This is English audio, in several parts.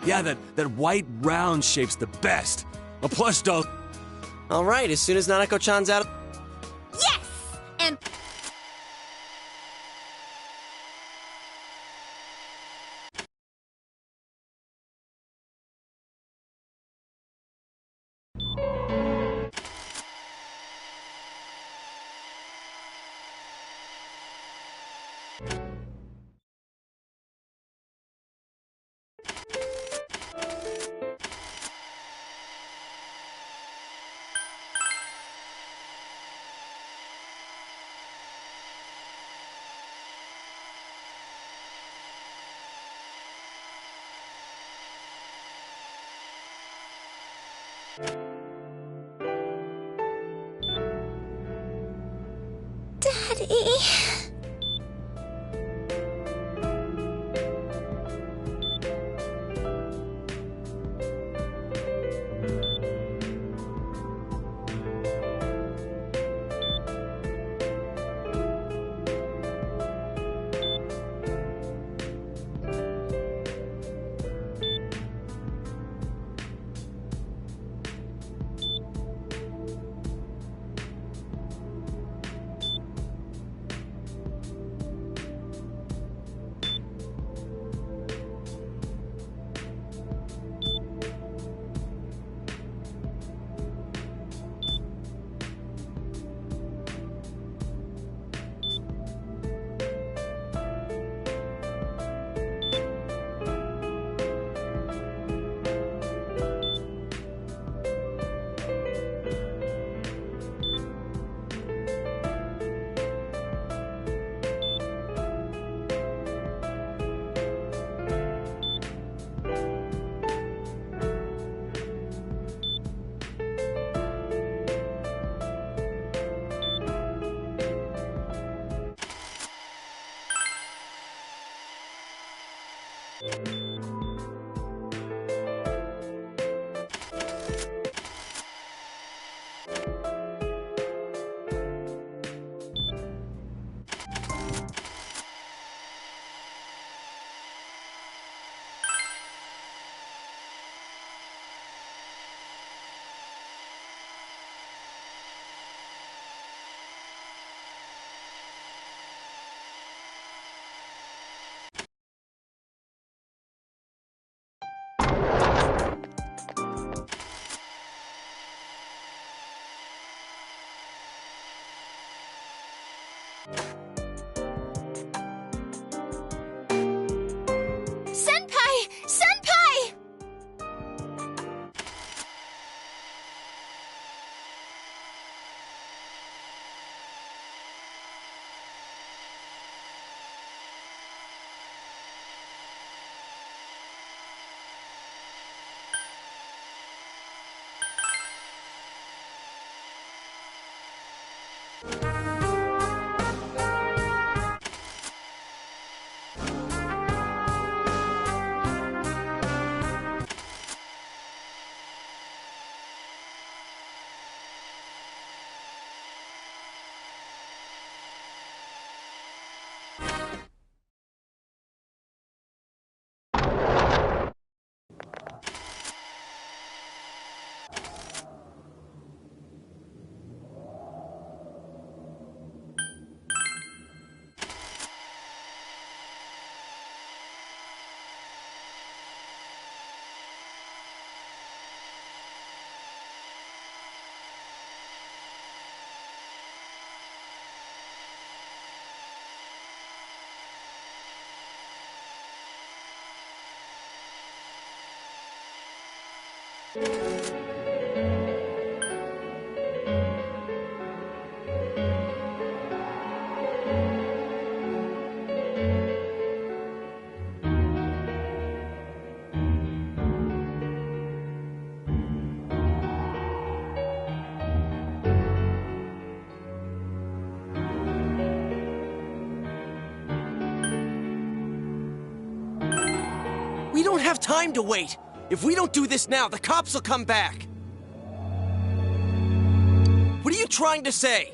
Yeah, that white round shape's the best. A plush doll. All right, as soon as Nanako-chan's out... Yes! And... Daddy... Senpai! Senpai! have time to wait. If we don't do this now, the cops will come back. What are you trying to say?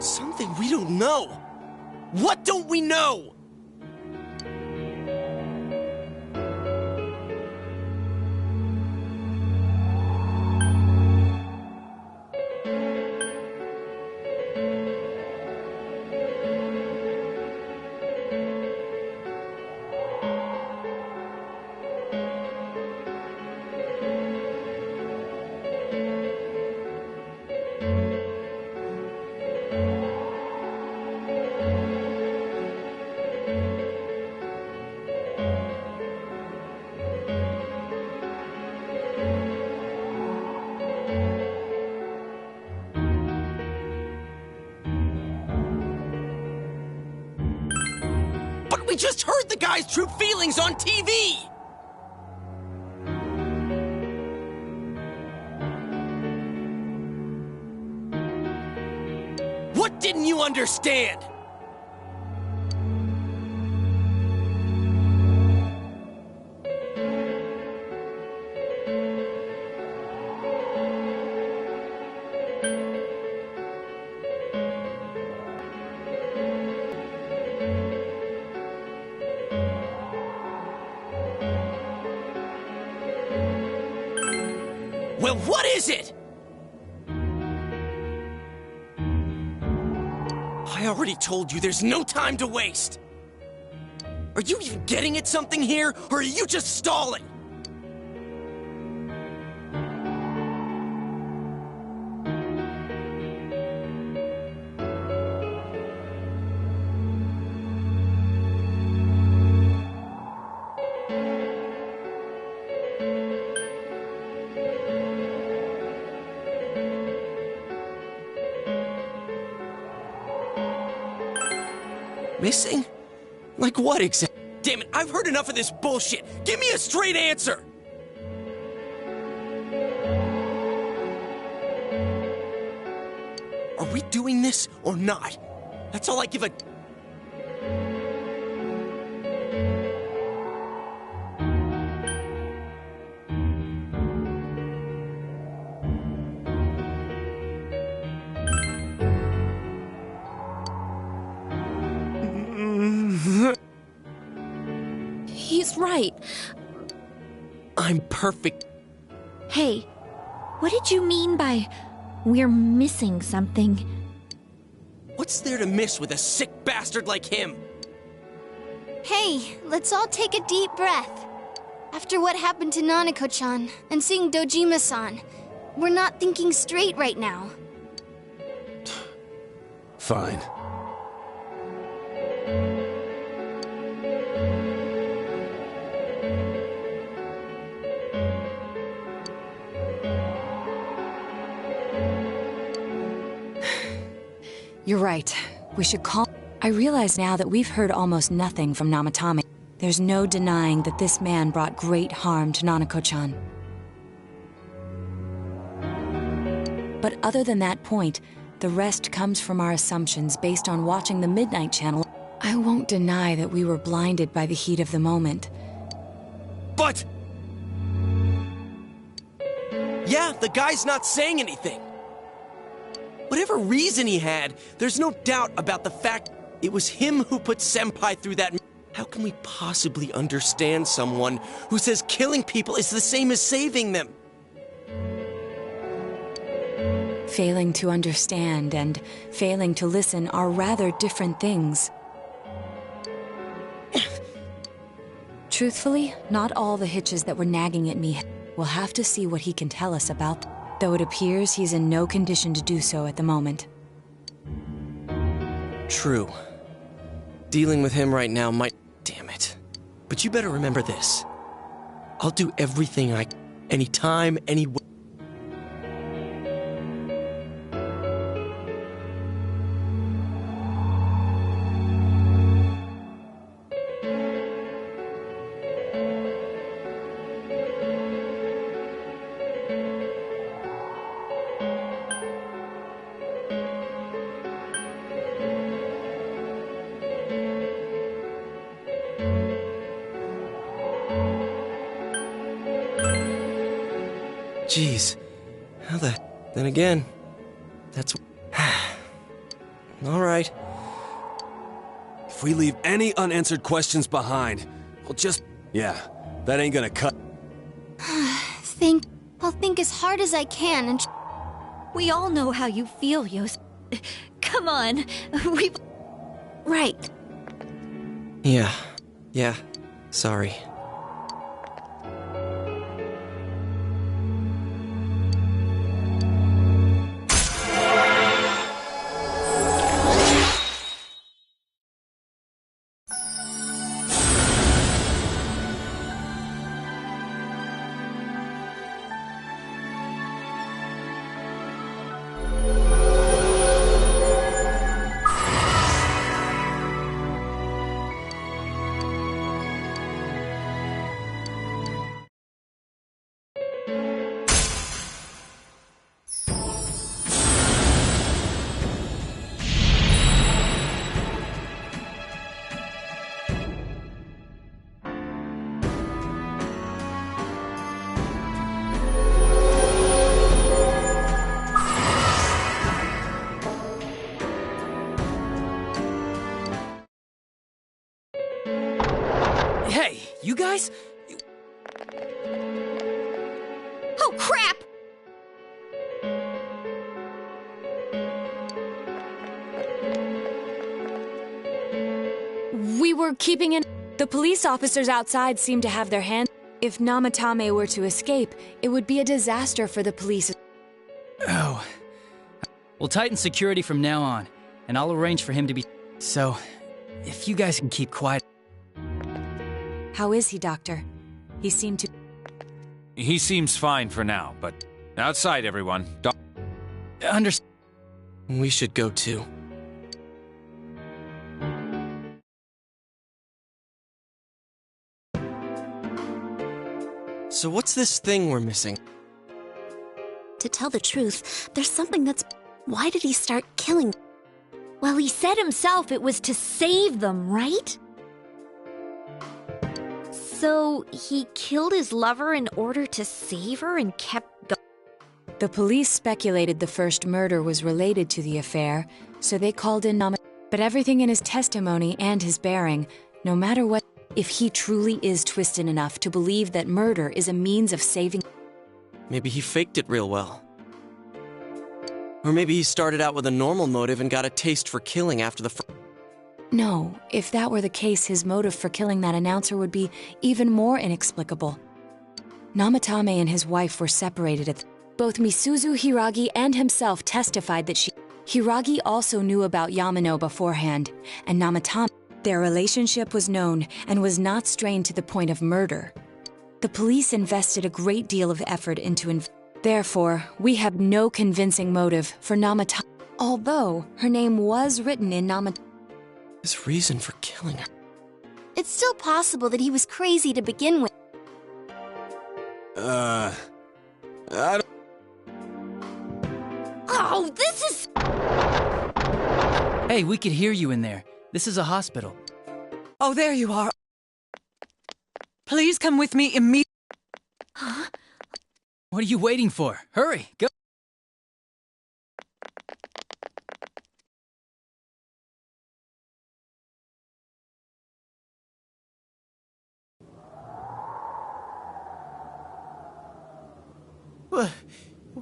Something we don't know. What don't we know? We just heard the guy's true feelings on TV! What didn't you understand? Well, what is it? I already told you there's no time to waste. Are you even getting at something here, or are you just stalling? Missing? Like what exactly? Damn it, I've heard enough of this bullshit! Give me a straight answer! Are we doing this or not? That's all I give a... He's right. I'm perfect. Hey, what did you mean by we're missing something? What's there to miss with a sick bastard like him? Hey, let's all take a deep breath. After what happened to Nanako-chan and seeing Dojima-san, we're not thinking straight right now. Fine. You're right. We should call... I realize now that we've heard almost nothing from Namatame. There's no denying that this man brought great harm to Nanako-chan. But other than that point, the rest comes from our assumptions based on watching the Midnight Channel. I won't deny that we were blinded by the heat of the moment. But... yeah, the guy's not saying anything. Whatever reason he had, there's no doubt about the fact it was him who put Senpai through that. How can we possibly understand someone who says killing people is the same as saving them? Failing to understand and failing to listen are rather different things. Truthfully, not all the hitches that were nagging at me. We'll have to see what he can tell us about. though it appears he's in no condition to do so at the moment. True. Dealing with him right now might... Damn it. But you better remember this. I'll do everything anytime, anywhere. Jeez, how the... Then again, that's... All right. If we leave any unanswered questions behind, we'll just... Yeah, that ain't gonna cut. I'll think as hard as I can and... We all know how you feel, Yos. Come on, we... Right. Yeah, sorry. Hey, you guys? Oh, crap! We were keeping in... The police officers outside seem to have their hands... If Namatame were to escape, it would be a disaster for the police. Oh. We'll tighten security from now on, and I'll arrange for him to be... So, if you guys can keep quiet... How is he, Doctor? He seemed to... He seems fine for now, but outside, everyone. Understand. We should go too. So what's this thing we're missing? To tell the truth, there's something that's... Why did he start killing? Well, he said himself it was to save them, right? So, he killed his lover in order to save her and kept going? The police speculated the first murder was related to the affair, so they called in But everything in his testimony and his bearing, no matter what, if he truly is twisted enough to believe that murder is a means of saving... Maybe he faked it real well. Or maybe he started out with a normal motive and got a taste for killing after the No, if that were the case, his motive for killing that announcer would be even more inexplicable. Namatame and his wife were separated at... Both Misuzu Hiragi and himself testified that Hiragi also knew about Yamano beforehand, and Namatame... Their relationship was known and was not strained to the point of murder. The police invested a great deal of effort into... Therefore, we have no convincing motive for Namatame, although her name was written in Namatame. His reason for killing her. It's still possible that he was crazy to begin with. I don't... Oh, this is... Hey, we could hear you in there. This is a hospital. Oh, there you are. Please come with me immediately. Huh? What are you waiting for? Hurry, go!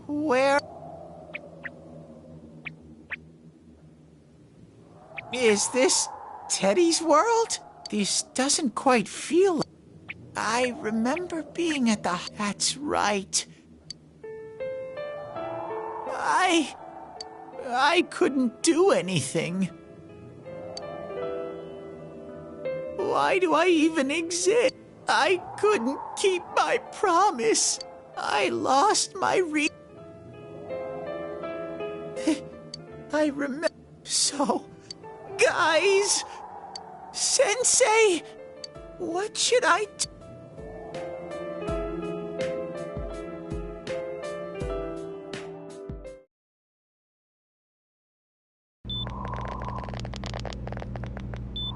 Where is this? Teddy's world? This doesn't quite feel... I remember being at the... That's right. I couldn't do anything. Why do I even exist? I couldn't keep my promise. I lost my I remember. So, guys, Sensei, what should I do?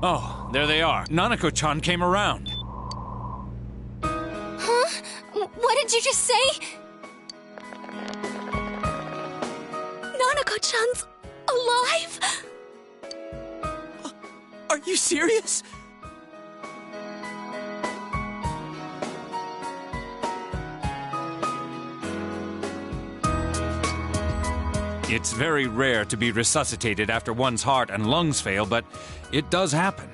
Oh, there they are. Nanako-chan came around. Huh? What did you just say? Nanako-chan's alive? Are you serious? It's very rare to be resuscitated after one's heart and lungs fail, but it does happen.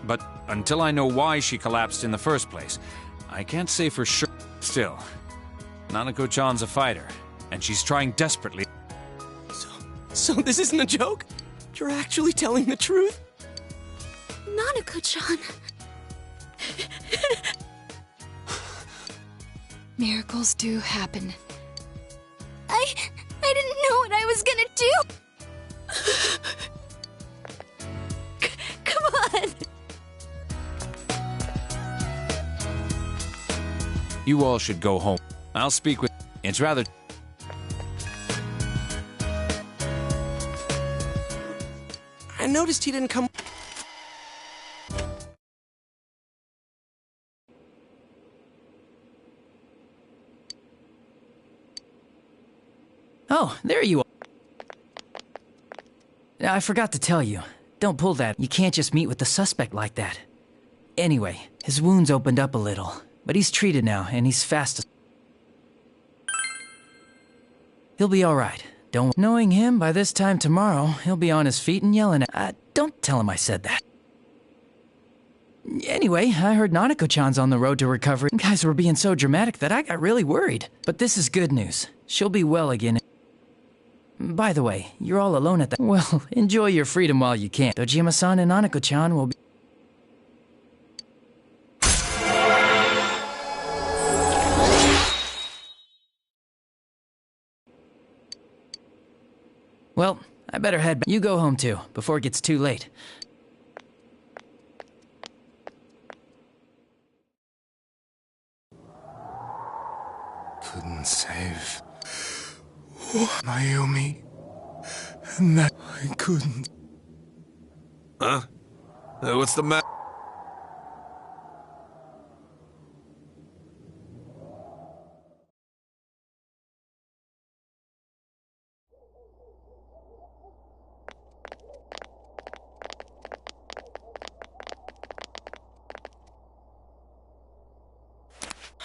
But until I know why she collapsed in the first place, I can't say for sure. Still, Nanako-chan's a fighter, and she's trying desperately. So this isn't a joke? You're actually telling the truth? Nanako-chan. Miracles do happen. I didn't know what I was gonna do. Come on! You all should go home. I'll speak with... It's rather... I noticed he didn't come... Oh, there you are. I forgot to tell you. Don't pull that. You can't just meet with the suspect like that. Anyway, his wounds opened up a little, but he's treated now, and he's fast. He'll be all right. Don't. Knowing him, by this time tomorrow, he'll be on his feet and yelling at. Don't tell him I said that. Anyway, I heard Nanako-chan's on the road to recovery. You guys were being so dramatic that I got really worried. But this is good news. She'll be well again. By the way, you're all alone at the... Well, enjoy your freedom while you can. Dojima-san and Nanako-chan will be... Well, I better head back. You go home too, before it gets too late. Couldn't save Mayumi, and that I couldn't. Huh? What's the matter?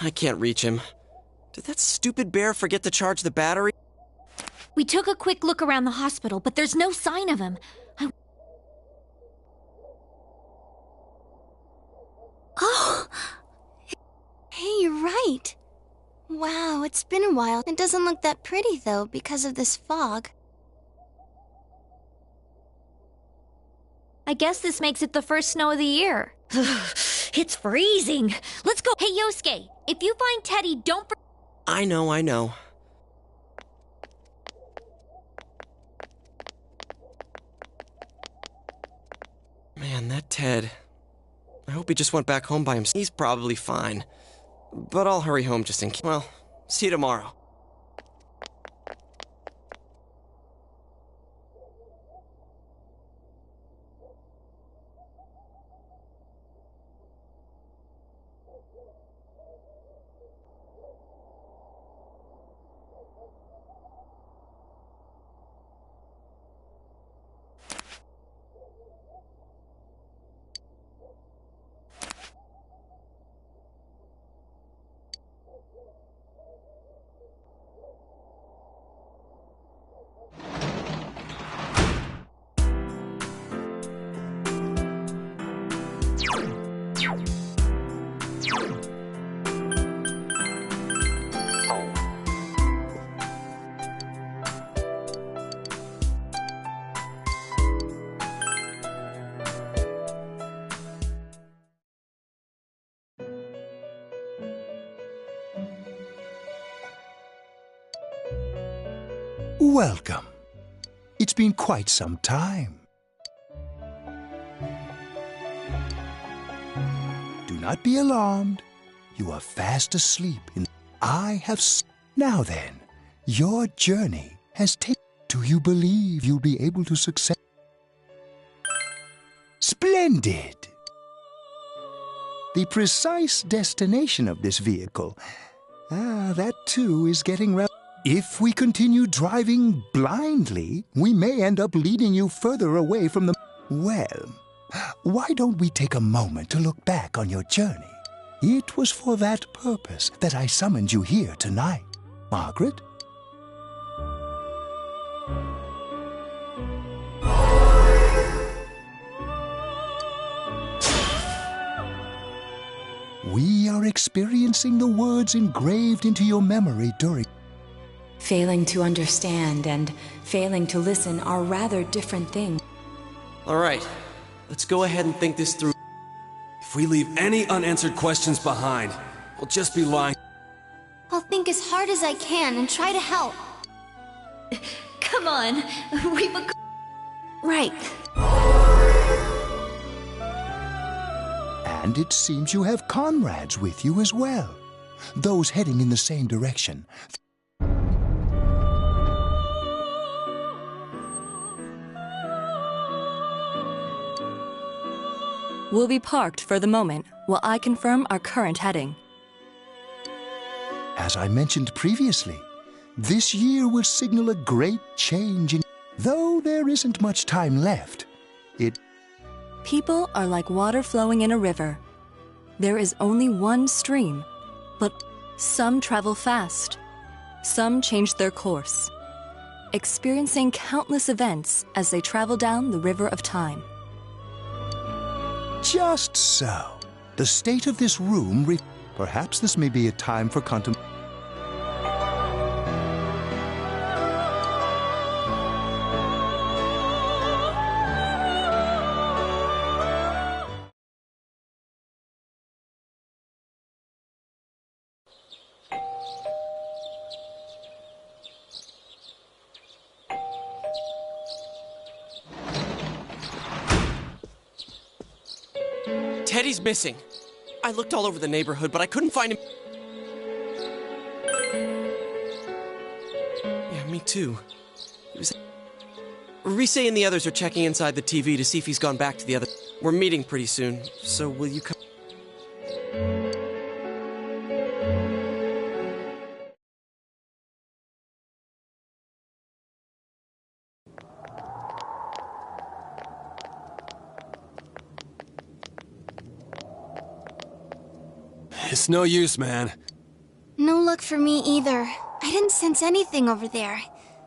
I can't reach him. Did that stupid bear forget to charge the battery? We took a quick look around the hospital, but there's no sign of him. Oh! Hey, you're right. Wow, it's been a while. It doesn't look that pretty, though, because of this fog. I guess this makes it the first snow of the year. It's freezing. Let's go. Hey, Yosuke, if you find Teddy, don't... I know. Man, that Ted... I hope he just went back home by himself. He's probably fine. But I'll hurry home just in case. Well, see you tomorrow. Welcome. It's been quite some time. Do not be alarmed. You are fast asleep. I have... Now then, your journey has taken... Do you believe you'll be able to succeed? Splendid! The precise destination of this vehicle. That too is getting... If we continue driving blindly, we may end up leading you further away from the... Well, why don't we take a moment to look back on your journey? It was for that purpose that I summoned you here tonight. Margaret? We are experiencing the words engraved into your memory during... Failing to understand and failing to listen are rather different things. All right, let's go ahead and think this through. If we leave any unanswered questions behind, we'll just be lying. I'll think as hard as I can and try to help. Come on, we've a... Right. And it seems you have comrades with you as well. Those heading in the same direction. We'll be parked for the moment while I confirm our current heading. As I mentioned previously, this year will signal a great change in... Though there isn't much time left, People are like water flowing in a river. There is only one stream, but some travel fast. Some change their course, experiencing countless events as they travel down the river of time. Just so. The state of this room... Perhaps this may be a time for contemplation. Teddy's missing. I looked all over the neighborhood, but I couldn't find him. Yeah, me too. Rise and the others are checking inside the TV to see if he's gone back to the other... We're meeting pretty soon, so will you come... It's no use, man. No luck for me either. I didn't sense anything over there.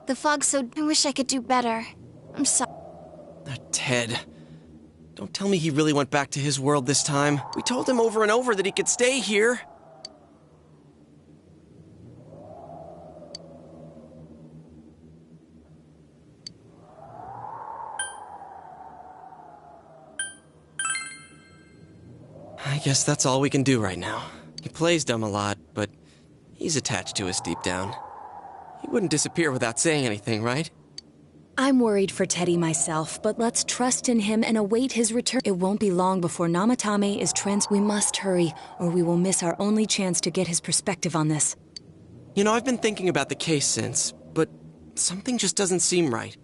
The fog's so... I wish I could do better. I'm sorry. That Ted. Don't tell me he really went back to his world this time. We told him over and over that he could stay here. I guess that's all we can do right now. He plays dumb a lot, but he's attached to us deep down. He wouldn't disappear without saying anything, right? I'm worried for Teddy myself, but let's trust in him and await his return. It won't be long before Namatame is We must hurry, or we will miss our only chance to get his perspective on this. You know, I've been thinking about the case since, but something just doesn't seem right.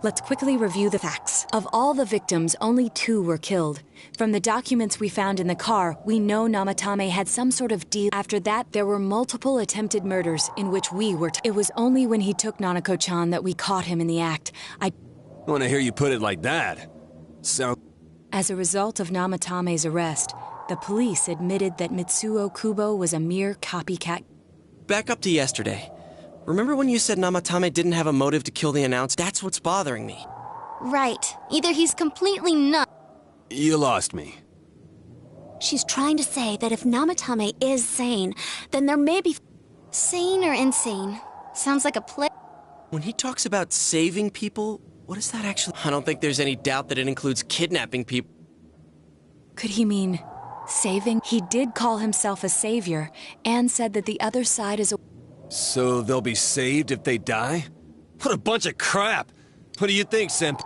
Let's quickly review the facts. Of all the victims, only 2 were killed. From the documents we found in the car, we know Namatame had some sort of deal. After that, there were multiple attempted murders in which we were... It was only when he took Nanako-chan that we caught him in the act. I want to hear you put it like that. So... As a result of Namatame's arrest, the police admitted that Mitsuo Kubo was a mere copycat. Back up to yesterday. Remember when you said Namatame didn't have a motive to kill the announced? That's what's bothering me. Right. Either he's completely nuts. You lost me. She's trying to say that if Namatame is sane, then there may be... Sane or insane? Sounds like a play. When he talks about saving people, what does that actually... I don't think there's any doubt that it includes kidnapping people. Could he mean saving? He did call himself a savior, and said that the other side is a... So they'll be saved if they die? What a bunch of crap! What do you think, Senpai?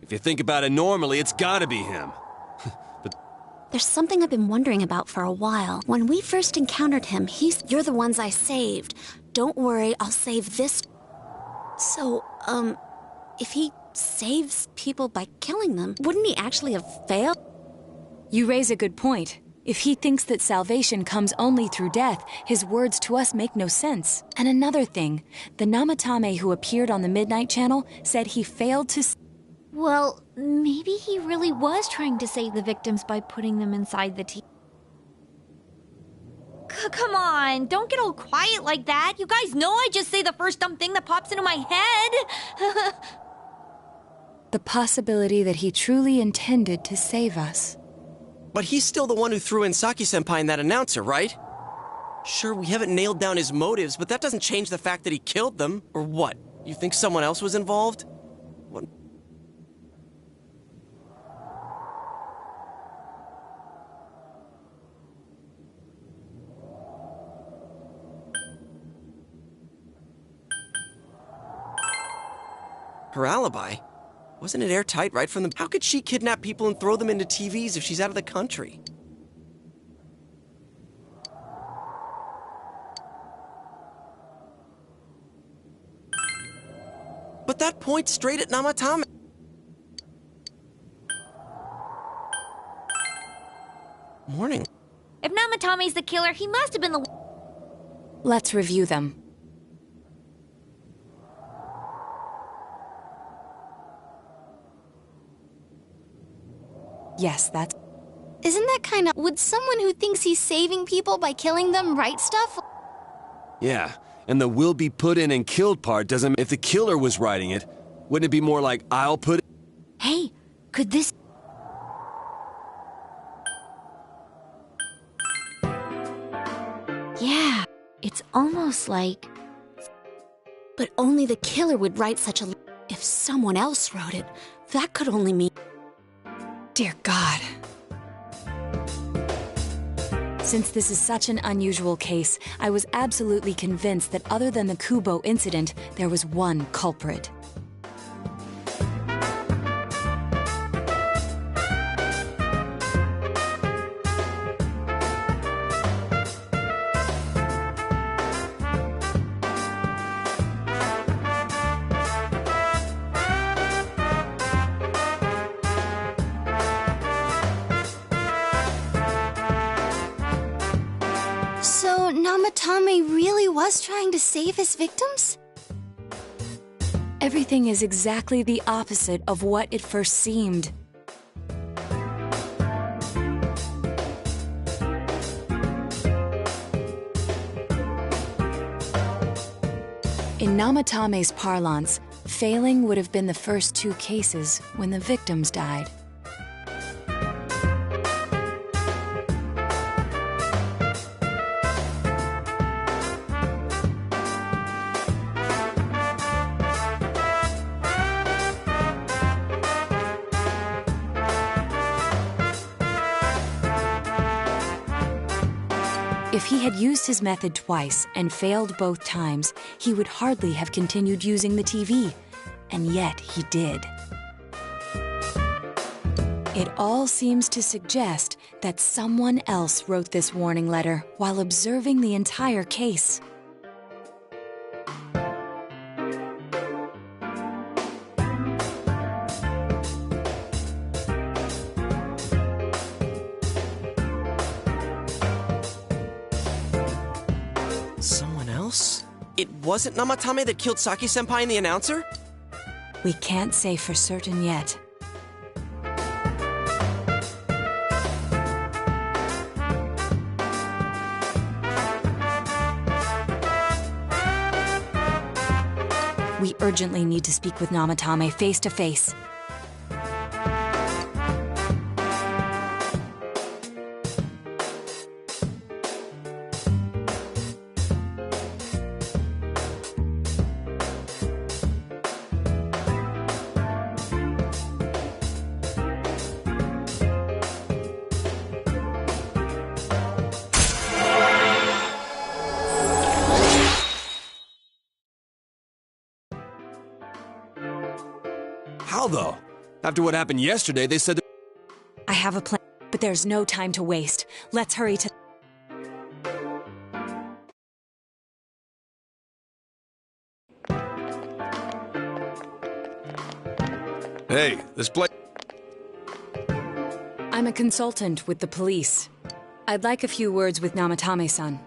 If you think about it normally, it's gotta be him. There's something I've been wondering about for a while. When we first encountered him, you're the ones I saved. Don't worry, I'll save this. So, if he saves people by killing them, wouldn't he actually have failed? You raise a good point. If he thinks that salvation comes only through death, his words to us make no sense. And another thing, the Namatame who appeared on the Midnight Channel said he failed to... Well, maybe he really was trying to save the victims by putting them inside the tea. Come on, don't get all quiet like that. You guys know I just say the first dumb thing that pops into my head. The possibility that he truly intended to save us. But he's still the one who threw in Saki-senpai and that announcer, right? Sure, we haven't nailed down his motives, but that doesn't change the fact that he killed them. Or what? You think someone else was involved? What? Her alibi? Wasn't it airtight right from the... How could she kidnap people and throw them into TVs if she's out of the country? But that points straight at Namatame. Morning. If Namatame's the killer, he must have been the... Let's review them. Yes, that's... Isn't that kind of... Would someone who thinks he's saving people by killing them write stuff? Yeah, and the will be put in and killed part doesn't... If the killer was writing it, wouldn't it be more like, I'll put it... Hey, could this... Yeah, it's almost like... But only the killer would write such a... If someone else wrote it, that could only mean... Dear God. Since this is such an unusual case, I was absolutely convinced that other than the Kubo incident, there was one culprit. So, Namatame really was trying to save his victims? Everything is exactly the opposite of what it first seemed. In Namatame's parlance, failing would have been the first two cases when the victims died. If he had used his method twice and failed both times, he would hardly have continued using the TV, and yet he did. It all seems to suggest that someone else wrote this warning letter while observing the entire case. Someone else? It wasn't Namatame that killed Saki-senpai and the announcer? We can't say for certain yet. We urgently need to speak with Namatame face to face. How though? After what happened yesterday, they said that... I have a plan, but there's no time to waste. Let's hurry to... Hey, this place... I'm a consultant with the police. I'd like a few words with Namatame-san.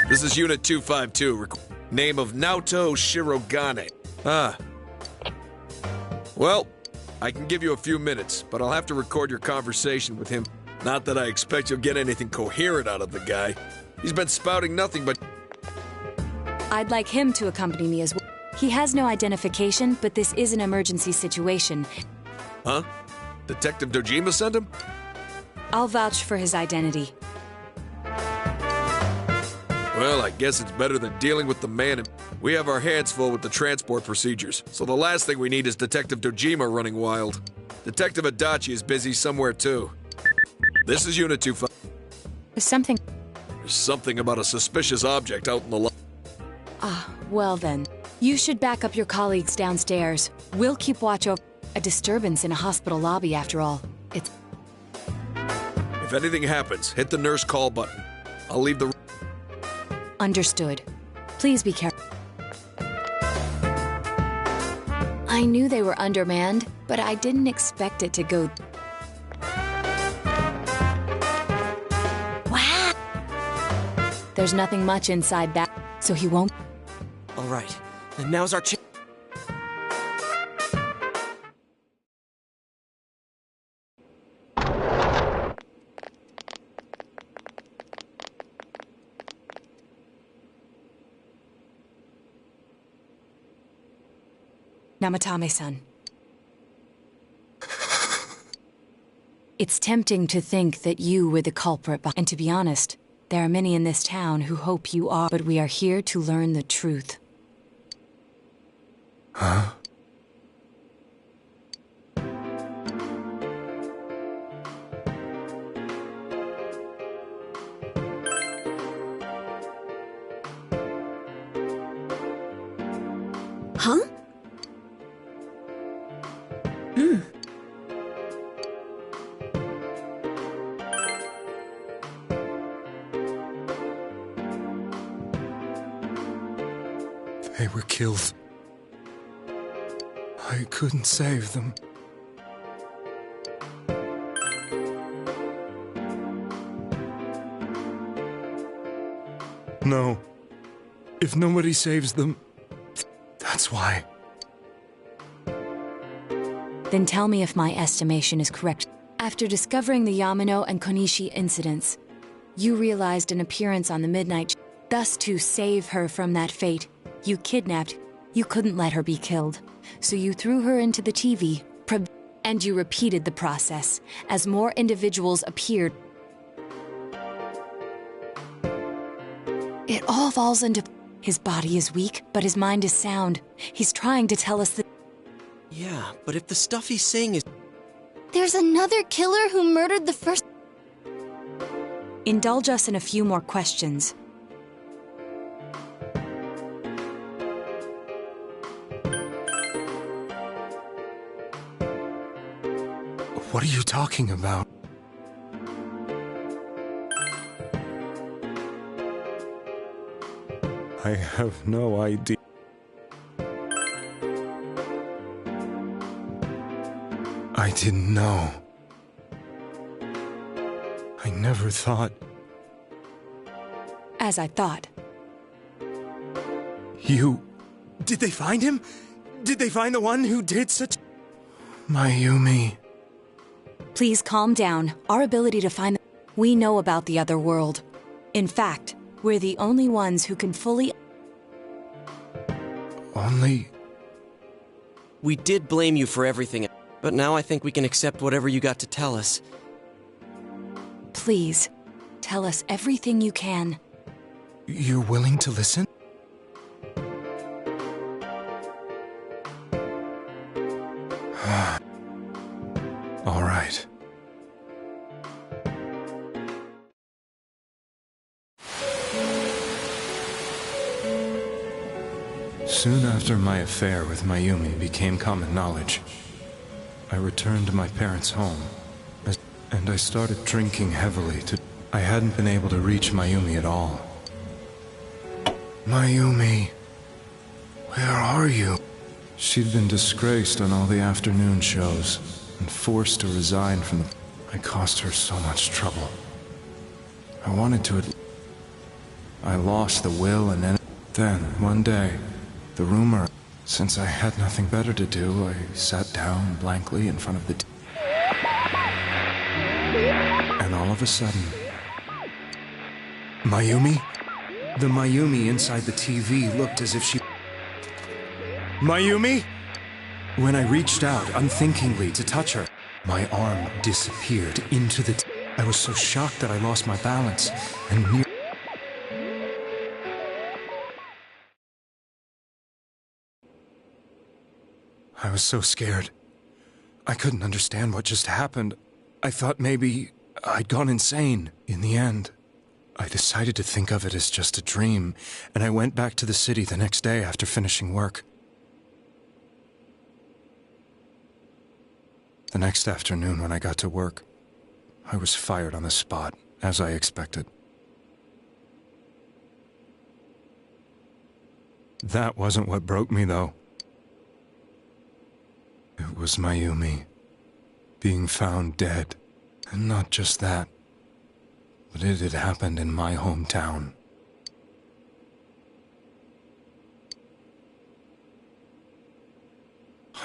This is Unit 252. Name of Naoto Shirogane. Ah. Well, I can give you a few minutes, but I'll have to record your conversation with him. Not that I expect you'll get anything coherent out of the guy. He's been spouting nothing but... I'd like him to accompany me as well. He has no identification, but this is an emergency situation. Huh? Detective Dojima sent him? I'll vouch for his identity. Well, I guess it's better than dealing with the man. We have our hands full with the transport procedures, so the last thing we need is Detective Dojima running wild. Detective Adachi is busy somewhere too. This is Unit 25. Something... There's something about a suspicious object out in the Ah, well then. You should back up your colleagues downstairs. We'll keep watch over... A disturbance in a hospital lobby, after all. It's... If anything happens, hit the nurse call button. I'll leave the... Understood. Please be careful. I knew they were undermanned, but I didn't expect it to go... Wow! There's nothing much inside that, so he won't... All right, and now's our chance. Namatame-san. It's tempting to think that you were the culprit, and to be honest, there are many in this town who hope you are, but we are here to learn the truth. Huh? Huh? They were killed. I couldn't save them. No. If nobody saves them, that's why. Then tell me if my estimation is correct. After discovering the Yamano and Konishi incidents, you realized an appearance on the Midnight. Thus, to save her from that fate, you kidnapped. You couldn't let her be killed. So you threw her into the TV, and you repeated the process as more individuals appeared. It all falls into... His body is weak, but his mind is sound. He's trying to tell us that... Yeah, but if the stuff he's saying is... There's another killer who murdered the first... Indulge us in a few more questions. What are you talking about? I have no idea. I didn't know. I never thought... As I thought. You... Did they find him? Did they find the one who did such... Mayumi... Please calm down. Our ability to find... We know about the other world. In fact, we're the only ones who can fully... Only... We did blame you for everything, but now I think we can accept whatever you got to tell us. Please, tell us everything you can. You're willing to listen? All right. Soon after my affair with Mayumi became common knowledge, I returned to my parents' home, and I started drinking heavily to... I hadn't been able to reach Mayumi at all. Mayumi, where are you? She'd been disgraced on all the afternoon shows, and forced to resign from the... I caused her so much trouble. I wanted to... I lost the will and then, one day, the rumor... Since I had nothing better to do, I sat down blankly in front of the and all of a sudden... Mayumi? The Mayumi inside the TV looked as if she... Mayumi? When I reached out unthinkingly to touch her, my arm disappeared into the... I was so shocked that I lost my balance, and I was so scared. I couldn't understand what just happened. I thought maybe I'd gone insane. In the end, I decided to think of it as just a dream, and I went back to the city the next day after finishing work. The next afternoon when I got to work, I was fired on the spot, as I expected. That wasn't what broke me, though. It was Mayumi being found dead. And not just that, but it had happened in my hometown.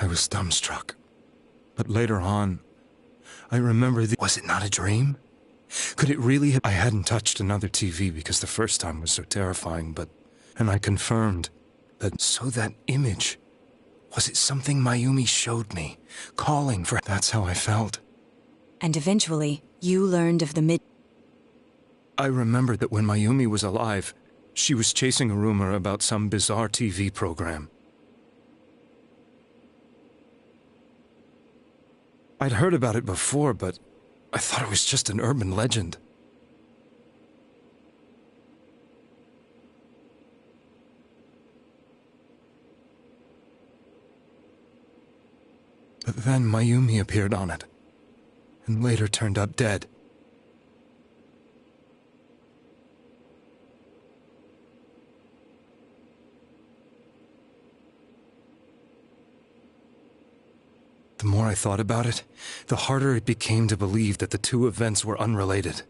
I was dumbstruck. But later on, I remember was it not a dream? Could it really have... I hadn't touched another TV because the first time was so terrifying, and I confirmed that... So that image... Was it something Mayumi showed me, calling for... That's how I felt. And eventually, you learned of the I remembered that when Mayumi was alive, she was chasing a rumor about some bizarre TV program. I'd heard about it before, but I thought it was just an urban legend. But then Mayumi appeared on it, and later turned up dead. The more I thought about it, the harder it became to believe that the two events were unrelated.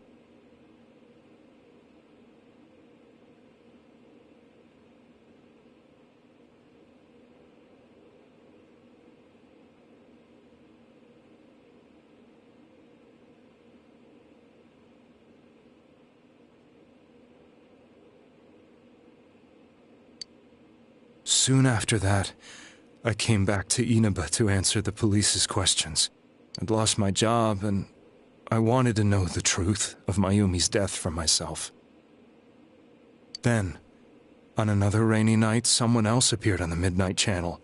Soon after that, I came back to Inaba to answer the police's questions. I'd lost my job, and I wanted to know the truth of Mayumi's death for myself. Then, on another rainy night, someone else appeared on the Midnight Channel.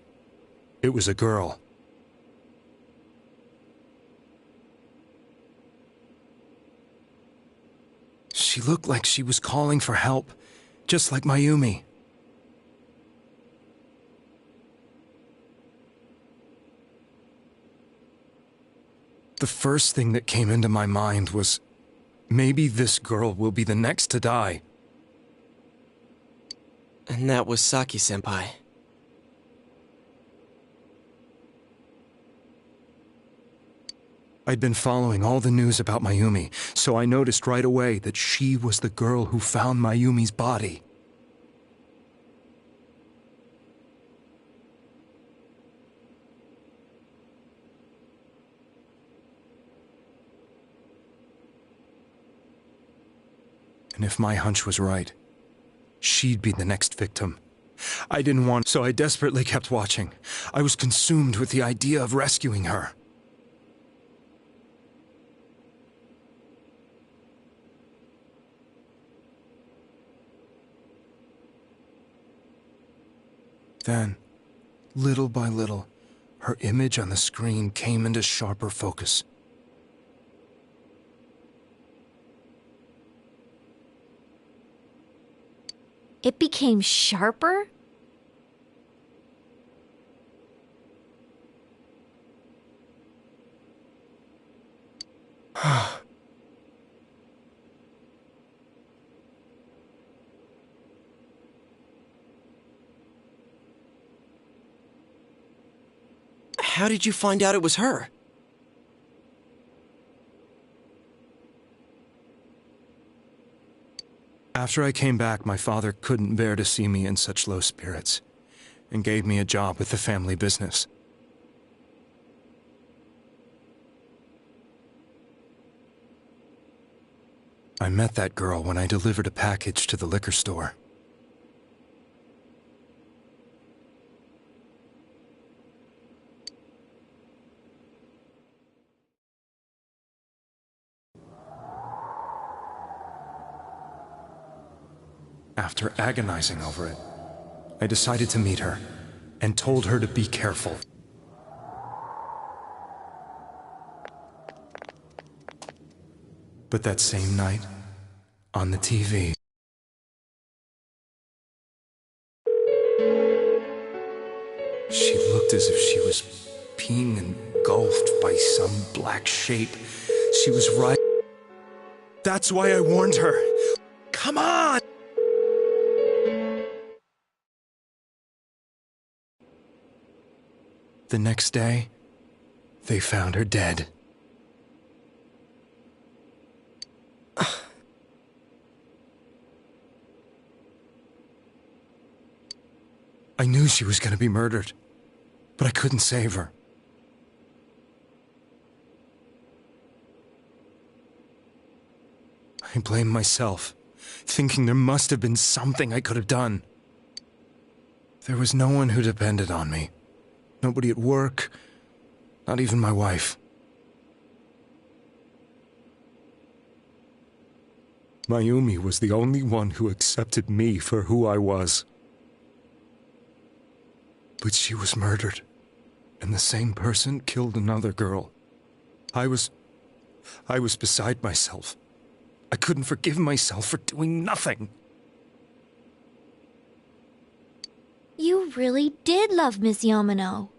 It was a girl. She looked like she was calling for help, just like Mayumi. The first thing that came into my mind was, maybe this girl will be the next to die. And that was Saki-senpai. I'd been following all the news about Mayumi, so I noticed right away that she was the girl who found Mayumi's body. And if my hunch was right, she'd be the next victim. I didn't want, so I desperately kept watching. I was consumed with the idea of rescuing her. Then, little by little, her image on the screen came into sharper focus. It became sharper? How did you find out it was her? After I came back, my father couldn't bear to see me in such low spirits, and gave me a job with the family business. I met that girl when I delivered a package to the liquor store. After agonizing over it, I decided to meet her and told her to be careful. But that same night, on the TV, she looked as if she was being engulfed by some black shape. She was right. That's why I warned her. Come on! The next day, they found her dead. I knew she was going to be murdered, but I couldn't save her. I blamed myself, thinking there must have been something I could have done. There was no one who depended on me. Nobody at work, not even my wife. Mayumi was the only one who accepted me for who I was. But she was murdered, and the same person killed another girl. I was beside myself. I couldn't forgive myself for doing nothing. You really did love Miss Yamano.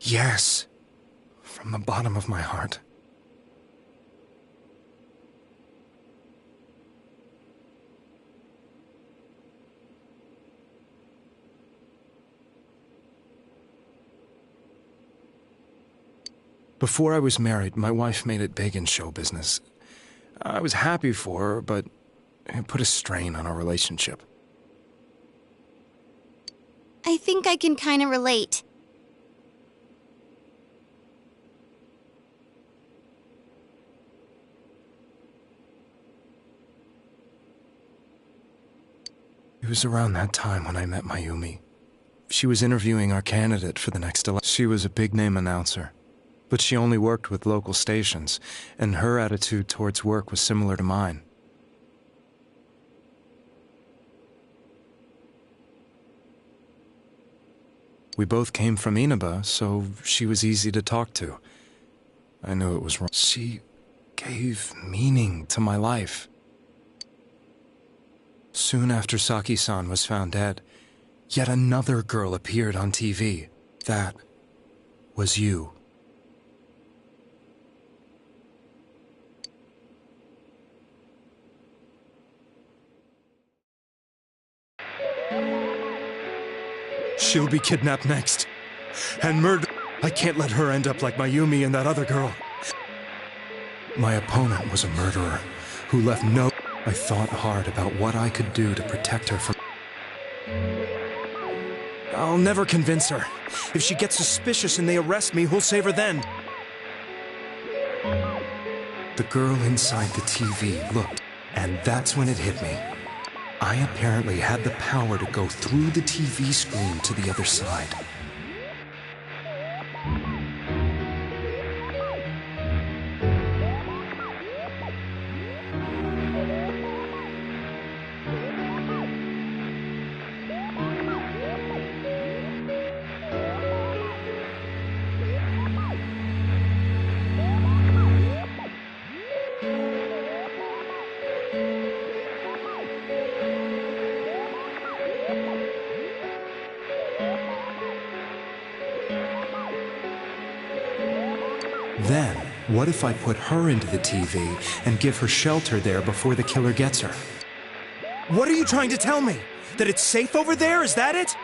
Yes, from the bottom of my heart. Before I was married, my wife made it big in show business. I was happy for her, but it put a strain on our relationship. I think I can kind of relate. It was around that time when I met Mayumi. She was interviewing our candidate for the next election. She was a big-name announcer, but she only worked with local stations, and her attitude towards work was similar to mine. We both came from Inaba, so she was easy to talk to. I knew it was wrong. She gave meaning to my life. Soon after Saki-san was found dead, yet another girl appeared on TV. That was you. She'll be kidnapped next. And murdered. I can't let her end up like Mayumi and that other girl. My opponent was a murderer who left no... I thought hard about what I could do to protect her from... I'll never convince her. If she gets suspicious and they arrest me, who'll save her then? The girl inside the TV looked, and that's when it hit me. I apparently had the power to go through the TV screen to the other side. What if I put her into the TV and give her shelter there before the killer gets her? What are you trying to tell me? That it's safe over there? Is that it?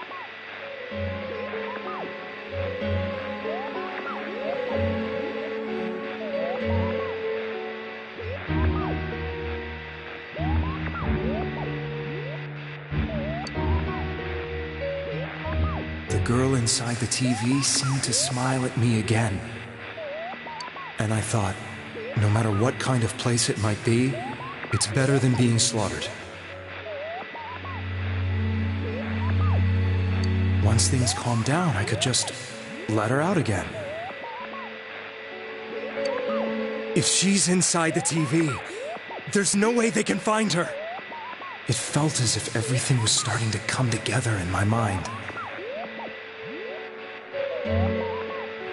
The girl inside the TV seemed to smile at me again. And I thought, no matter what kind of place it might be, it's better than being slaughtered. Once things calmed down, I could just let her out again. If she's inside the TV, there's no way they can find her. It felt as if everything was starting to come together in my mind.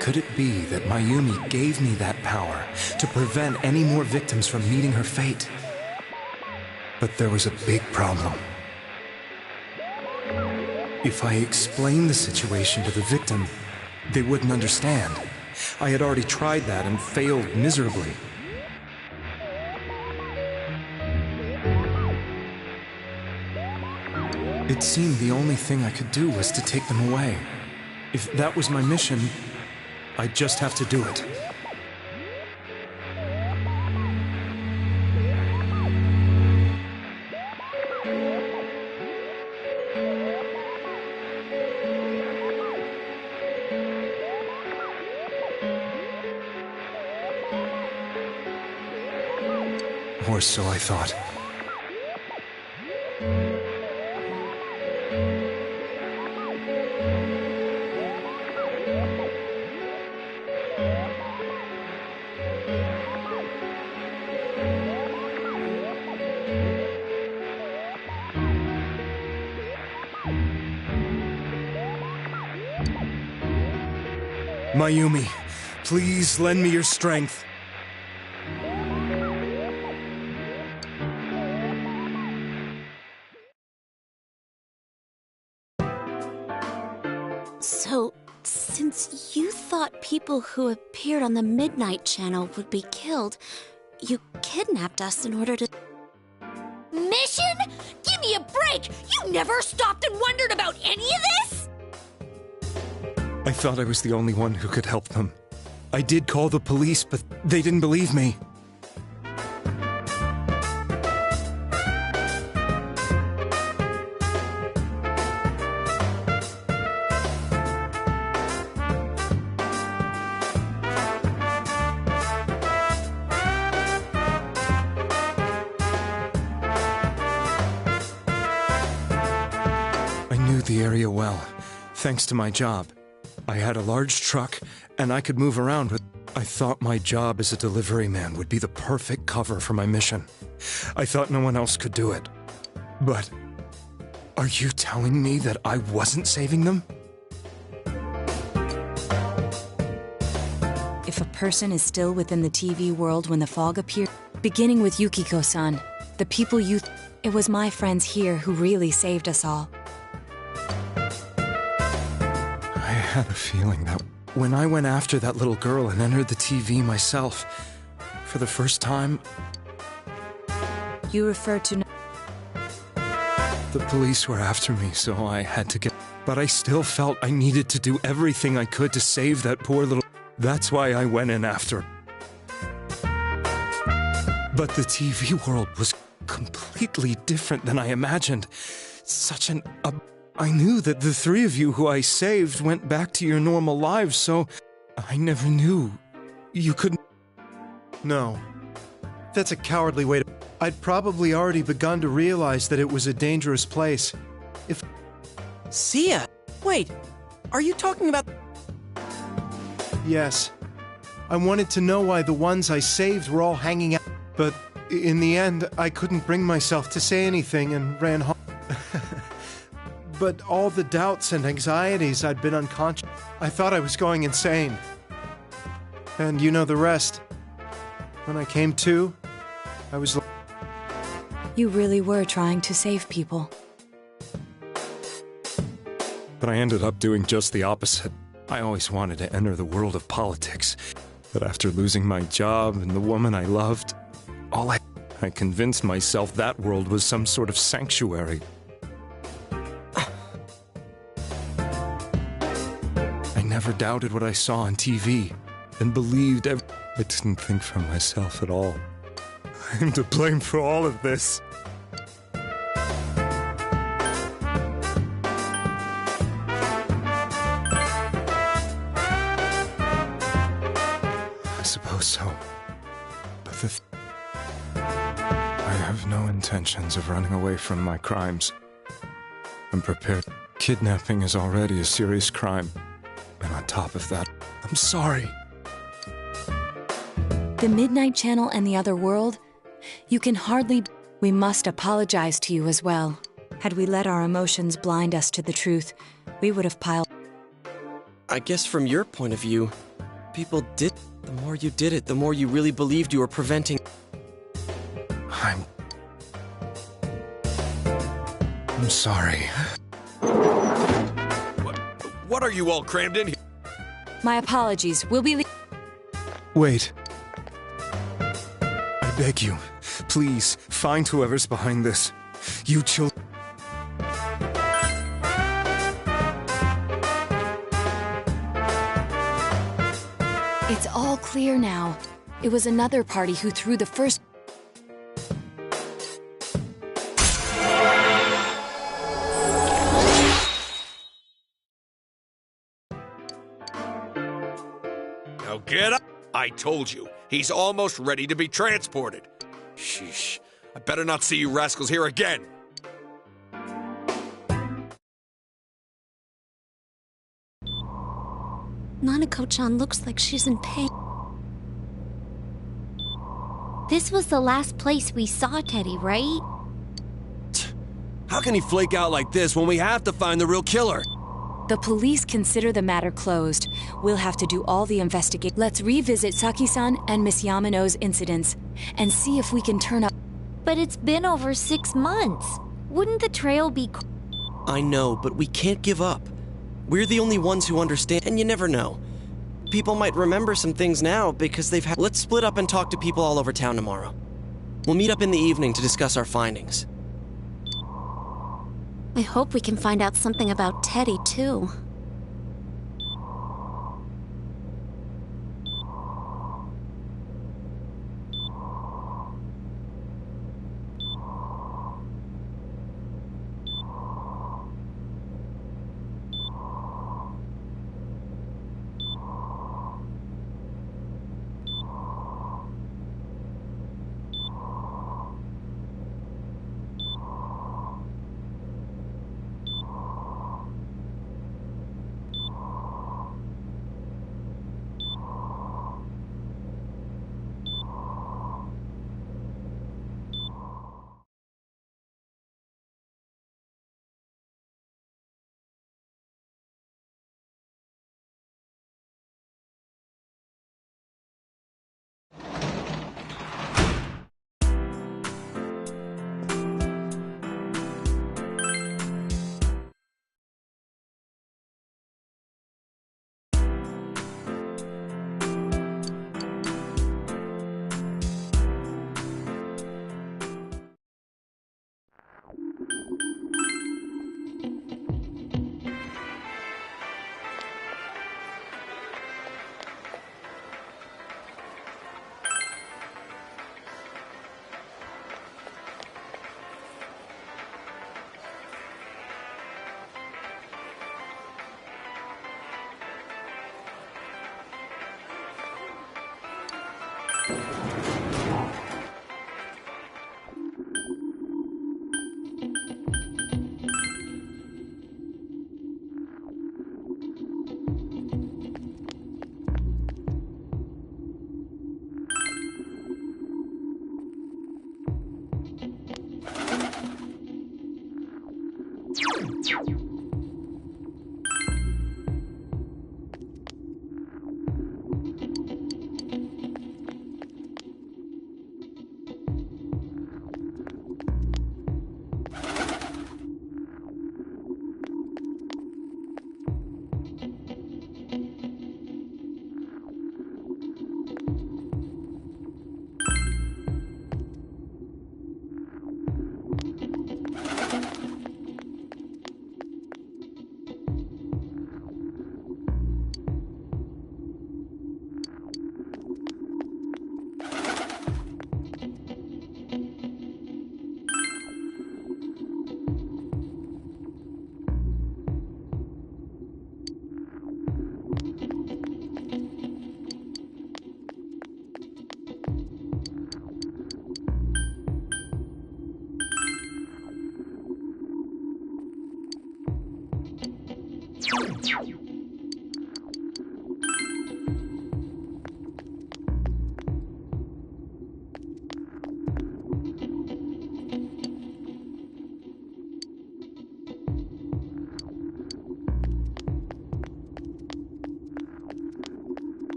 Could it be that Mayumi gave me that power to prevent any more victims from meeting her fate? But there was a big problem. If I explained the situation to the victim, they wouldn't understand. I had already tried that and failed miserably. It seemed the only thing I could do was to take them away. If that was my mission, I'd just have to do it. Or so I thought. Mayumi, please lend me your strength. So, since you thought people who appeared on the Midnight Channel would be killed, you kidnapped us in order to... Mission? Give me a break! You never stopped and wondered about any of this? I thought I was the only one who could help them. I did call the police, but they didn't believe me. I knew the area well, thanks to my job. I had a large truck, and I could move around with... I thought my job as a delivery man would be the perfect cover for my mission. I thought no one else could do it. But... are you telling me that I wasn't saving them? If a person is still within the TV world when the fog appeared, beginning with Yukiko-san, the people you... It was my friends here who really saved us all. I had a feeling that when I went after that little girl and entered the TV myself, for the first time... You refer to... The police were after me, so I had to get... But I still felt I needed to do everything I could to save that poor little... That's why I went in after. But the TV world was completely different than I imagined. Such an... I knew that the three of you who I saved went back to your normal lives, so I never knew you couldn't... No. That's a cowardly way to... I'd probably already begun to realize that it was a dangerous place. If... Sia! Wait, are you talking about... Yes. I wanted to know why the ones I saved were all hanging out, but in the end, I couldn't bring myself to say anything and ran home. But all the doubts and anxieties I'd been unconscious. I thought I was going insane. And you know the rest. When I came to, I was... You really were trying to save people. But I ended up doing just the opposite. I always wanted to enter the world of politics. But after losing my job and the woman I loved, I convinced myself that world was some sort of sanctuary. I never doubted what I saw on TV and believed I didn't think for myself at all. I'm to blame for all of this. I suppose so. But I have no intentions of running away from my crimes. I'm prepared. Kidnapping is already a serious crime. And on top of that, I'm sorry. The Midnight Channel and the other world? You can hardly... We must apologize to you as well. Had we let our emotions blind us to the truth, we would have piled... I guess from your point of view, people did... The more you did it, the more you really believed you were preventing... I'm sorry. What are you all crammed in here? My apologies. We'll be... Wait. I beg you, please, find whoever's behind this. You children... It's all clear now. It was another party who threw the first... Now get up! I told you, he's almost ready to be transported. Sheesh, I better not see you rascals here again. Nanako-chan looks like she's in pain. This was the last place we saw Teddy, right? How can he flake out like this when we have to find the real killer? The police consider the matter closed. We'll have to do all the investigation. Let's revisit Saki-san and Miss Yamano's incidents and see if we can turn up. But it's been over 6 months. Wouldn't the trail be... I know, but we can't give up. We're the only ones who understand, and you never know. People might remember some things now because they've had... Let's split up and talk to people all over town tomorrow. We'll meet up in the evening to discuss our findings. I hope we can find out something about Teddy, too.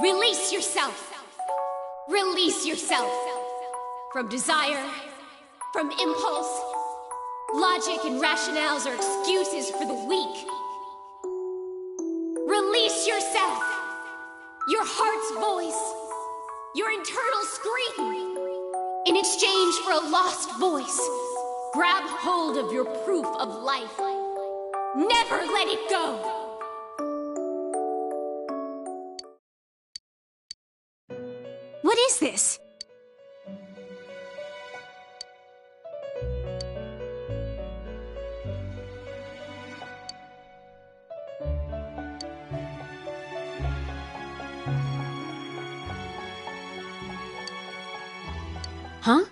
Release yourself! Release yourself! From desire, from impulse. Logic and rationales are excuses for the weak. Release yourself! Your heart's voice, your internal scream. In exchange for a lost voice, grab hold of your proof of life. Never let it go! What is this? Huh?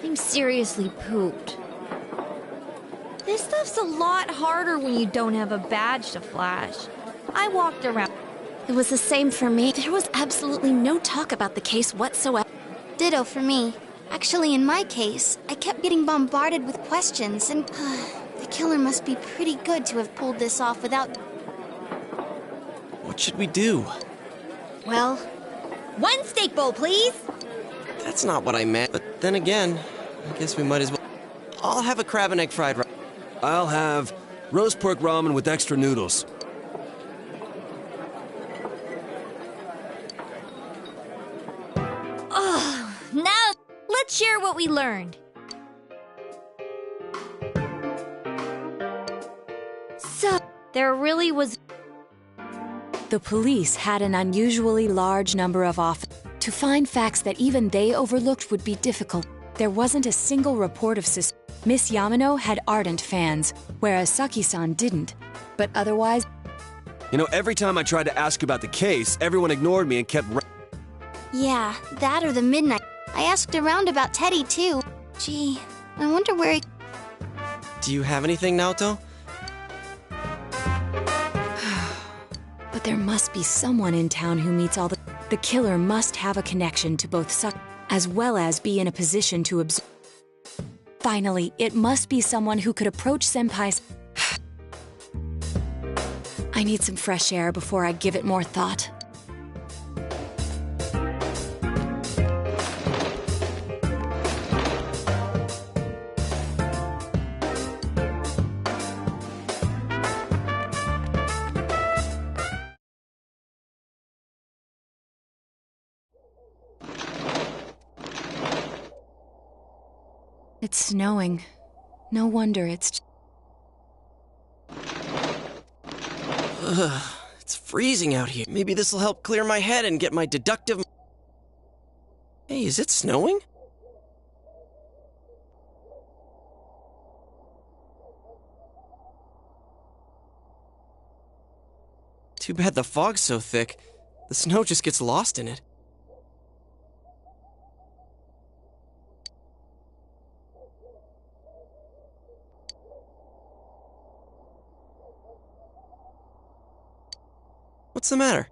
I'm seriously pooped. This stuff's a lot harder when you don't have a badge to flash. I walked around. It was the same for me. There was absolutely no talk about the case whatsoever. Ditto for me. Actually, in my case, I kept getting bombarded with questions, and the killer must be pretty good to have pulled this off without... What should we do? Well, one steak bowl, please. That's not what I meant. But then again, I guess we might as well. I'll have a crab and egg fried rice. I'll have roast pork ramen with extra noodles. Oh, now let's share what we learned. So, there really was... The police had an unusually large number of offenses. To find facts that even they overlooked would be difficult. There wasn't a single report of suspicion. Miss Yamano had ardent fans, whereas Saki-san didn't. But otherwise... You know, every time I tried to ask about the case, everyone ignored me and kept... Yeah, that or the midnight. I asked around about Teddy, too. Gee, I wonder where he... Do you have anything, Naoto? But there must be someone in town who meets all the... The killer must have a connection to both Saki, as well as be in a position to observe. Finally, it must be someone who could approach Senpai's... I need some fresh air before I give it more thought. It's snowing. No wonder it's... It's freezing out here. Maybe this will help clear my head and get my deductive... Hey, is it snowing? Too bad the fog's so thick. The snow just gets lost in it. What's the matter?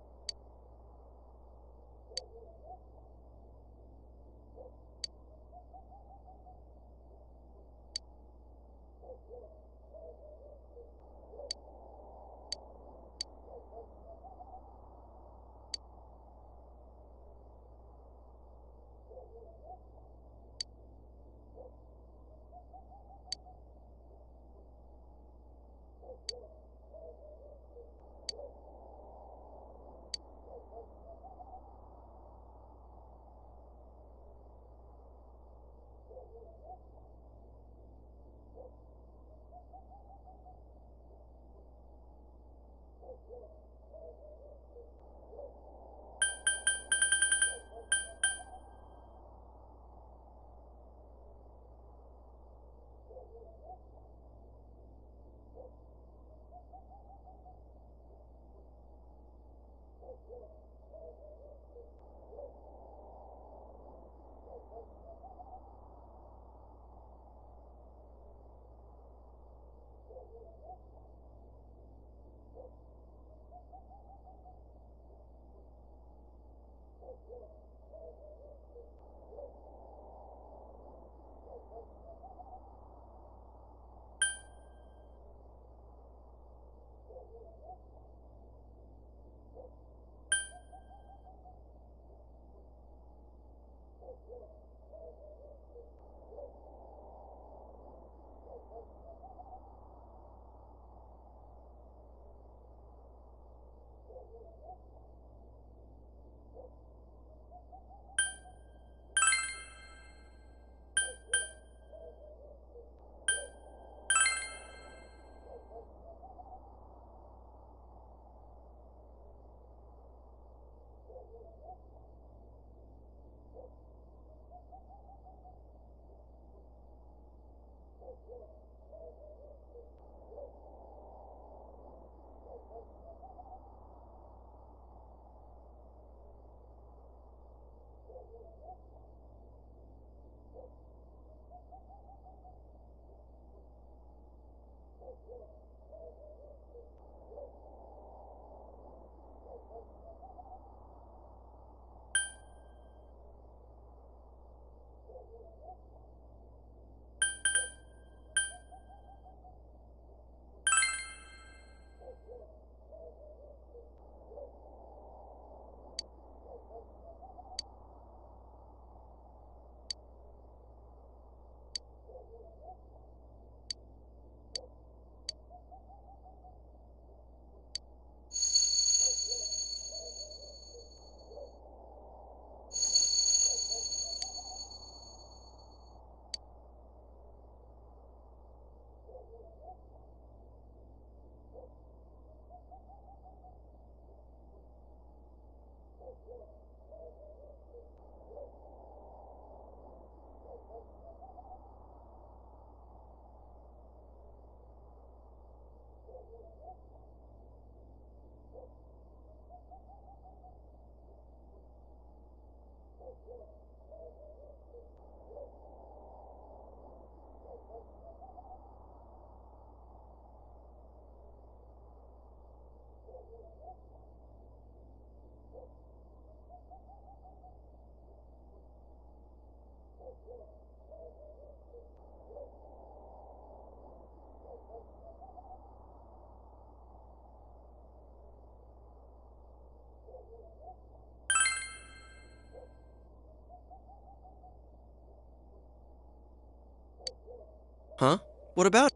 Huh? What about?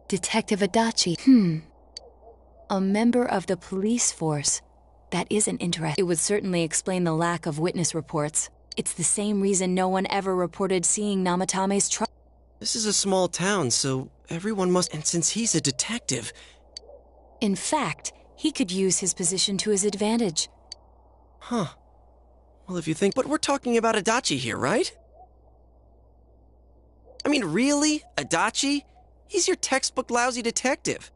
Detective Adachi. A member of the police force. That isn't interesting. It would certainly explain the lack of witness reports. It's the same reason no one ever reported seeing Namatame's truck. This is a small town, so everyone must... And since he's a detective... In fact, he could use his position to his advantage. Huh. Well, if you think... But we're talking about Adachi here, right? I mean, really? Adachi? He's your textbook lousy detective.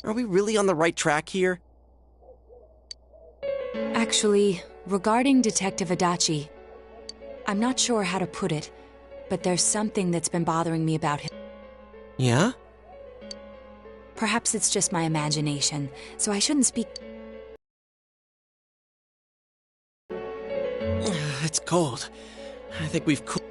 Are we really on the right track here? Actually, regarding Detective Adachi, I'm not sure how to put it, but there's something that's been bothering me about him. Yeah? Perhaps it's just my imagination, so I shouldn't speak... It's cold. I think we've cooled...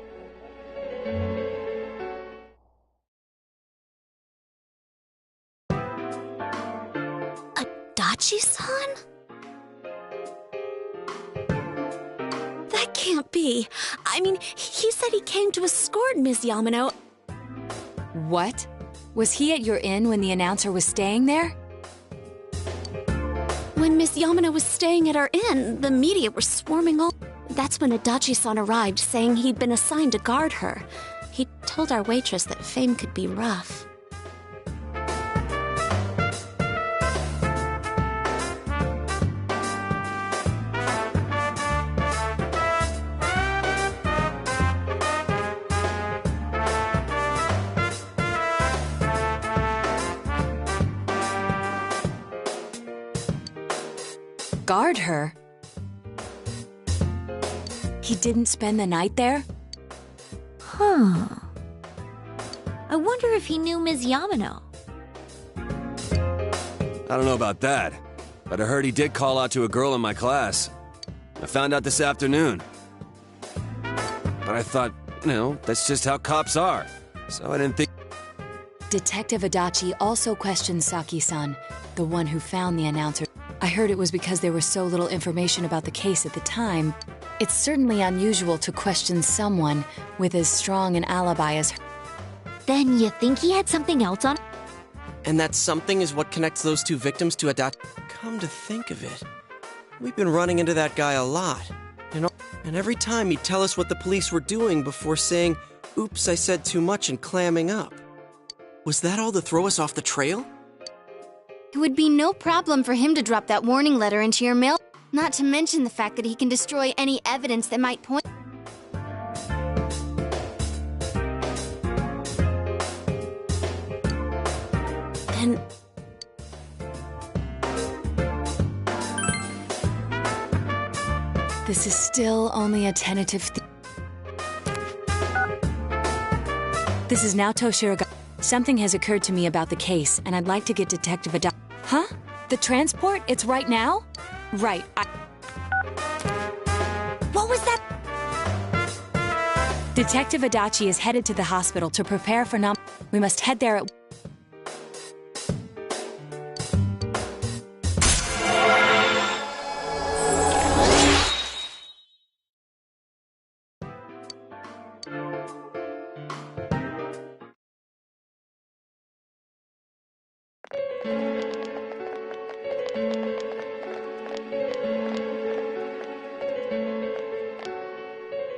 Adachi-san? That can't be. I mean, he said he came to escort Ms. Yamano. What? Was he at your inn when the announcer was staying there? When Miss Yamano was staying at our inn, the media were swarming all... That's when Adachi-san arrived, saying he'd been assigned to guard her. He told our waitress that fame could be rough. Guard her? He didn't spend the night there? Huh. I wonder if he knew Ms. Yamano. I don't know about that, but I heard he did call out to a girl in my class. I found out this afternoon. But I thought, that's just how cops are. So I didn't think... Detective Adachi also questioned Saki-san, the one who found the announcer. I heard it was because there was so little information about the case at the time. It's certainly unusual to question someone with as strong an alibi as her. Then you think he had something else on? And that something is what connects those two victims to Adachi. Come to think of it, we've been running into that guy a lot. And every time he'd tell us what the police were doing before saying, "Oops, I said too much," and clamming up. Was that all to throw us off the trail? It would be no problem for him to drop that warning letter into your mail, not to mention the fact that he can destroy any evidence that might point... This is still only a tentative This is Naoto Shiraga. Something has occurred to me about the case, and I'd like to get Detective Adachi. Huh? The transport? It's right now? Right. What was that? Detective Adachi is headed to the hospital to prepare for We must head there at...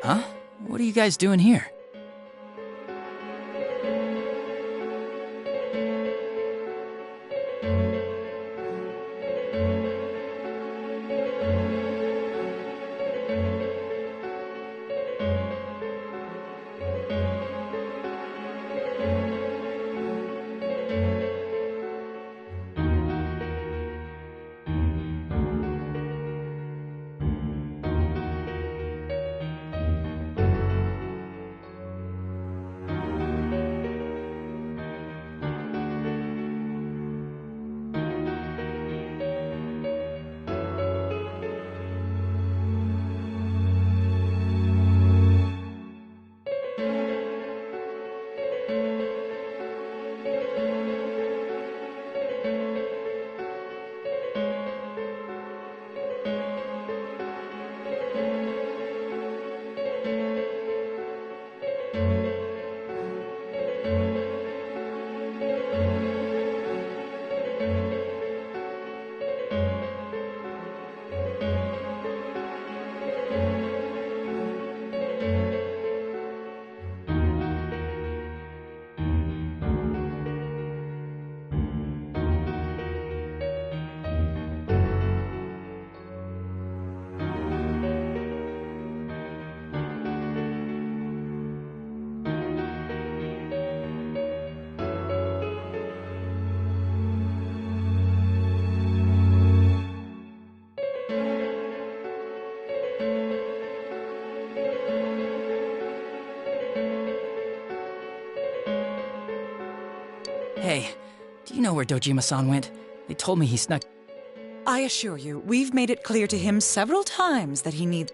Huh? What are you guys doing here? Hey, do you know where Dojima-san went? They told me he snuck... I assure you, we've made it clear to him several times that he needs...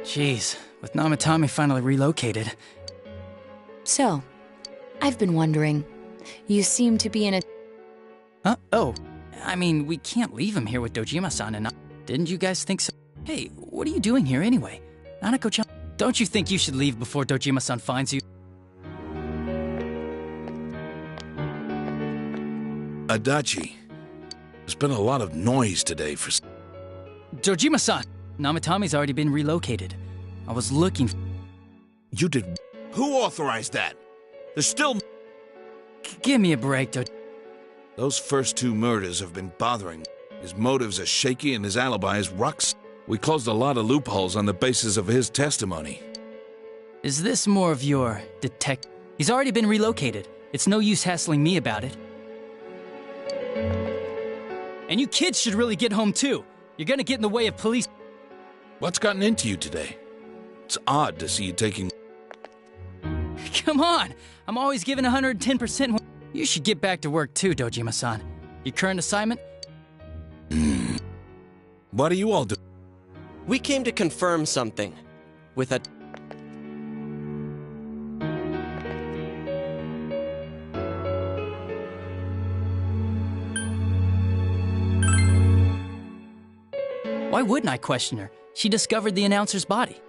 Jeez, with Namatame finally relocated... So, I've been wondering. You seem to be in a... Huh? Oh, I mean, we can't leave him here with Dojima-san and... Didn't you guys think so? Hey, what are you doing here anyway? Nanako-chan, don't you think you should leave before Dojima-san finds you? Adachi, there's been a lot of noise today for... Dojima-san! Namatame's already been relocated. I was looking for... You did... Who authorized that? There's still... Give me a break, Those first two murders have been bothering. His motives are shaky and his alibi is rocks. We closed a lot of loopholes on the basis of his testimony. Is this more of your detective? He's already been relocated. It's no use hassling me about it. And you kids should really get home too. You're gonna get in the way of police. What's gotten into you today? It's odd to see you taking... Come on! I'm always giving 110%. You should get back to work too, Dojima-san. Your current assignment? What are you all doing? We came to confirm something. With a... Why wouldn't I question her? She discovered the announcer's body.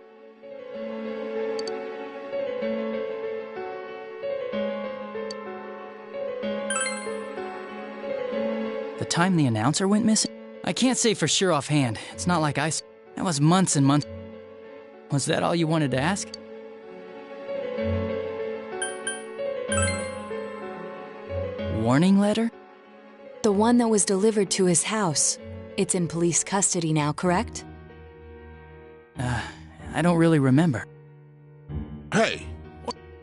The time the announcer went missing? I can't say for sure offhand. It's not like I... That was months and months. Was that all you wanted to ask? Warning letter? The one that was delivered to his house. It's in police custody now, correct? I don't really remember. Hey,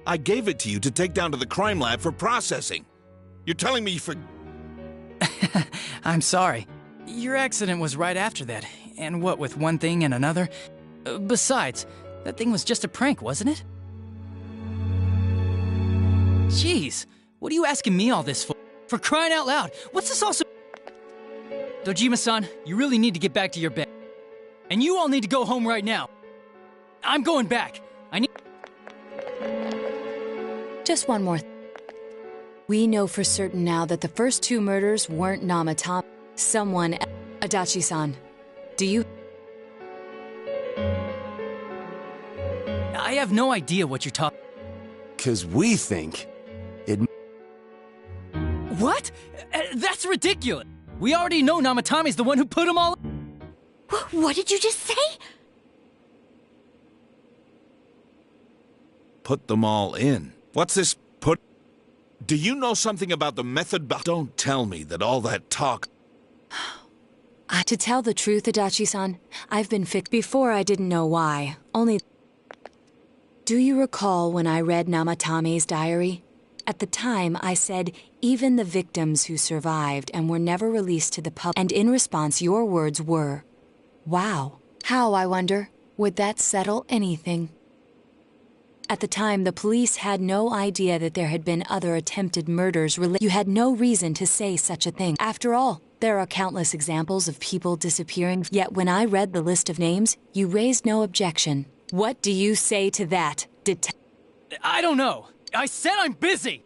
I gave it to you to take down to the crime lab for processing. You're telling me you I'm sorry. Your accident was right after that, and what with one thing and another? Besides, that thing was just a prank, wasn't it? Jeez, what are you asking me all this for? For crying out loud, what's this also? Dojima-san, you really need to get back to your bed. And you all need to go home right now. I'm going back. I need... Just one more. We know for certain now that the first two murders weren't Namatame. Someone... Adachi-san, do you... I have no idea what you're talking... 'Cause we think it... What? That's ridiculous! We already know Namatame's the one who put them all... What did you just say? Put them all in. What's this put? Do you know something about the method? Don't tell me that all that talk... To tell the truth, Adachi-san, I've been fixed before. I didn't know why. Only... Do you recall when I read Namatame's diary? At the time, I said, even the victims who survived and were never released to the public. And in response, your words were, wow. How, I wonder, would that settle anything? At the time, the police had no idea that there had been other attempted murders. You had no reason to say such a thing. After all, there are countless examples of people disappearing. Yet when I read the list of names, you raised no objection. What do you say to that, I don't know. I said I'm busy!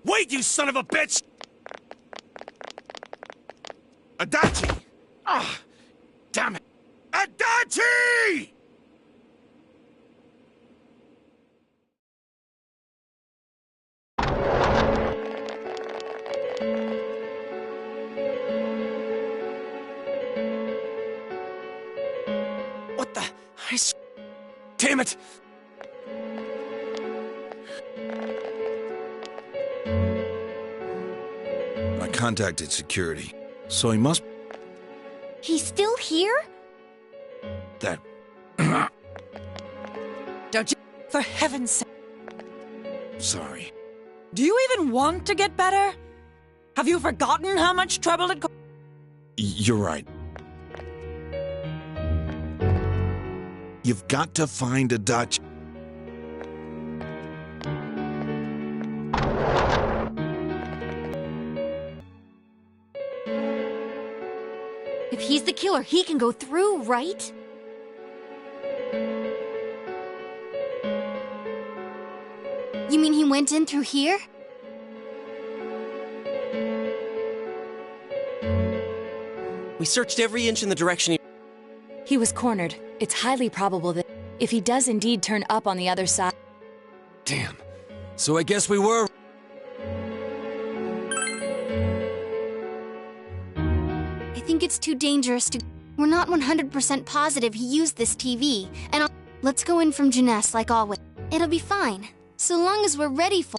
Wait, you son of a bitch! Adachi! Ah, damn it! Adachi! What the... Damn it! I contacted security, so he must... He's still here? That... Don't you... For heaven's sake. Sorry. Do you even want to get better? Have you forgotten how much trouble it cost? You're right. You've got to find Adachi. If he's the killer, he can go through, right? You mean he went in through here? We searched every inch in the direction He was cornered. It's highly probable that if he does indeed turn up on the other side... Damn. So I guess we were... I think it's too dangerous to... We're not 100% positive he used this TV, and let's go in from Jeunesse like always. It'll be fine, so long as we're ready for...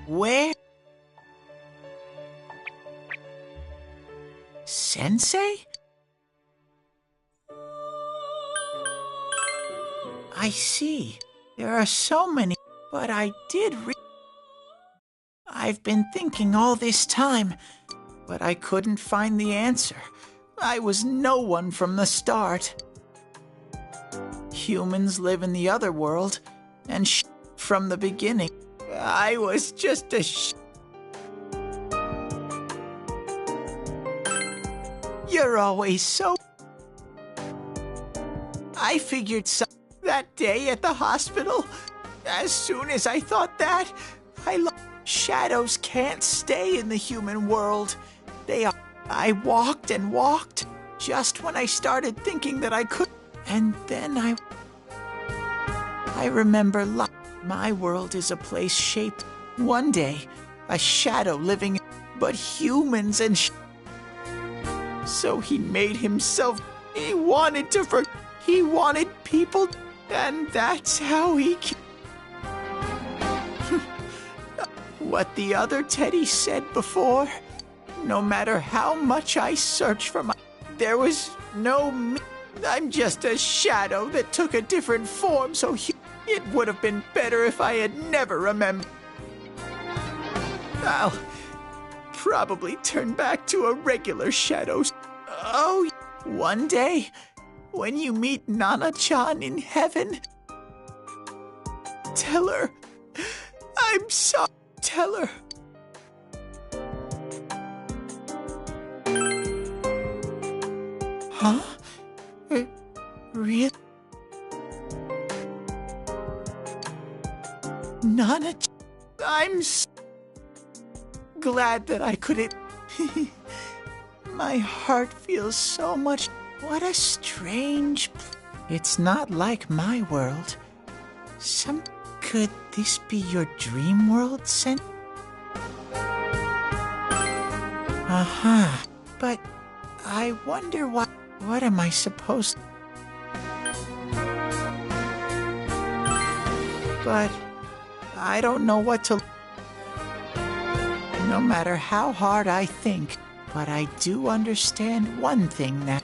Where? Sensei? I see. There are so many, but I did I've been thinking all this time, but I couldn't find the answer. I was no one from the start. Humans live in the other world, and from the beginning. I was just a You're always so... I figured that day at the hospital. As soon as I thought that, shadows can't stay in the human world. They are... I walked and walked, just when I started thinking that I could. And then I remember my world is a place shaped. One day, a shadow living, but humans and so he made himself. He wanted to he wanted people, and that's how he. What the other Teddy said before. No matter how much I searched for there was no me. I'm just a shadow that took a different form, so it would have been better if I had never remembered. I'll probably turn back to a regular shadow. Oh, one day, when you meet Nana-chan in heaven, tell her I'm sorry. Tell her. Huh? Really? Nana, I'm glad that I couldn't. My heart feels so much. What a strange. It's not like my world. Could this be your dream world, Sen? But I wonder what am I supposed to... But I don't know what to... No matter how hard I think, but I do understand one thing now.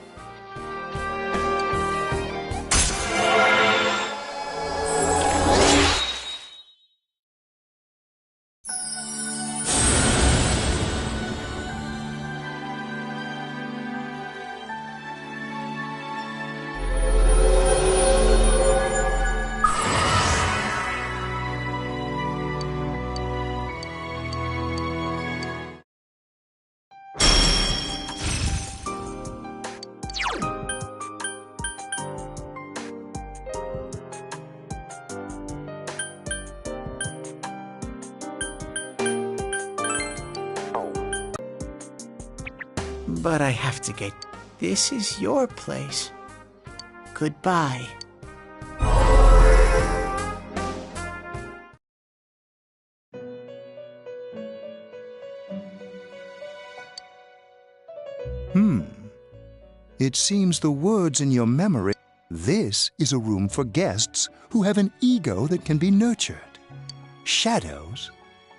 But I have to get... This is your place. Goodbye. It seems the words in your memory... This is a room for guests who have an ego that can be nurtured. Shadows,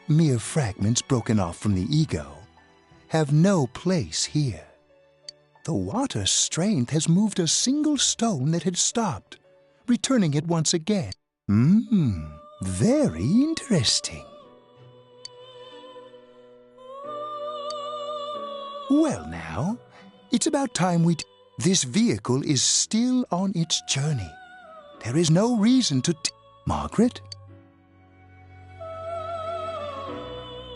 mere fragments broken off from the ego, have no place here. The water's strength has moved a single stone that had stopped, returning it once again. Very interesting. Well now, it's about time we... This vehicle is still on its journey. There is no reason to... Margaret?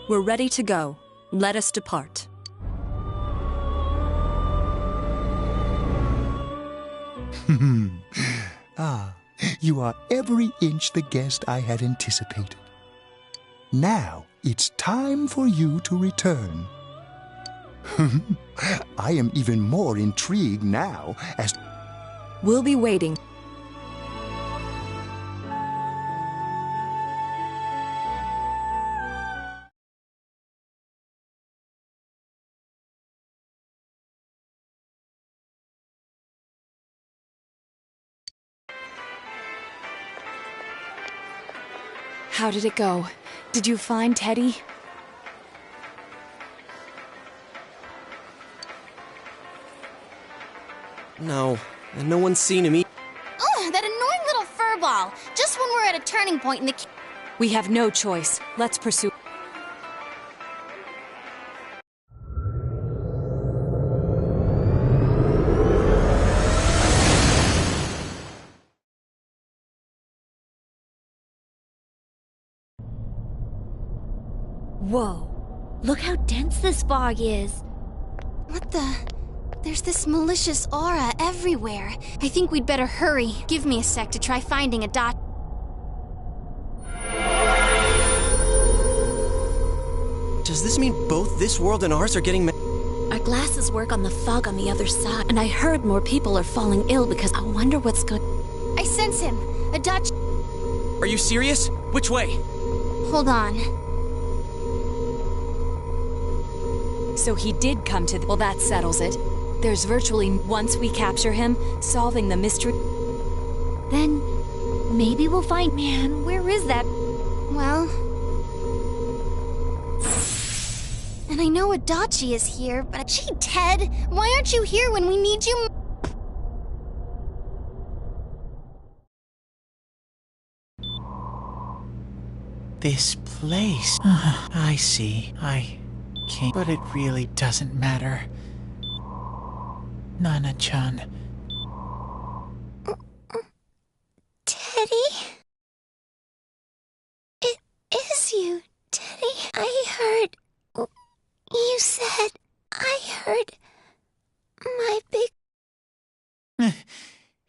We're ready to go. Let us depart. You are every inch the guest I had anticipated. Now it's time for you to return. I am even more intrigued now as... We'll be waiting. How did it go? Did you find Teddy? No, and no one's seen him. Oh, that annoying little furball! Just when we're at a turning point in the... We have no choice. Let's pursue... Whoa. Look how dense this fog is. What the... There's this malicious aura everywhere. I think we'd better hurry. Give me a sec to try finding a dot. Does this mean both this world and ours are getting Our glasses work on the fog on the other side, and I heard more people are falling ill because I wonder what's going. I sense him. A Dutch. Are you serious? Which way? Hold on. So he did come to well, that settles it. There's virtually, once we capture him, solving the mystery. Then maybe we'll find. Man, where is that? Well. And I know Adachi is here, but gee, Ted, why aren't you here when we need you? This place. I see. I can't. But it really doesn't matter. Nana-chan. Teddy? It is you, Teddy. I heard. You said. I heard. My big.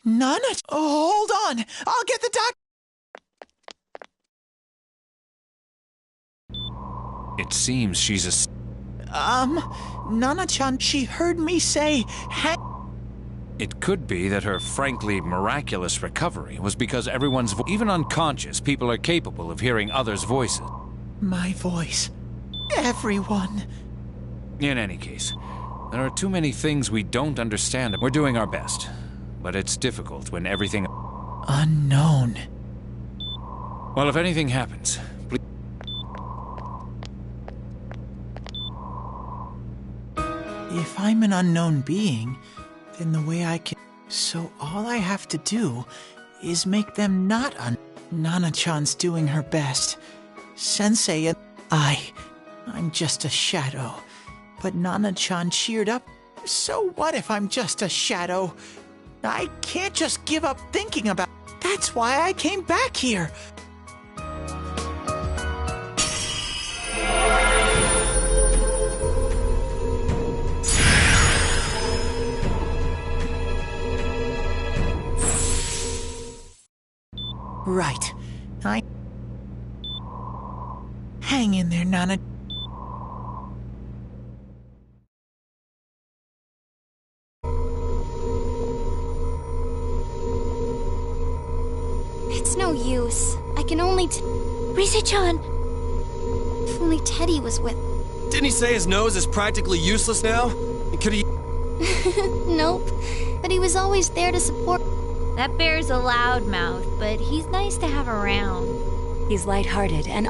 Nana. Oh, hold on. I'll get the doc. It seems she's a... Nana-chan, she heard me say, It could be that her frankly miraculous recovery was because everyone's even unconscious, people are capable of hearing others' voices. My voice. Everyone. In any case, there are too many things we don't understand. We're doing our best, but it's difficult when everything... Unknown. Well, if anything happens, please... If I'm an unknown being, then the way I can... So all I have to do is make them not Nana-chan's doing her best. Sensei and I'm just a shadow. But Nana-chan cheered up. So what if I'm just a shadow? I can't just give up thinking about... That's why I came back here. Right. Hang in there, Nana. It's no use. I can only Rise-chan! If only Teddy was with... Didn't he say his nose is practically useless now? Could he... Nope. But he was always there to support... That bear's a loudmouth, but he's nice to have around. He's lighthearted and...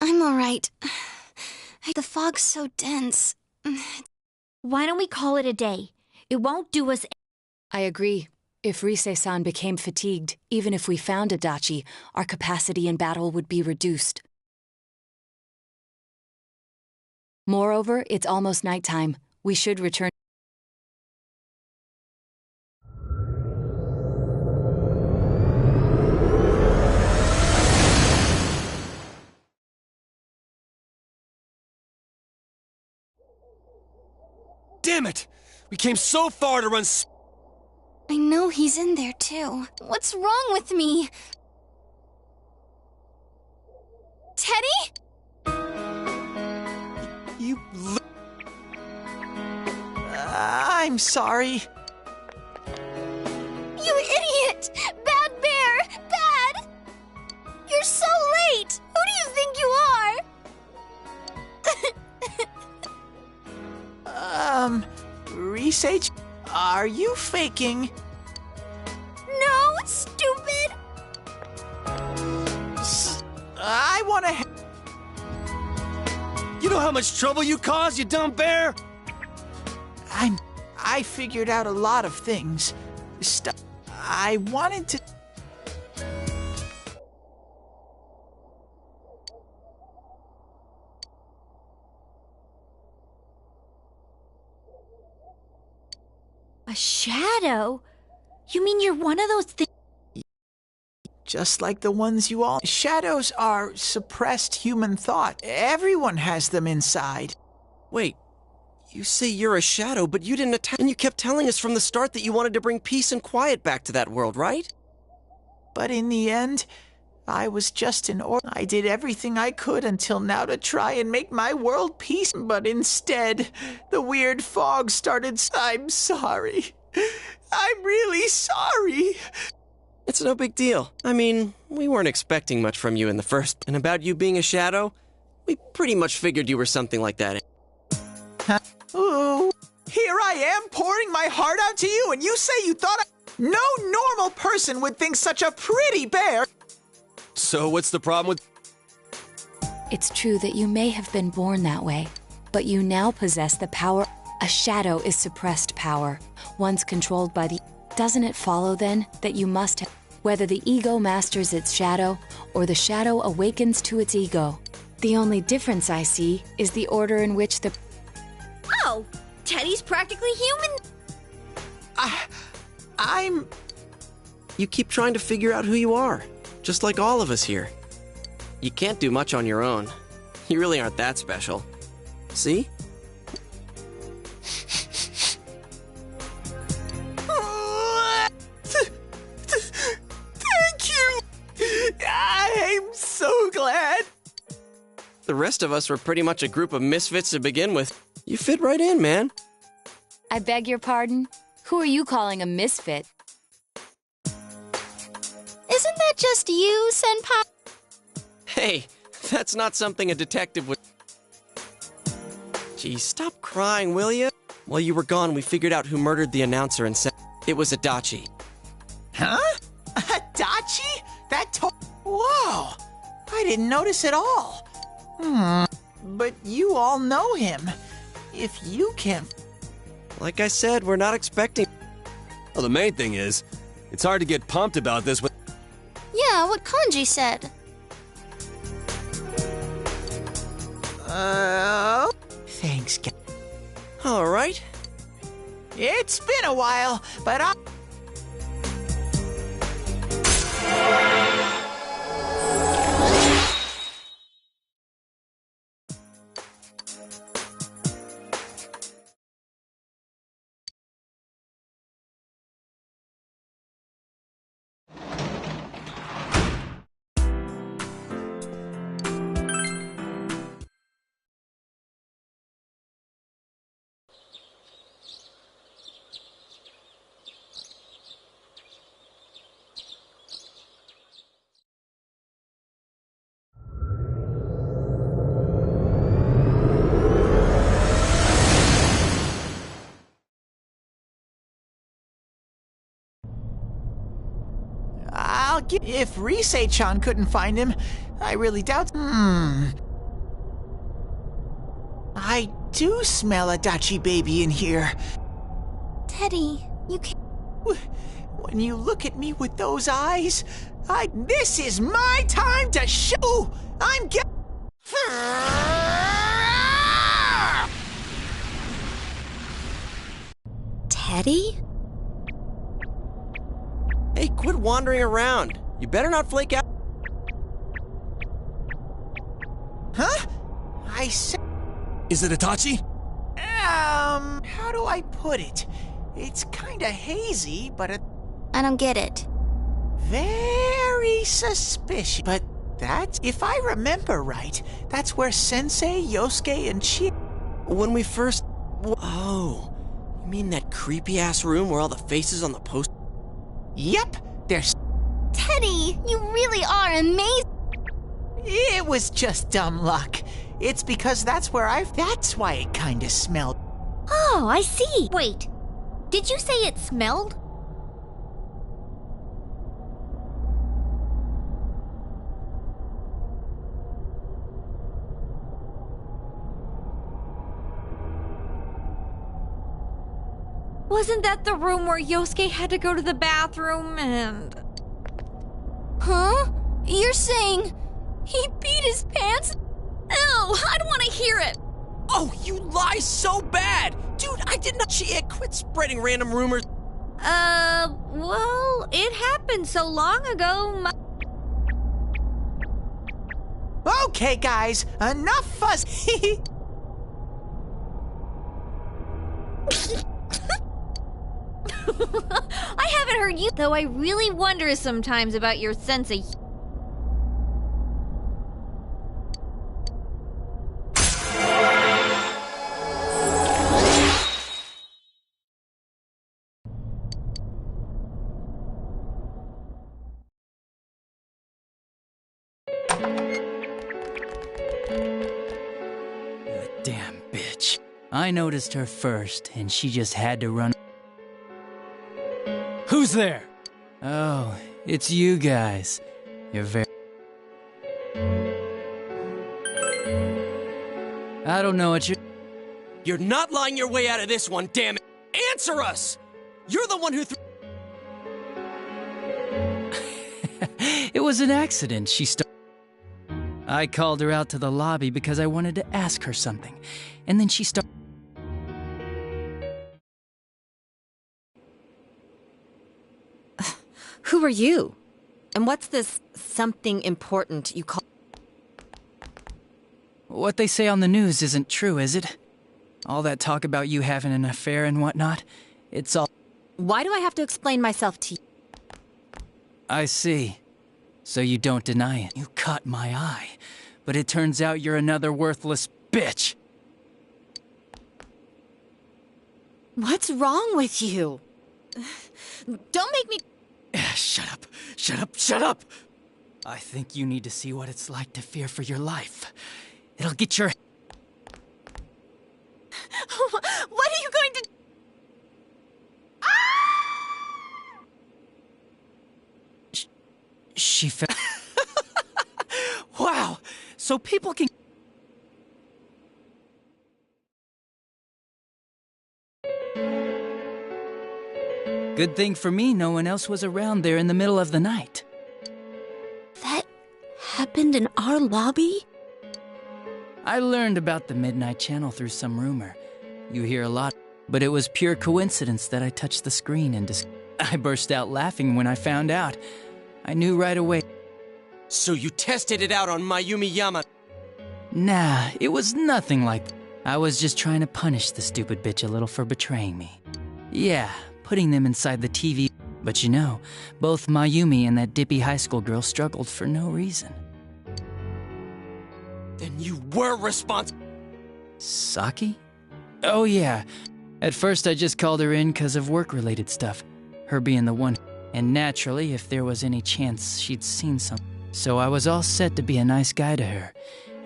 I'm alright. The fog's so dense. Why don't we call it a day? It won't do us... I agree. If Rise-san became fatigued, even if we found Adachi, our capacity in battle would be reduced. Moreover, it's almost nighttime. We should return. Damn it! We came so far to run... I know he's in there, too. What's wrong with me? Teddy? You... I'm sorry. You idiot! Bad bear! Bad! You're so late! Who do you think you are? Research? Are you faking? No, stupid! I wanna... You know how much trouble you caused, you dumb bear? I figured out a lot of things. I wanted to... A shadow? You mean you're one of those things? just like the ones you all... Shadows are suppressed human thought. Everyone has them inside. Wait, you say you're a shadow, but you didn't attack... And you kept telling us from the start that you wanted to bring peace and quiet back to that world, right? But in the end, I was just an orc. I did everything I could until now to try and make my world peace. But instead, the weird fog started... I'm sorry. I'm really sorry. It's no big deal. I mean, we weren't expecting much from you in the first... And about you being a shadow, we pretty much figured you were something like that. Huh? Ooh. Here I am pouring my heart out to you, and you say you thought No normal person would think such a pretty bear... So what's the problem with... It's true that you may have been born that way, but you now possess the power. A shadow is suppressed power, once controlled by the... Doesn't it follow, then, that you must have... Whether the ego masters its shadow, or the shadow awakens to its ego. The only difference I see is the order in which the... Oh, Teddy's practically human. I'm... You keep trying to figure out who you are, just like all of us here. You can't do much on your own. You really aren't that special. See? Thank you! I'm so glad. The rest of us were pretty much a group of misfits to begin with. You fit right in, man. I beg your pardon? Who are you calling a misfit? Isn't that just you, Senpai? Hey, that's not something a detective would... Geez, stop crying, will you? While you were gone, we figured out who murdered the announcer and said it was Adachi. Huh? Adachi? Whoa! I didn't notice at all. But you all know him. If you can't... Like I said, we're not expecting... Well, the main thing is, it's hard to get pumped about this with... Yeah, what Kanji said. Thanks, All right. It's been a while, but I... If Risei-chan couldn't find him, I really doubt... I do smell Adachi baby in here. Teddy, you can't... When you look at me with those eyes, This is my time to show... I'm get... Teddy? Hey, quit wandering around. You better not flake out. Huh? I said... Is it Itachi? How do I put it? It's kinda hazy, but I don't get it. Very suspicious. But that's... If I remember right, that's where Sensei, Yosuke, and Chi... When we first... Oh, you mean that creepy-ass room where all the faces on the post... Yep, there's... Teddy, you really are amazing. It was just dumb luck. It's because that's where that's why it kinda smelled. Oh, I see. Wait, did you say it smelled? Wasn't that the room where Yosuke had to go to the bathroom and... Huh? You're saying he peed his pants? Ew, I don't want to hear it. Oh, you lie so bad! Dude, I did not... Quit spreading random rumors. Well, it happened so long ago, Okay, guys, enough fuss. I haven't heard you, though I really wonder sometimes about your sense of... Damn bitch. I noticed her first, and she just had to run. Who's there? Oh, it's you guys. You're very... I don't know what you're... You're not lying your way out of this one, damn it! Answer us! You're the one who It was an accident. I called her out to the lobby because I wanted to ask her something. And then she started... Who are you? And what's this something important you call... What they say on the news isn't true, is it? All that talk about you having an affair and whatnot, it's all... Why do I have to explain myself to you? I see. So you don't deny it. You caught my eye. But it turns out you're another worthless bitch. What's wrong with you? Don't make me... Shut up. Shut up. Shut up! I think you need to see what it's like to fear for your life. It'll get your... What are you going to... She fell... Wow! So people can... Good thing for me, no one else was around there in the middle of the night. That happened in our lobby? I learned about the Midnight Channel through some rumor. You hear a lot, but it was pure coincidence that I touched the screen and I burst out laughing when I found out. I knew right away. So you tested it out on Mayumi Yama? Nah, it was nothing like that. I was just trying to punish the stupid bitch a little for betraying me. Yeah, putting them inside the TV. But you know, both Mayumi and that dippy high school girl struggled for no reason. Then you were responsible. Saki? Oh yeah. At first I just called her in because of work-related stuff. Her being the one. And naturally, if there was any chance she'd seen something. So I was all set to be a nice guy to her.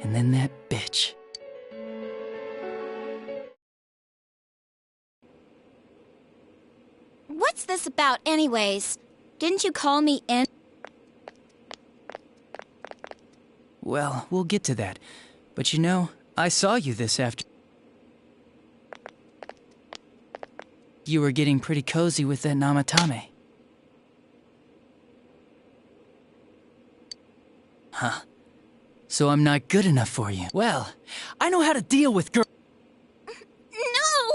And then that bitch. What's this about anyways? Didn't you call me in? Well, we'll get to that. But you know, I saw you this afternoon. You were getting pretty cozy with that Namatame. Huh. So I'm not good enough for you. Well, I know how to deal with girls. No!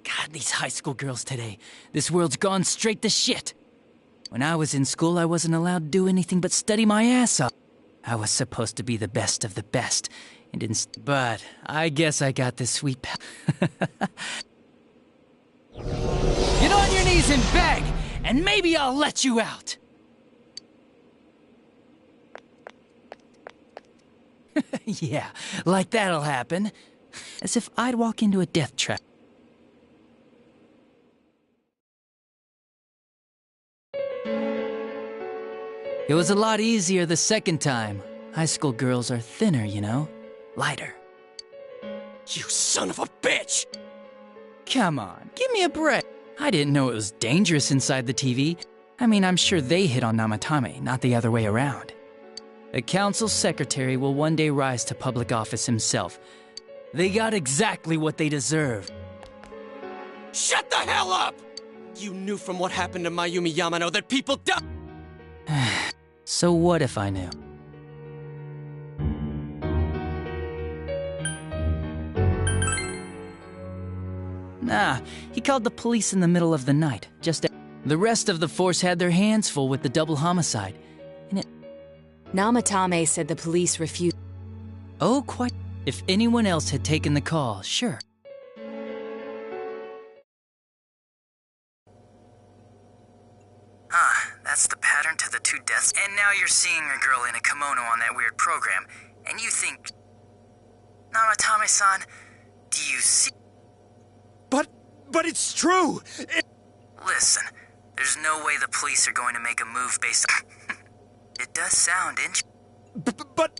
God, these high school girls today. This world's gone straight to shit. When I was in school, I wasn't allowed to do anything but study my ass off. I was supposed to be the best of the best. But I guess I got this sweet pal. Get on your knees and beg, and maybe I'll let you out. Yeah, like that'll happen. As if I'd walk into a death trap. It was a lot easier the second time. High school girls are thinner, you know? Lighter. You son of a bitch! Come on, give me a break. I didn't know it was dangerous inside the TV. I mean, I'm sure they hit on Namatame, not the other way around. A council secretary will one day rise to public office himself. They got exactly what they deserved. Shut the hell up! You knew from what happened to Mayumi Yamano that people die. So what if I knew? Nah, he called the police in the middle of the night. The rest of the force had their hands full with the double homicide. And Namatame said the police refused. Oh, quite. If anyone else had taken the call, sure. That's the pattern to the 2 deaths. And now you're seeing a girl in a kimono on that weird program, and you think... Namatame-san, do you see... But it's true! Listen, there's no way the police are going to make a move based on... It does sound interesting. But...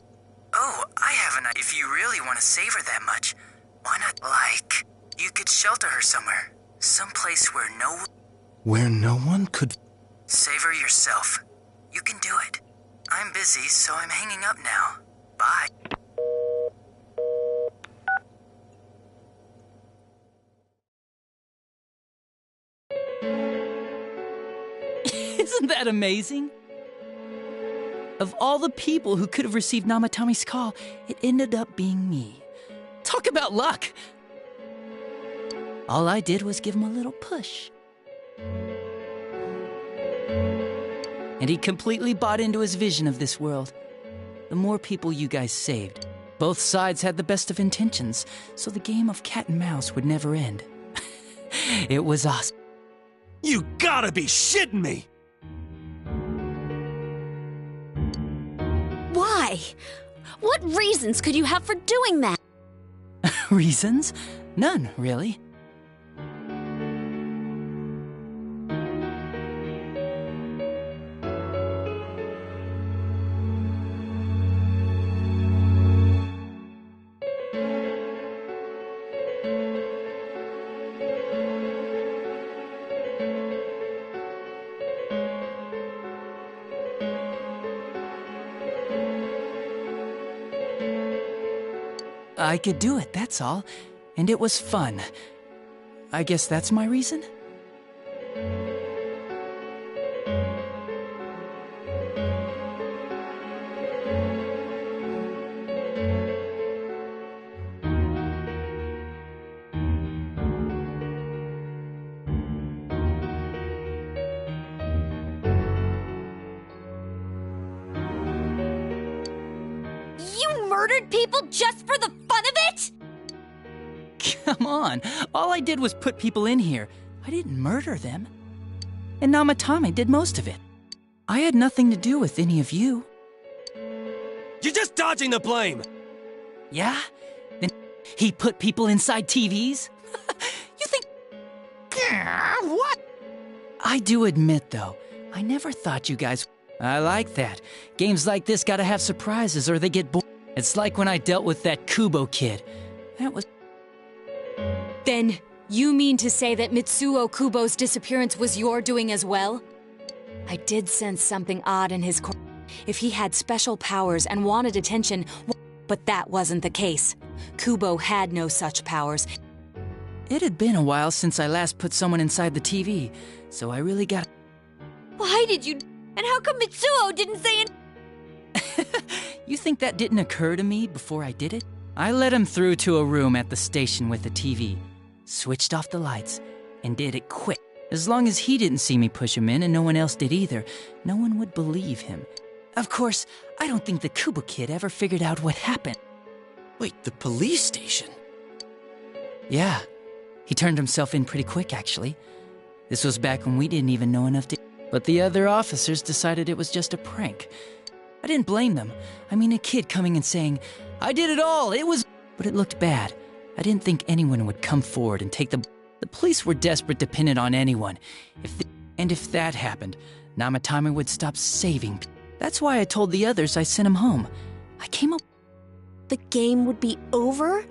Oh, I have an idea. If you really want to save her that much, why not, like... You could shelter her somewhere. Someplace where no... Where no one could... Save her yourself. You can do it. I'm busy, so I'm hanging up now. Bye. Isn't that amazing? Of all the people who could have received Namatame's call, it ended up being me. Talk about luck! All I did was give him a little push. And he completely bought into his vision of this world. The more people you guys saved, both sides had the best of intentions, so the game of cat and mouse would never end. It was awesome. You gotta be shitting me! Why? What reasons could you have for doing that? Reasons? None, really. I could do it, that's all. And it was fun. I guess that's my reason? You murdered people just for the fun of it? Come on, all I did was put people in here. I didn't murder them. And Namatame did most of it. I had nothing to do with any of you. You're just dodging the blame! Yeah? Then he put people inside TVs? You think... What? I do admit, though, I never thought you guys... I like that. Games like this gotta have surprises or they get bored. It's like when I dealt with that Kubo kid. That was... Then, you mean to say that Mitsuo Kubo's disappearance was your doing as well? I did sense something odd in his if he had special powers and wanted attention, but that wasn't the case. Kubo had no such powers. It had been a while since I last put someone inside the TV, so I really got... Why did you... And how come Mitsuo didn't say You think that didn't occur to me before I did it? I let him through to a room at the station with the TV, switched off the lights, and did it quick. As long as he didn't see me push him in and no one else did either, no one would believe him. Of course, I don't think the Kubo kid ever figured out what happened. Wait, the police station? Yeah, he turned himself in pretty quick, actually. This was back when we didn't even know enough to... But the other officers decided it was just a prank. I didn't blame them. I mean, a kid coming and saying, I did it all, it was... But it looked bad. I didn't think anyone would come forward and take the... The police were desperate, dependent on anyone. If that happened, Namatame would stop saving. That's why I told the others I sent him home. I came up... The game would be over?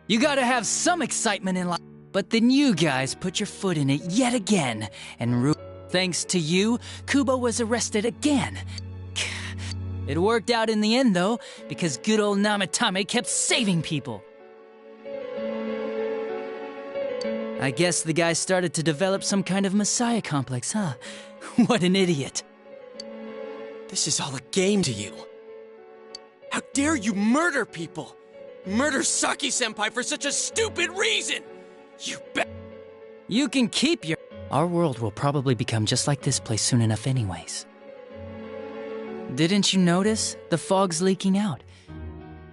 You gotta have some excitement in life. But then you guys put your foot in it yet again, and thanks to you, Kubo was arrested again. It worked out in the end, though, because good old Namatame kept saving people. I guess the guy started to develop some kind of messiah complex, huh? What an idiot. This is all a game to you. How dare you murder people? Murder Saki-senpai for such a stupid reason! You can keep your... Our world will probably become just like this place soon enough anyways. Didn't you notice? The fog's leaking out.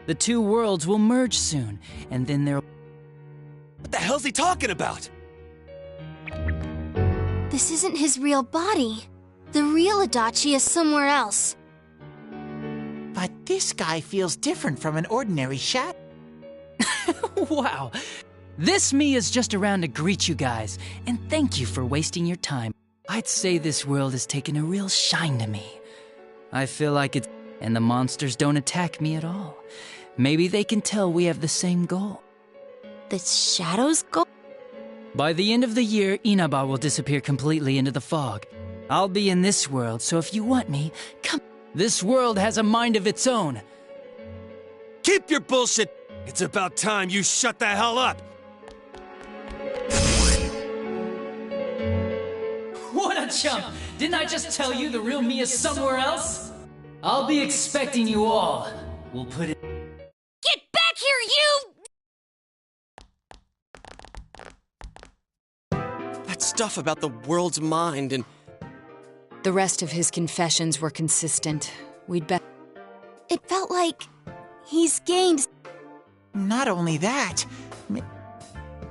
The two worlds will merge soon, and then there'll... What the hell's he talking about? This isn't his real body. The real Adachi is somewhere else. But this guy feels different from an ordinary shadow. Wow. This me is just around to greet you guys, and thank you for wasting your time. I'd say this world has taken a real shine to me. I feel like it's... and the monsters don't attack me at all. Maybe they can tell we have the same goal. The Shadow's goal? By the end of the year, Inaba will disappear completely into the fog. I'll be in this world, so if you want me, come... This world has a mind of its own. Keep your bullshit! It's about time you shut the hell up! What a chump! Didn't I just tell you the real me is somewhere else? I'll be expecting you all. We'll put it... Get back here, you! That stuff about the world's mind and... The rest of his confessions were consistent. We'd bet... It felt like he's gained... Not only that...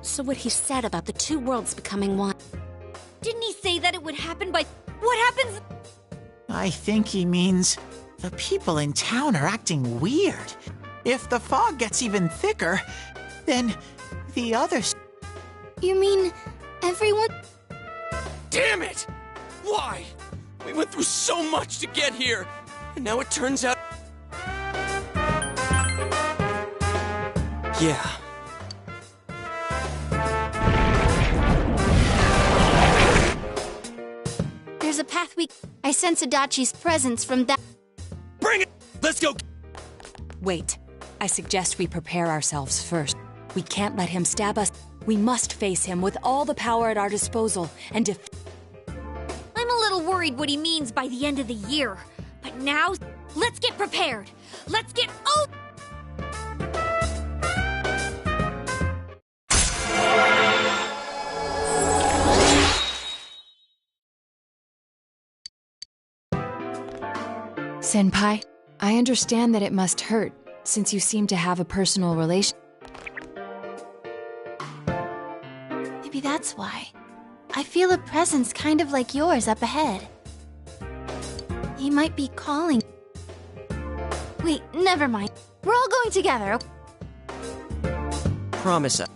So what he said about the two worlds becoming one... Didn't he say that it would happen by... What happens... I think he means the people in town are acting weird. If the fog gets even thicker, then the others... You mean everyone... Damn it! Why? We went through so much to get here, and now it turns out... Yeah. There's a path I sense Adachi's presence from that... Bring it! Let's go! Wait. I suggest we prepare ourselves first. We can't let him stab us. We must face him with all the power at our disposal and I'm a little worried what he means by the end of the year. But now, let's get prepared. Let's get... Oh! Senpai, I understand that it must hurt, since you seem to have a personal relation. Maybe that's why. I feel a presence kind of like yours up ahead. He might be calling. Wait, never mind. We're all going together, okay? Promise us.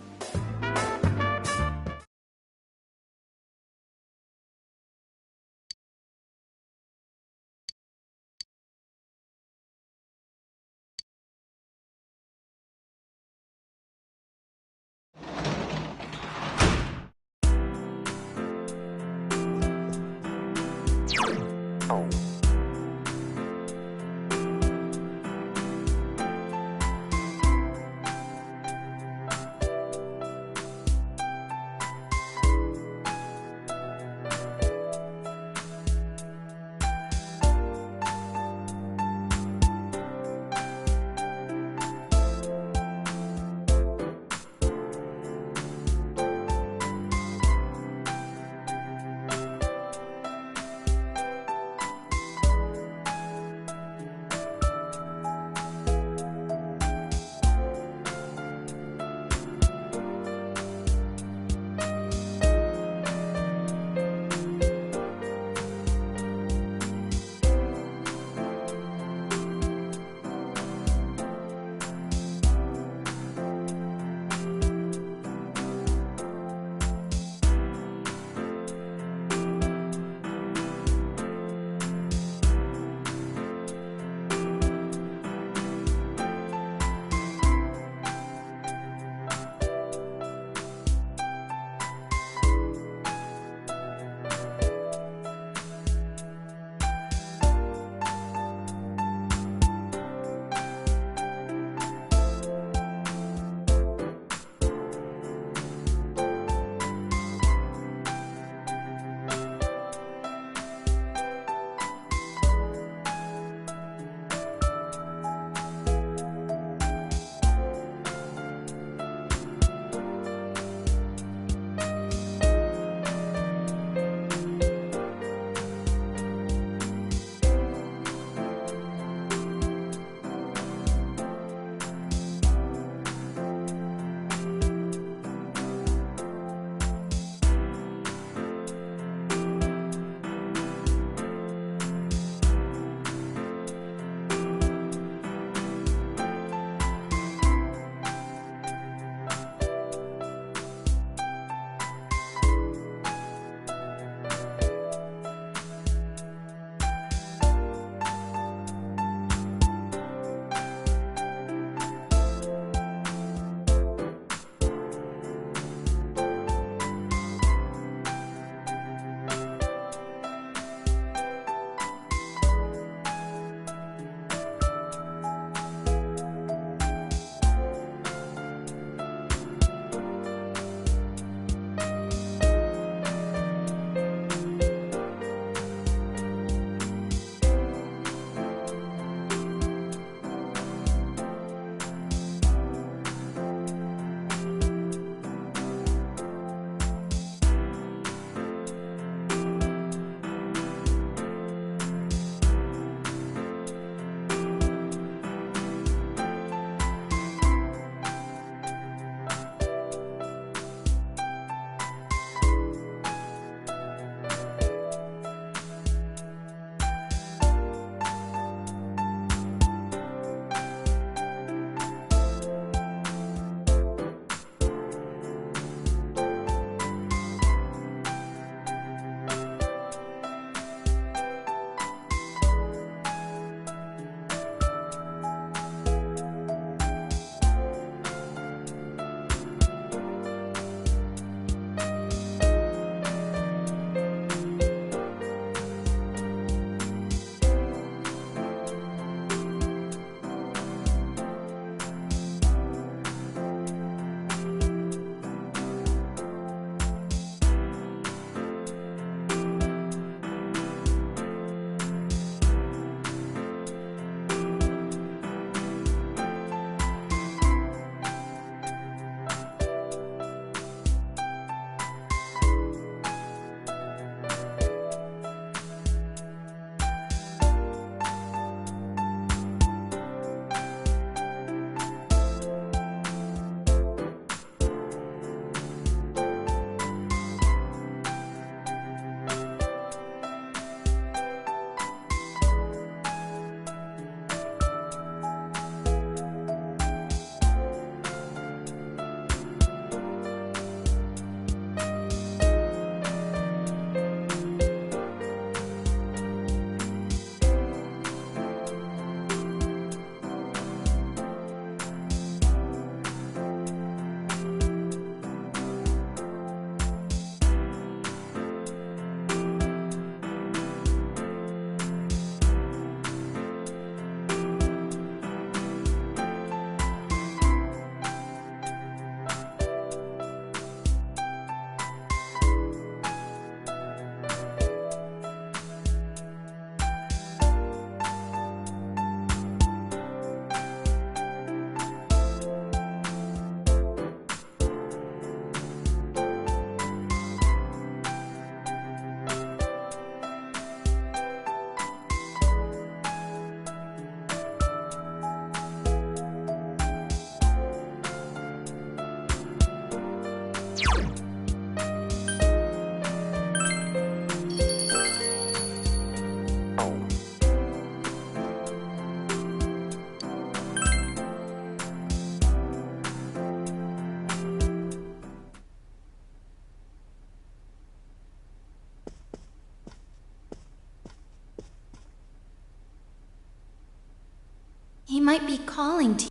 He might be calling to you.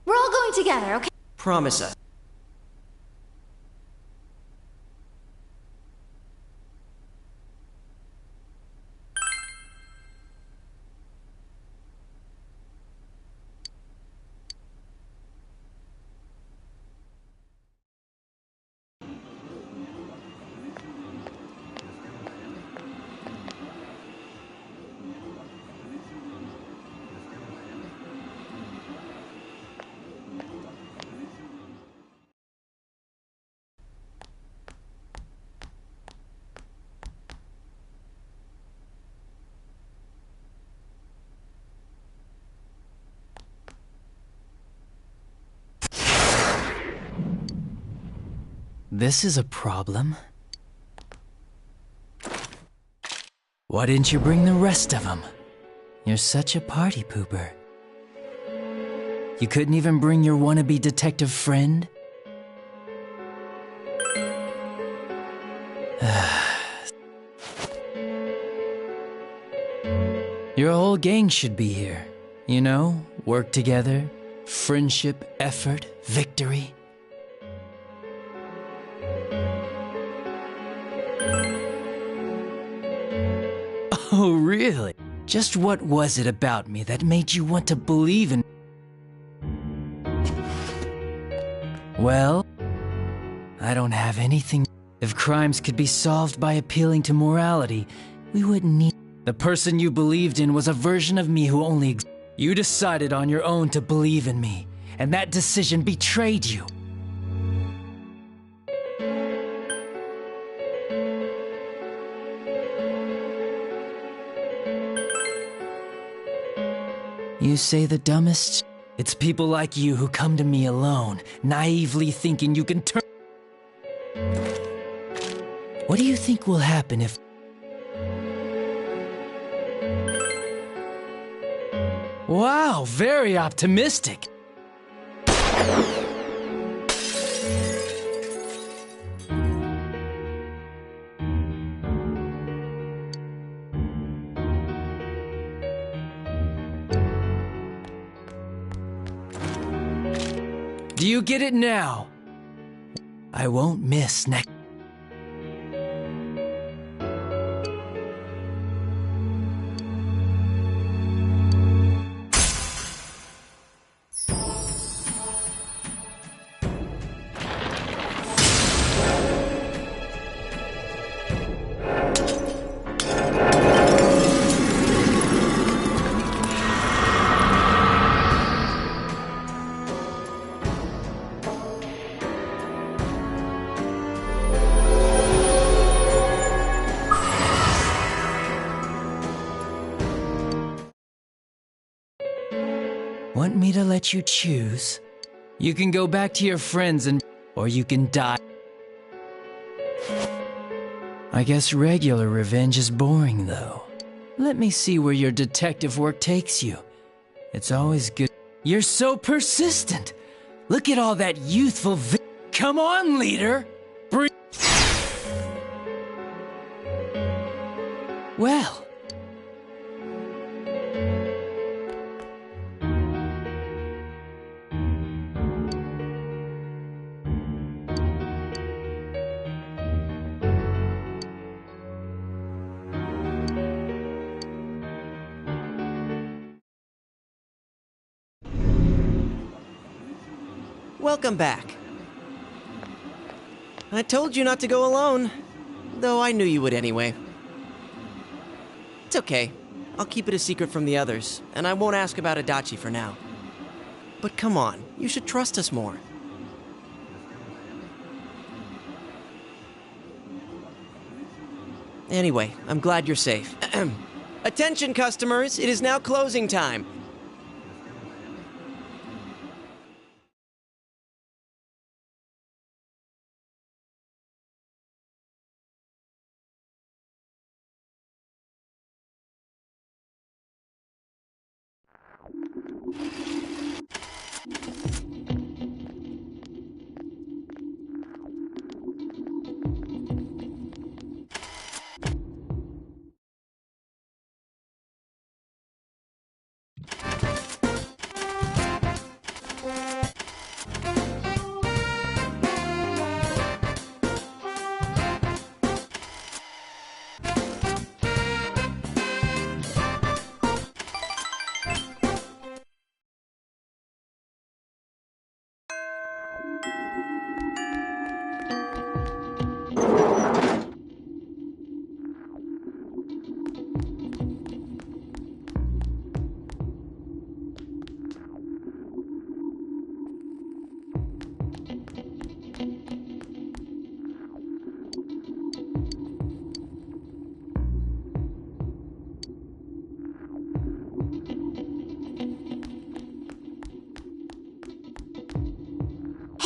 We're all going together, okay? Promise us. This is a problem. Why didn't you bring the rest of them? You're such a party pooper. You couldn't even bring your wannabe detective friend? Your whole gang should be here. You know, work together, friendship, effort, victory. Oh, really? Just what was it about me that made you want to believe in... Well, I don't have anything... If crimes could be solved by appealing to morality, we wouldn't need... The person you believed in was a version of me who only... You decided on your own to believe in me, and that decision betrayed you. You say the dumbest? It's people like you who come to me alone, naively thinking you can turn... What do you think will happen if... Wow, very optimistic. Do you get it now? I won't miss next... Want me to let you choose? You can go back to your friends and... or you can die. I guess regular revenge is boring, though. Let me see where your detective work takes you. It's always good... You're so persistent! Look at all that youthful Come on, leader! Well... Welcome back. I told you not to go alone, though I knew you would anyway. It's okay. I'll keep it a secret from the others, and I won't ask about Adachi for now. But come on, you should trust us more. Anyway, I'm glad you're safe. Attention, customers! It is now closing time.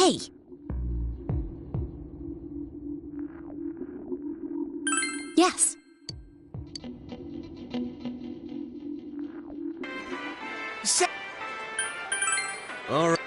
Hey. Yes. All right.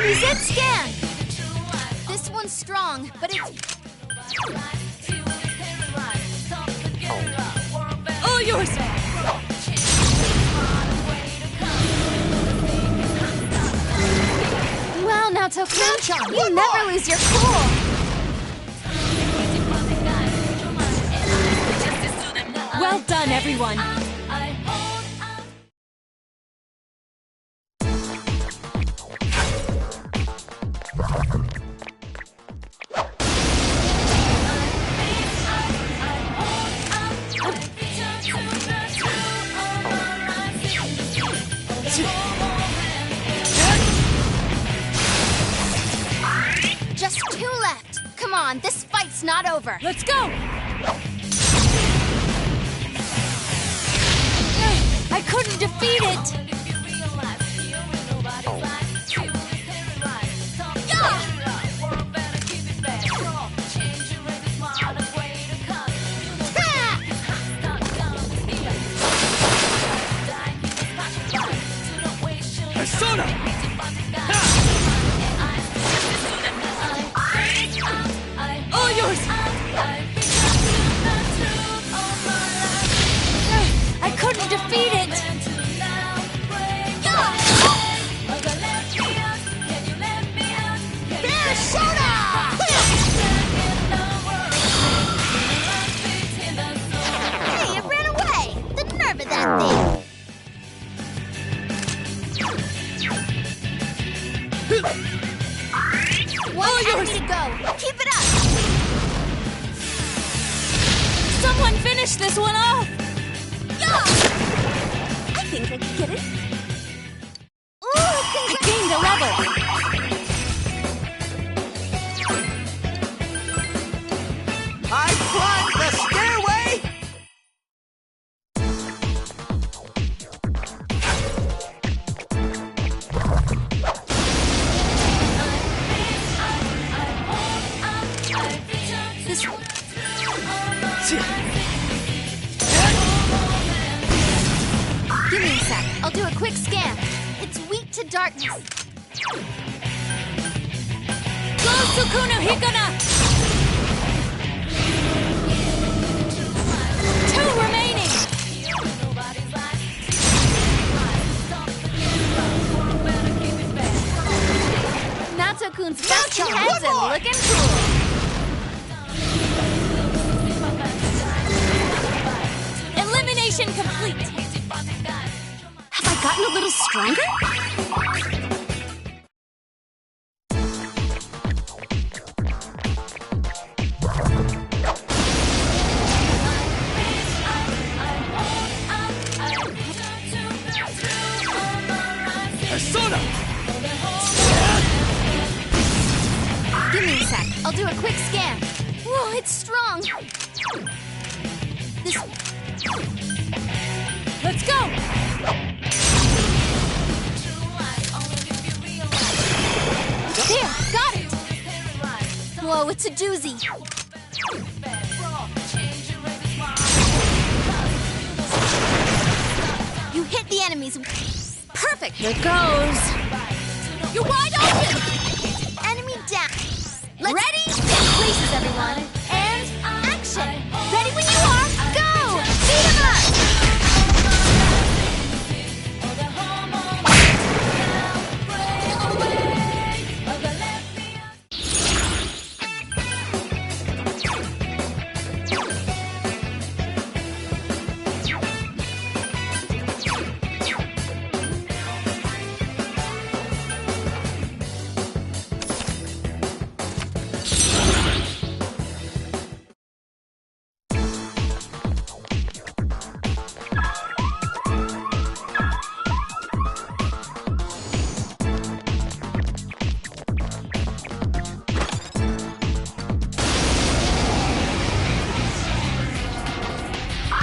Reset scan! This one's strong, but it's... All yours! Wow, now Tokyo-chan, you never lose your cool! Well done, everyone! Just 2 left. Come on, this fight's not over. Let's go! I couldn't defeat it! All yours! I couldn't defeat it! Hey, it ran away! The nerve of that thing! One enemy to go. Keep it up. Someone finish this one off! I think I can get it. I gained a level! I climbed the stairway! This... Give me a sec. I'll do a quick scan. It's weak to darkness. Go, Sukunu Hikona! 2 remaining! Nato-kun's busting heads and looking cool. Elimination complete! Have I gotten a little stronger? Give me a sec. I'll do a quick scan. Whoa, it's strong. This... Let's go! There, got it! Whoa, it's a doozy. You hit the enemies. Perfect. Here goes. You're wide open! Enemy down. Ready? Places, everyone. And action! Ready when you are. Go! Beat 'em up!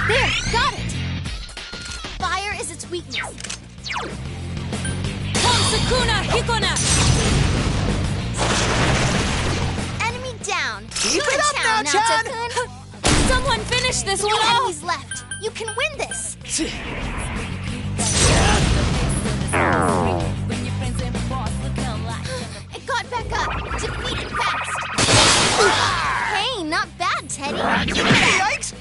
There, got it! Fire is its weakness. Sakuna Hikona! Enemy down. Keep Good it up now, town, Chan! Naoto-kun. Someone finish this one Two off! enemies left. You can win this. It got back up. Defeat it fast. Hey, not bad, Teddy. Yikes!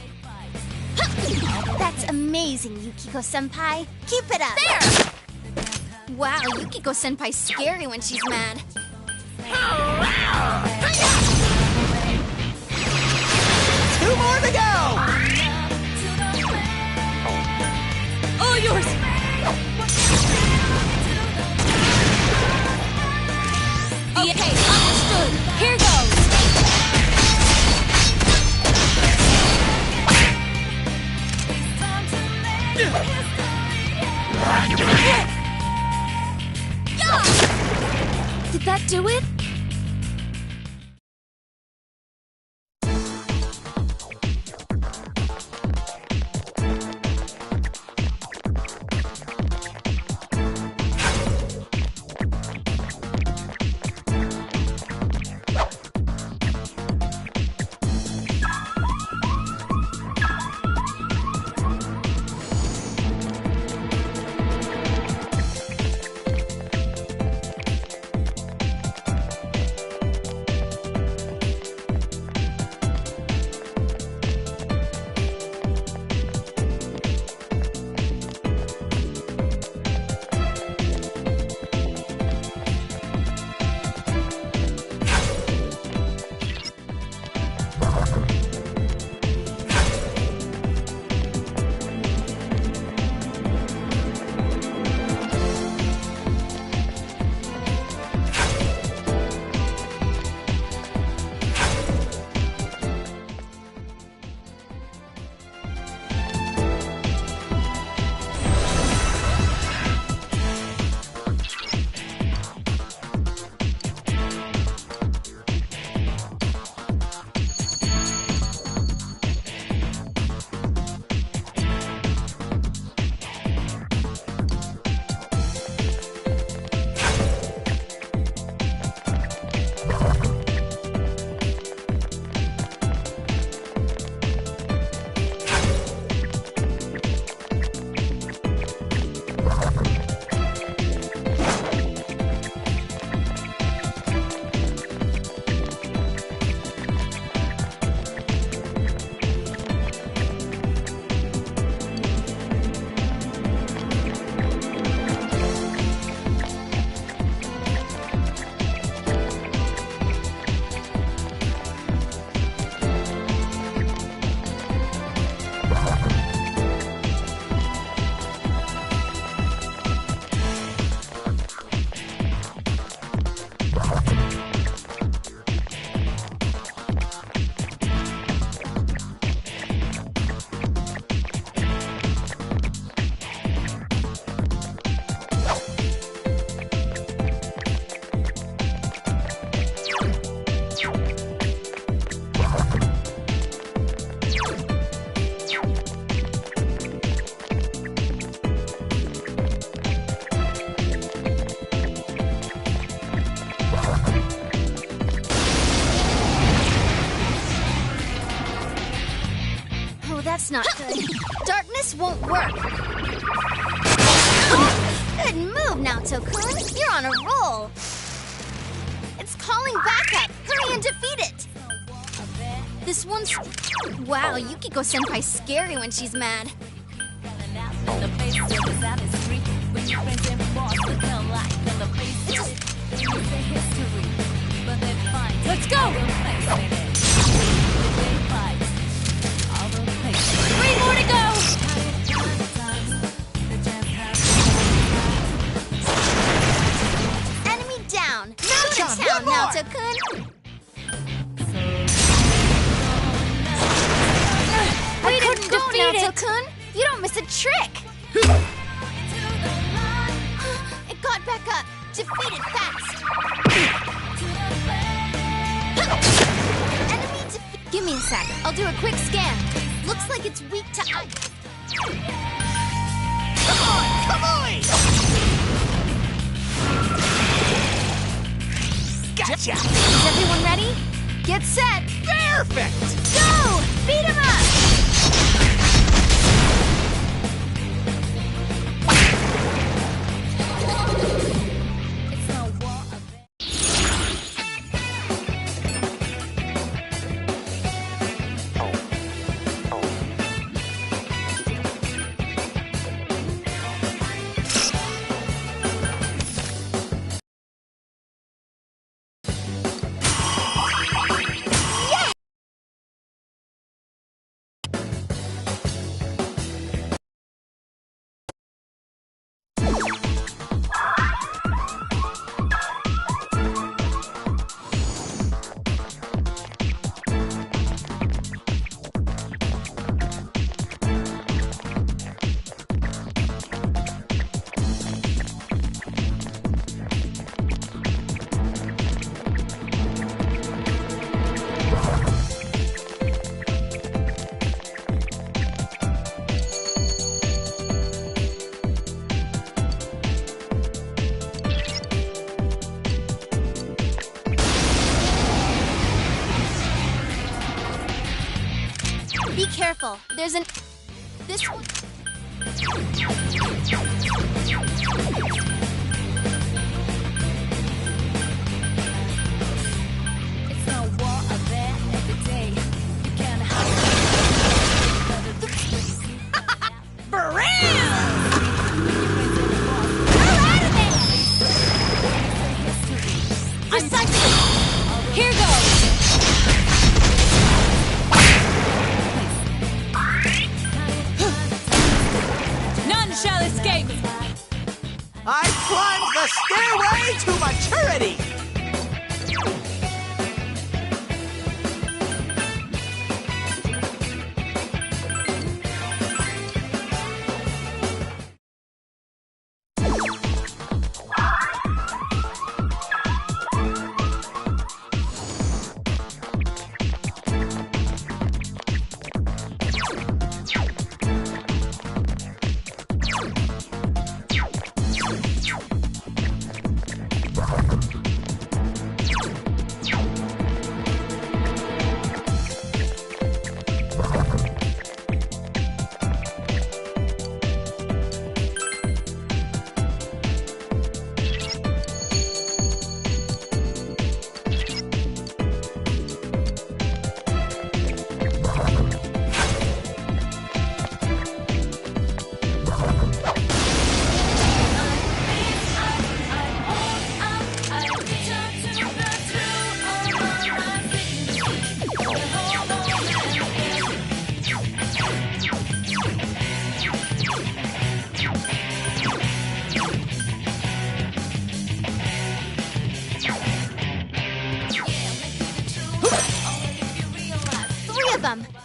That's amazing, Yukiko-senpai. Keep it up. There! Wow, Yukiko-senpai's scary when she's mad. Two more to go! All yours! Okay, understood. Here goes! Did that do it? That's not good. Darkness won't work. Good move, Naoto-kun. You're on a roll. It's calling backup. Hurry and defeat it. This one's... Wow, Yukiko-senpai's scary when she's mad. Let's go! 3 more to go! Enemy down! Not to town, Naoto-kun! Way to go, Naoto-kun! You don't miss a trick! It got back up! Defeat it fast! Enemy defeat... Give me a sec. I'll do a quick scan. Looks like it's weak to ice. Come on! Come on! Gotcha! Is everyone ready? Get set! Perfect! Go! Beat him up! Be careful. There's an... This one... It's no war out there every day. You can't hide. Here goes! None shall escape! I climbed the stairway to maturity!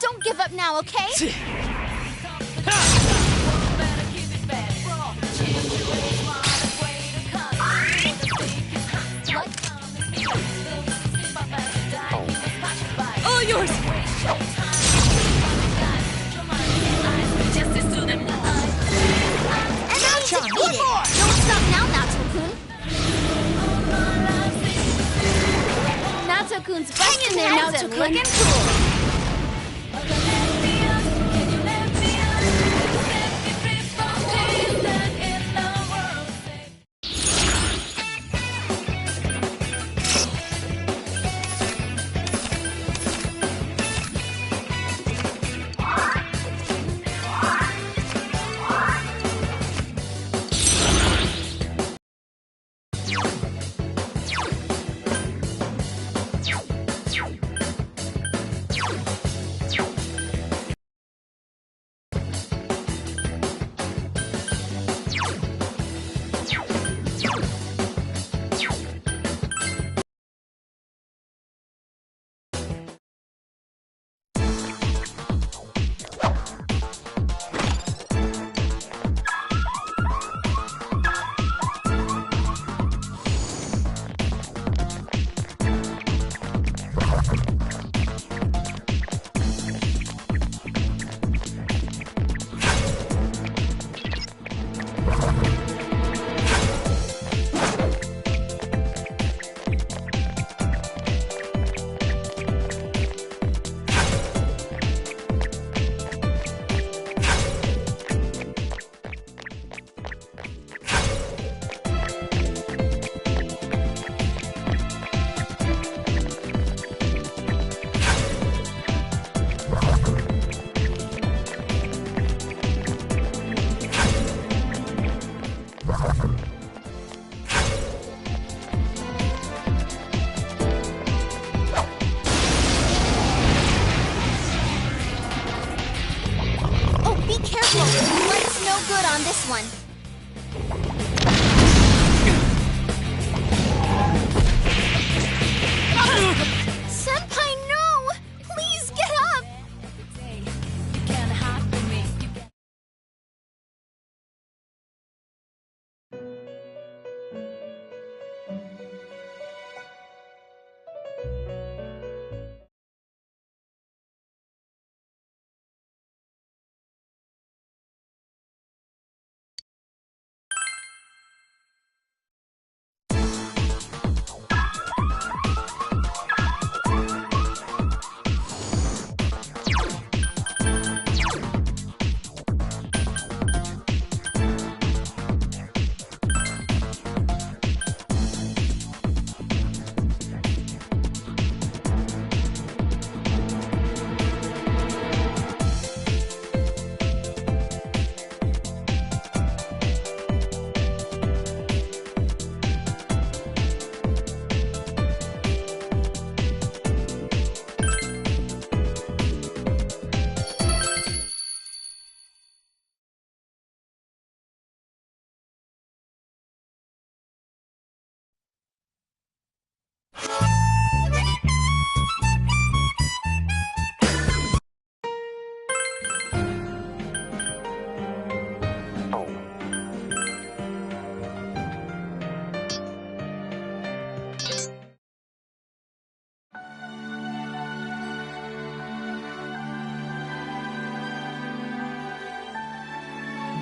Don't give up now, okay? All yours! Don't stop now, Natsu-kun. Natsu-kun's busting their heads and looking cool.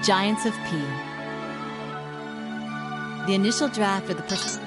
Giants of P. The initial draft of the person.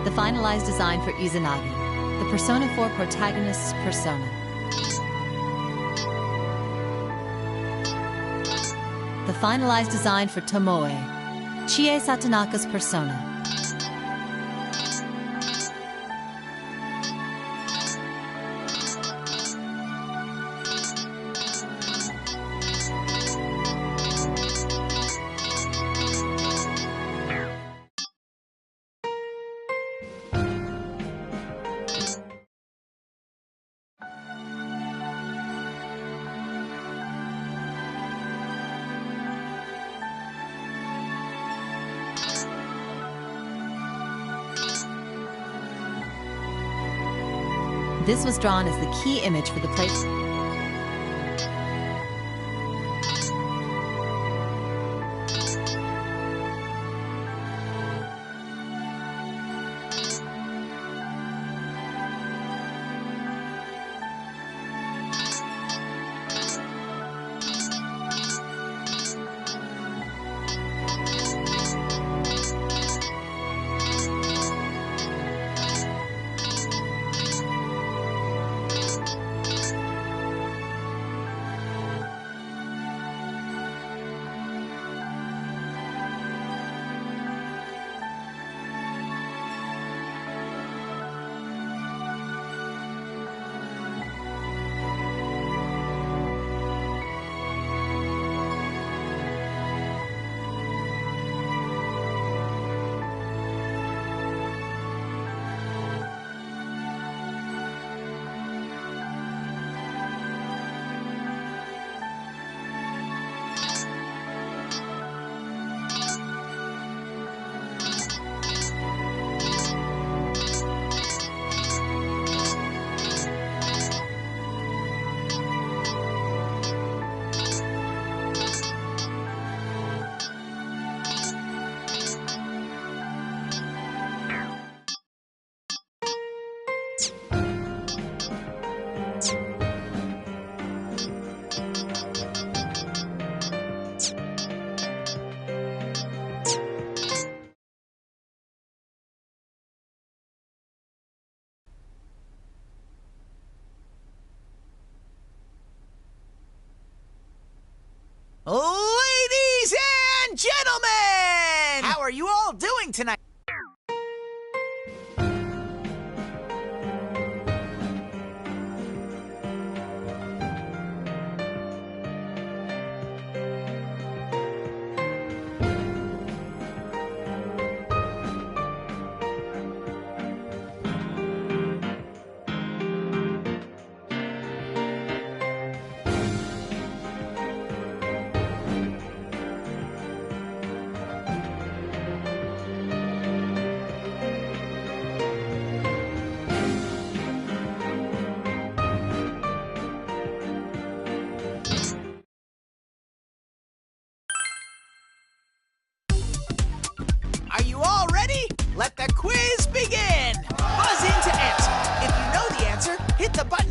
The finalized design for Izanagi, the Persona 4 protagonist's persona. The finalized design for Tomoe, Chie Satonaka's persona. This was drawn as the key image for the place. Ladies and gentlemen! How are you all doing tonight?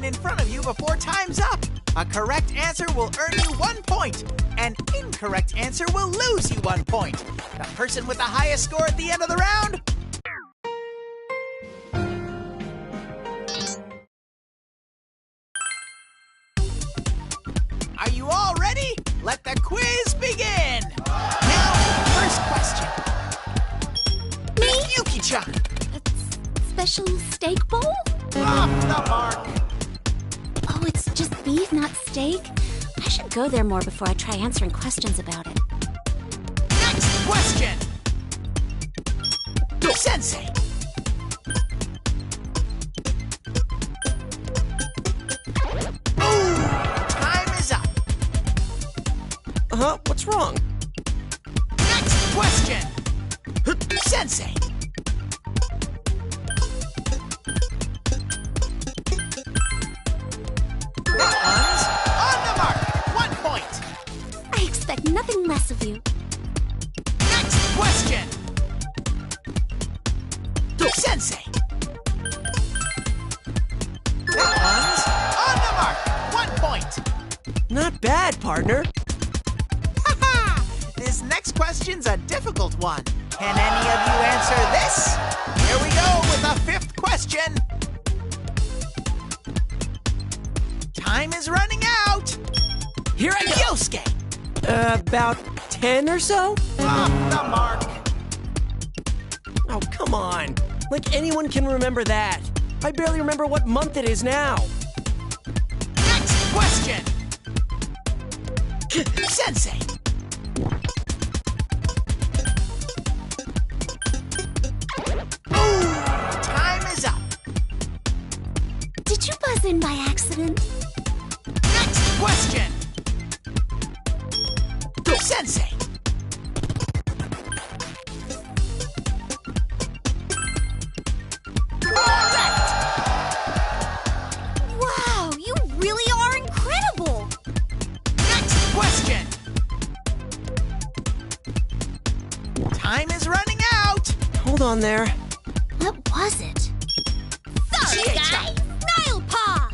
written in front of you before time's up. A correct answer will earn you 1 point. An incorrect answer will lose you 1 point. The person with the highest score at the end of the round... Are you all ready? Let the quiz begin! Now, first question. Me? Yuki-chan. Special steak bowl? Off the mark. Oh, it's just beef, not steak? I should go there more before I try answering questions about it. Next question. Sensei. Ooh, time is up. What's wrong? Next question. Sensei. That one's on the mark. 1 point. I expect nothing less of you. Next question. Sensei. That one's on the mark. 1 point. Not bad, partner. Haha! This next question's a difficult one. Can any of you answer this? Here we go with the 5th question. Time is running out. Here I go. Yosuke. About 10 or so? Off the mark. Oh, come on. Like anyone can remember that. I barely remember what month it is now. Next question. Sensei. Ooh, time is up. Did you buzz in by accident? Next question. Sensei. Correct. Wow, you really are incredible! Next question. Time is running out. Hold on there. What was it? Sorry, guys! Nile Paw!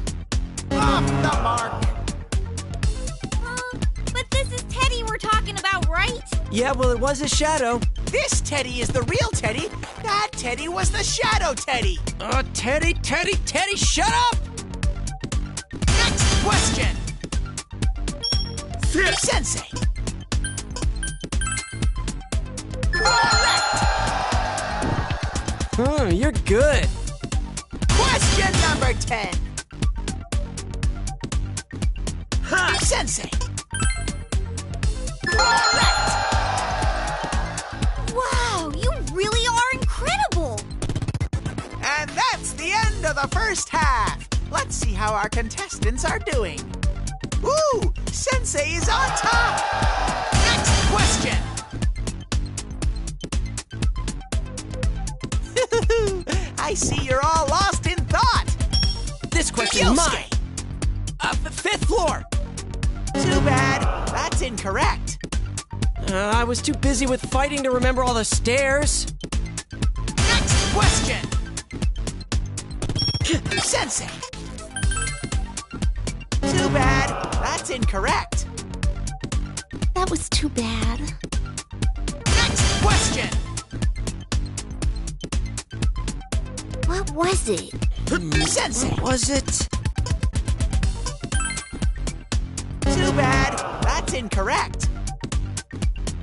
Off the mark. But this is Teddy we're talking about, right? Yeah, well, it was a shadow. This Teddy is the real Teddy. That Teddy was the Shadow Teddy. Teddy, shut up! Next question. Sensei. Correct. You're good. Question number 10. Sensei. Correct. Wow, you really are incredible! And that's the end of the first half. Let's see how our contestants are doing. Woo! Sensei is on top! Next question. I see you're all lost in thought. This question's mine. 5th floor. Too bad. That's incorrect. I was too busy with fighting to remember all the stairs. Next question. Sensei. Too bad. That's incorrect. That was too bad. Next question. What was it? Sensei. What was it? Too bad. That's incorrect.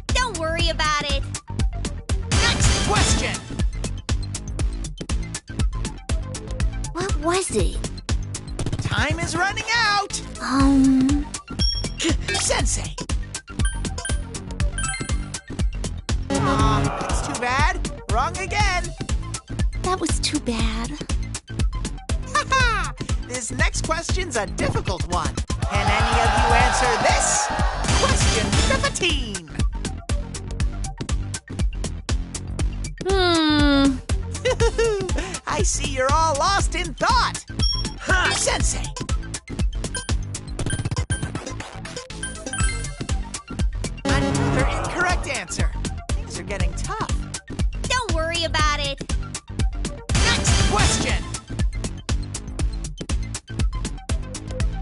Don't worry about it. Next question. What was it? Time is running out. Sensei. Aw, it's too bad. Wrong again. That was too bad. Haha! This next question's a difficult one. Can any of you answer this? Question 15. I see you're all lost in thought. Sensei. Another incorrect answer. Things are getting tough. Don't worry about it. Next question.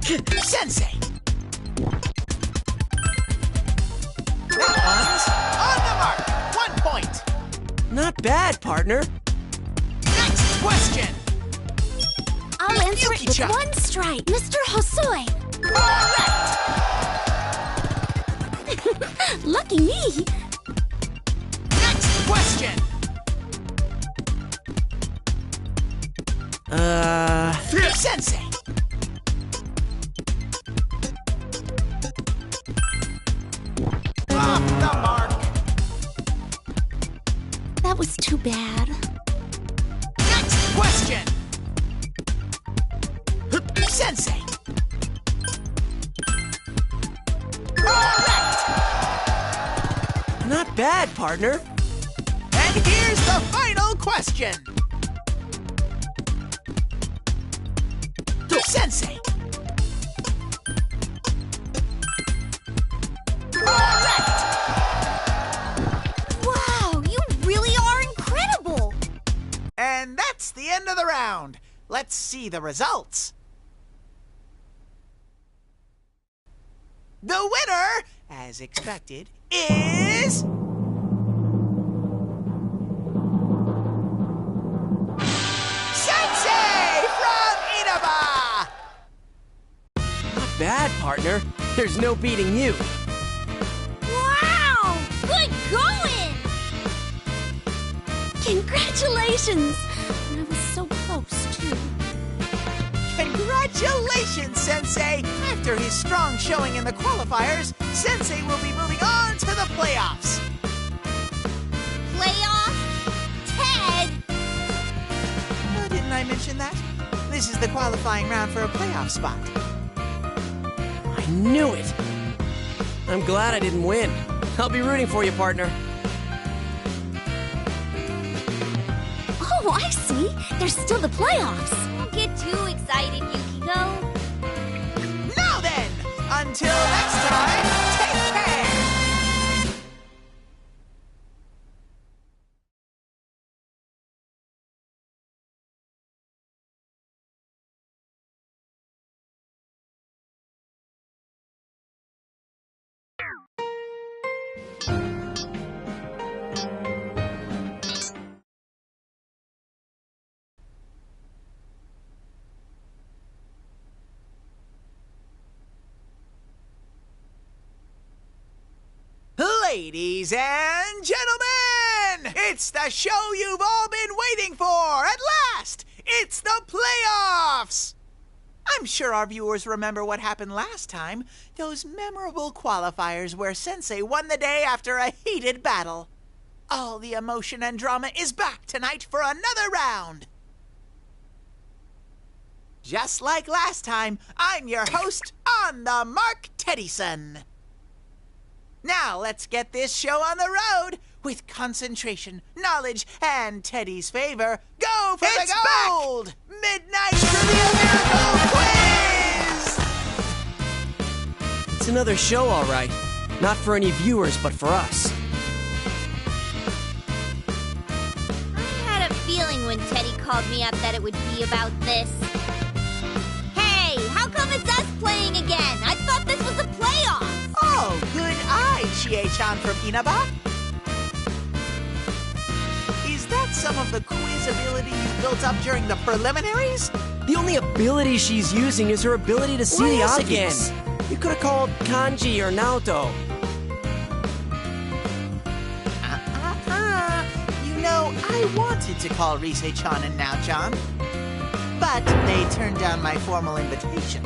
Sensei! That one's on the mark. 1 point. Not bad, partner. Next question. I'll answer it with Yuki-chan. 1 strike. Mr. Hosoi. Correct. Lucky me. Next question. Sensei. Off the mark. That was too bad. Next question. Sensei. Correct. Not bad, partner. And here's the final question. Sensei. Correct. Wow, you really are incredible. And that's the end of the round. Let's see the results. The winner, as expected, is... Sensei from Inaba! Not bad, partner. There's no beating you. Wow, good going. Congratulations. And I was so close, too. Congratulations, Sensei! After his strong showing in the qualifiers, Sensei will be moving on to the playoffs. Playoff? Ted! Oh, didn't I mention that? This is the qualifying round for a playoff spot. I knew it. I'm glad I didn't win. I'll be rooting for you, partner. Oh, I see. There's still the playoffs. Don't get too excited, Yukiko. Now then, until next time, take care! Ladies and gentlemen, it's the show you've all been waiting for! At last! It's the playoffs! I'm sure our viewers remember what happened last time. Those memorable qualifiers where Sensei won the day after a heated battle. All the emotion and drama is back tonight for another round. Just like last time, I'm your host, On the Mark Teddyson. Now let's get this show on the road. With concentration, knowledge, and Teddy's favor, go for the gold! Midnight Trivia Miracle Quiz! It's another show, all right. Not for any viewers, but for us. I had a feeling when Teddy called me up that it would be about this. Hey, how come it's us playing again? I thought this was the playoffs. Oh, good eye, Chie-chan from Inaba. Is that some of the quiz ability you built up during the preliminaries? The only ability she's using is her ability to see the odds again. You could have called Kanji or Naoto. You know, I wanted to call Rise-chan and Nao-chan, but they turned down my formal invitation.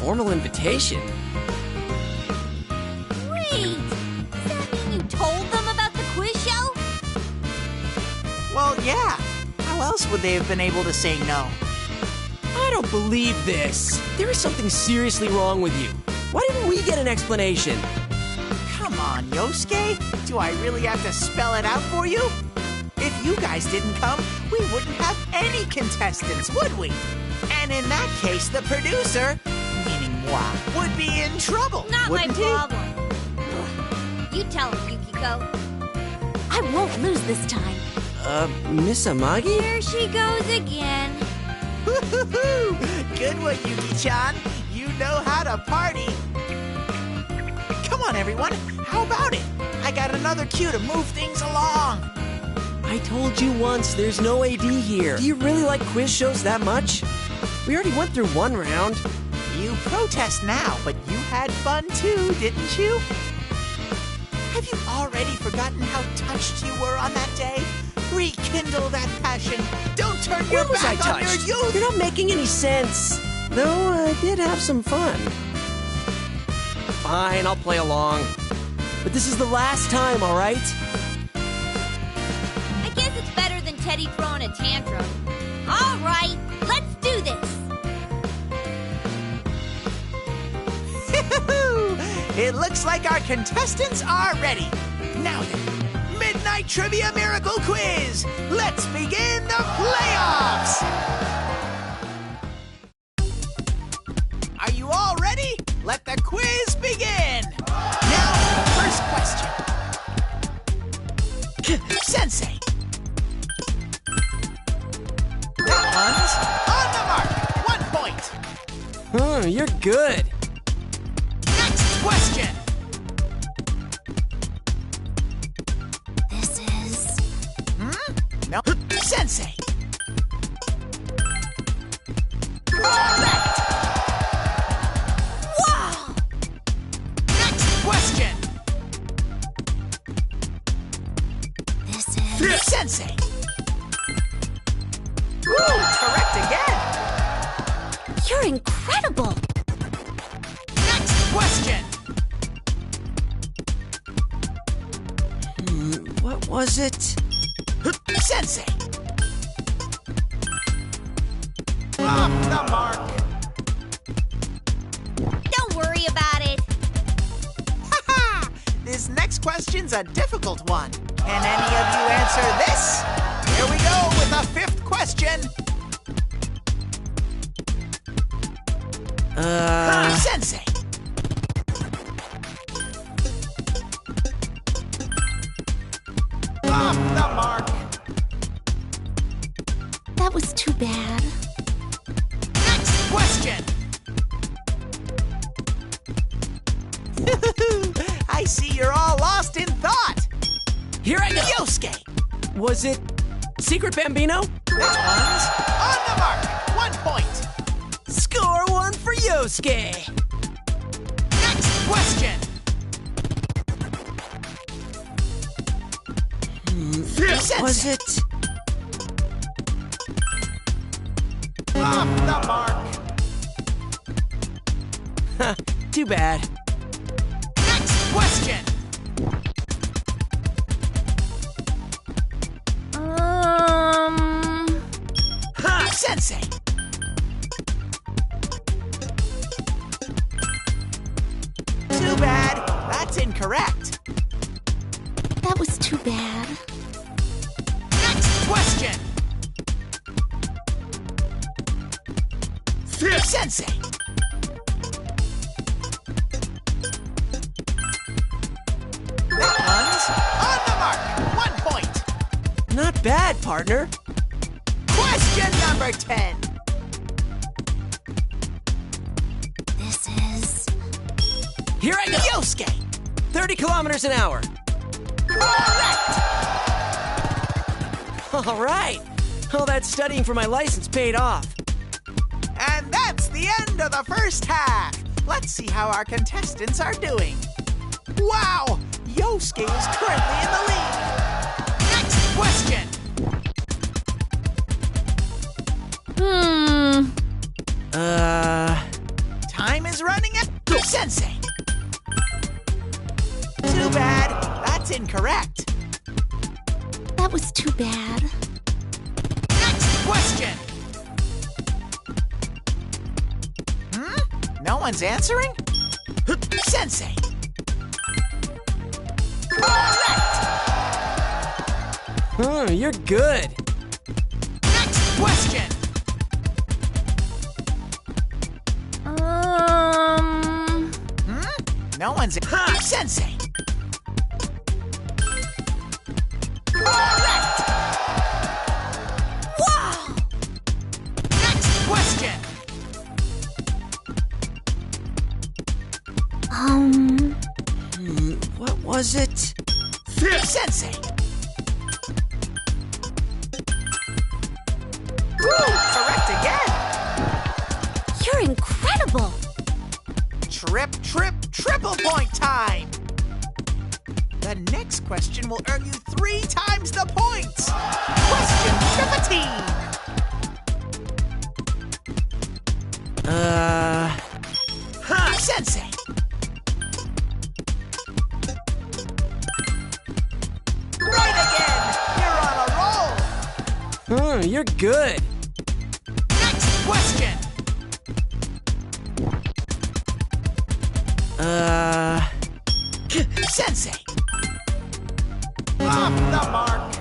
Formal invitation? Wait, does that mean you told them about the quiz show? Well, yeah. How else would they have been able to say no? I don't believe this. There is something seriously wrong with you. Why didn't we get an explanation? Come on, Yosuke. Do I really have to spell it out for you? If you guys didn't come, we wouldn't have any contestants, would we? And in that case, the producer, meaning moi, would be in trouble, Not my wouldn't he? problem. You tell him, Yukiko. I won't lose this time. Miss Amagi? Here she goes again. Woo-hoo-hoo! Good one, Yuki-chan. You know how to party. Come on, everyone. How about it? I got another cue to move things along. I told you once, there's no AD here. Do you really like quiz shows that much? We already went through one round. You protest now, but you had fun too, didn't you? Have you already forgotten how touched you were on that day? Rekindle that passion. Don't turn your Where was I back on your touched? youth. You're not making any sense. Though I did have some fun. Fine, I'll play along. But this is the last time, all right? I guess it's better than Teddy throwing a tantrum. All right, let's do this. It looks like our contestants are ready. Now then, Midnight Trivia Miracle Quiz. Let's begin the playoffs. Are you all ready? Let the quiz begin. Now, first question. Sensei. That one's on the mark. 1 point. You're good. Next question. This is... No. Sensei. Correct. Wow! Next question. This is... Sensei. Ooh, correct again. You're incredible! Next question. What was it? Sensei. Off the mark. Don't worry about it. Haha! This next question's a difficult one. Can any of you answer this? Here we go with the 5th question. Sensei. Off the mark. That was too bad. Next question. I see you're all lost in thought. Here I go. Yosuke. Was it Secret Bambino? That one's on the mark. 1 point. Score 1 for Yosuke. Next question. Was it? Off the mark. Huh, too bad. Next question. Sensei. Too bad. That's incorrect. That was too bad. Next question. Sensei. That one's on the mark. 1 point. Not bad, partner. Question number 10. This is... Here I go. Yosuke. 30 kilometers an hour. Correct. All right. All that studying for my license paid off. And that's the end of the first half. Let's see how our contestants are doing. Wow! Yosuke is currently in the lead. Next question. Time is running out. Sensei. Too bad. That's incorrect. That was too bad. Next question. No one's answering? Sensei. Correct. You're good. Next question. No one's... Sensei. Correct. Wow! Next Was it? Sensei! Woo! Correct again! You're incredible! Triple point time! The next question will earn you 3 times the points! Question 15! Sensei! Right again! You're on a roll! You're good. Next question! Sensei! Off the mark!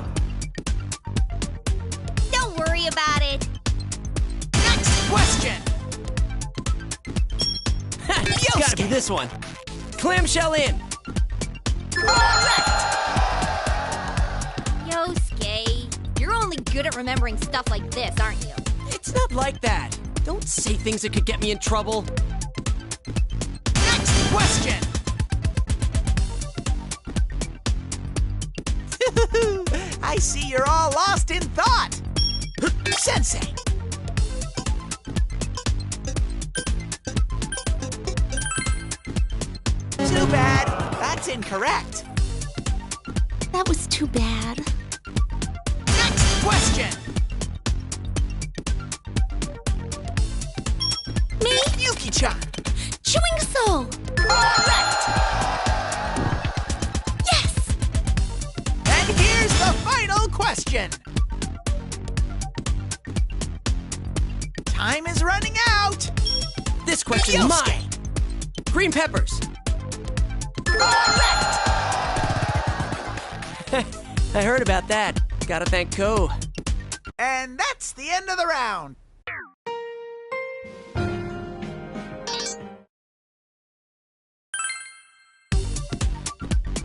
Don't worry about it. Next question! It's gotta be this one. Clamshell in. Correct! Yosuke, you're only good at remembering stuff like this, aren't you? It's not like that. Don't say things that could get me in trouble. Next question! I see you're all lost in thought! Sensei! Too bad. That's incorrect. That was too bad. Next question! Me? Yuki-chan! Chewing soul! Correct! Yes! And here's the final question! Time is running out! This question's mine. Green peppers. Correct! I heard about that. Gotta thank Ko. And that's the end of the round.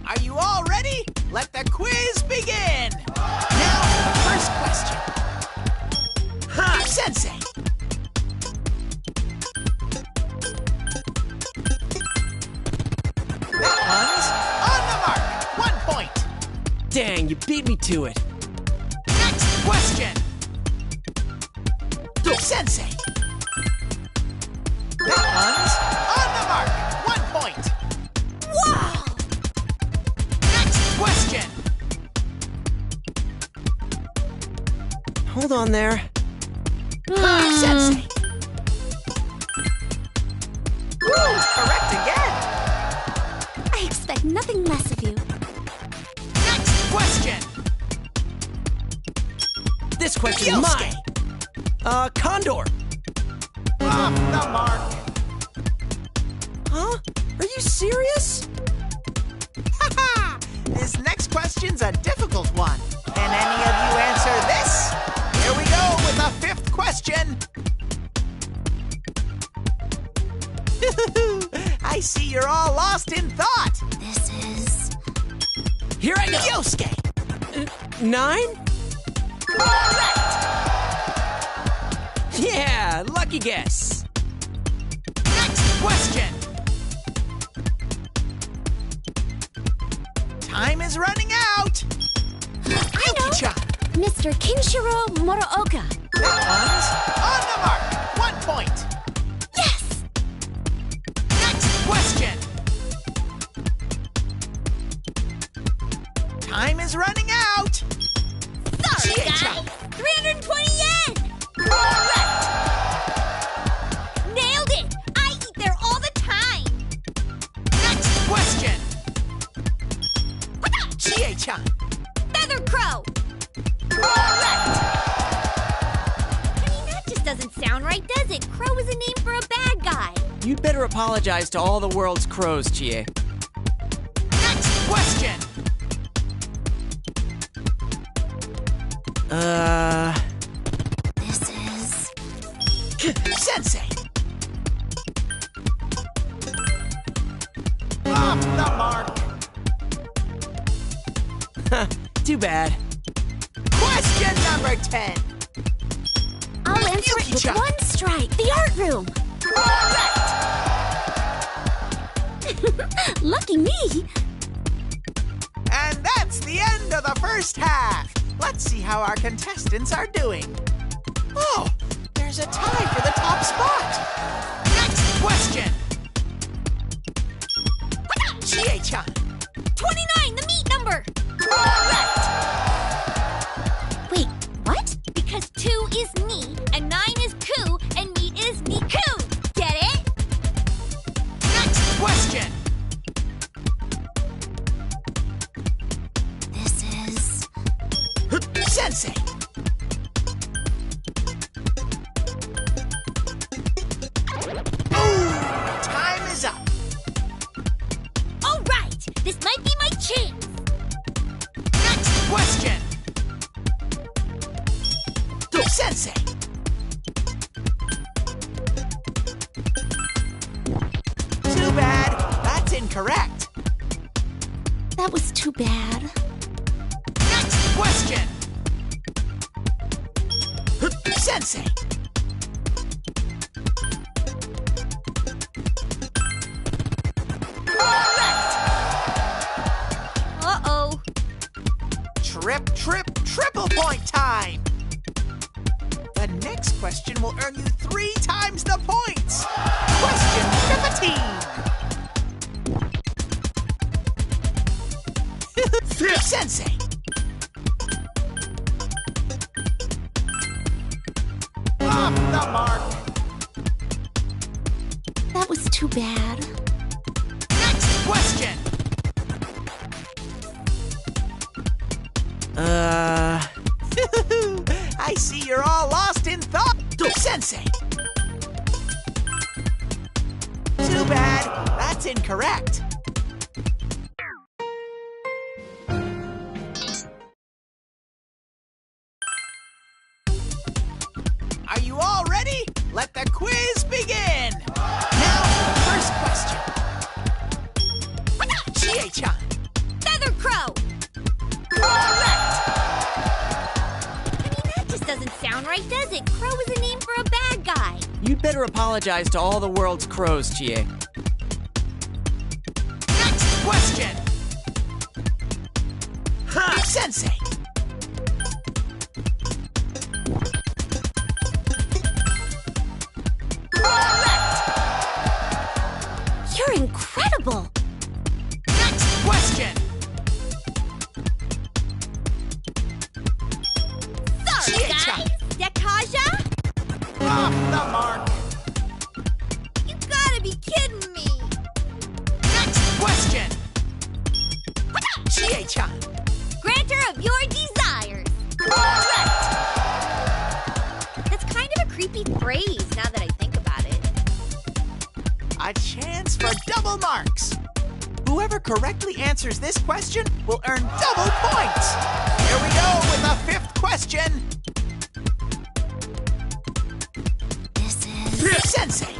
Are you all ready? Let the quiz begin! Now for the first question. Sensei! That one's on the mark. 1 point. Dang, you beat me to it. Next question. Sensei. That one's on the mark. 1 point. Wow! Next question. Hold on there. Sensei. Woo! Correct again. I expect nothing less of you. Next question. This question's Yosuke. mine. Condor. Off the mark. Huh? Are you serious? Haha! This next question's a difficult one. Can any of you answer this? Here we go with the 5th question. I see you're all lost in thought. This is... Here I go. Yosuke. 9? Correct. Yeah, lucky guess. Next question. Time is running out. I know! Yuki-chan. Mr. Kinshiro Morooka. That one's on the mark. 1 point. Yes! Next question. Time is running out. Sorry, Chie-chan. guys. 320 yen! Correct. Nailed it! I eat there all the time! Next question. Chie-chan. Feather Crow! Correct. I mean, that just doesn't sound right, does it? Crow is a name for a bad guy. You'd better apologize to all the world's crows, Chie. Next question. This is... Sensei. Off the mark. Too bad. Question number 10. I'll answer it with Yuki-chan. 1 strike. The art room. Correct. Lucky me. the end of the first half. Let's see how our contestants are doing. Oh, there's a tie for the top spot. Next question. Chie-chan. 29, the meat number. Correct. Wait, what? Because 2 is ni, and 9 is ku, and meat is niku. Get it? Next question. This is... Sensei. Ooh, time is up. All right, this might be my chance. Next question. Sensei. Too bad. That's incorrect. That was too bad. Next question. Sensei. Correct. Uh-oh. Triple point time. The next question will earn you 3 times the points. Question 15. Sensei. Off the mark. That was too bad. Next question. I see you're all lost in thought. Sensei. Too bad. That's incorrect. Are you all ready? Let the quiz begin. Now, first question. Chie-chan. Feather crow. Correct. That just doesn't sound right, does it? Crow is a name for a bad guy. You'd better apologize to all the world's crows, Chie. Next question. Sensei. Correct. You're incredible. Next question. Sorry, guys. Dekaja? Off the mark. You gotta be kidding me. Next question. Chie-chan. Granter of your desires. Correct. That's kind of a creepy phrase now that I think about it. A chance for double marks. Whoever correctly answers this question will earn double points. Here we go with the 5th question. This is... Sensei.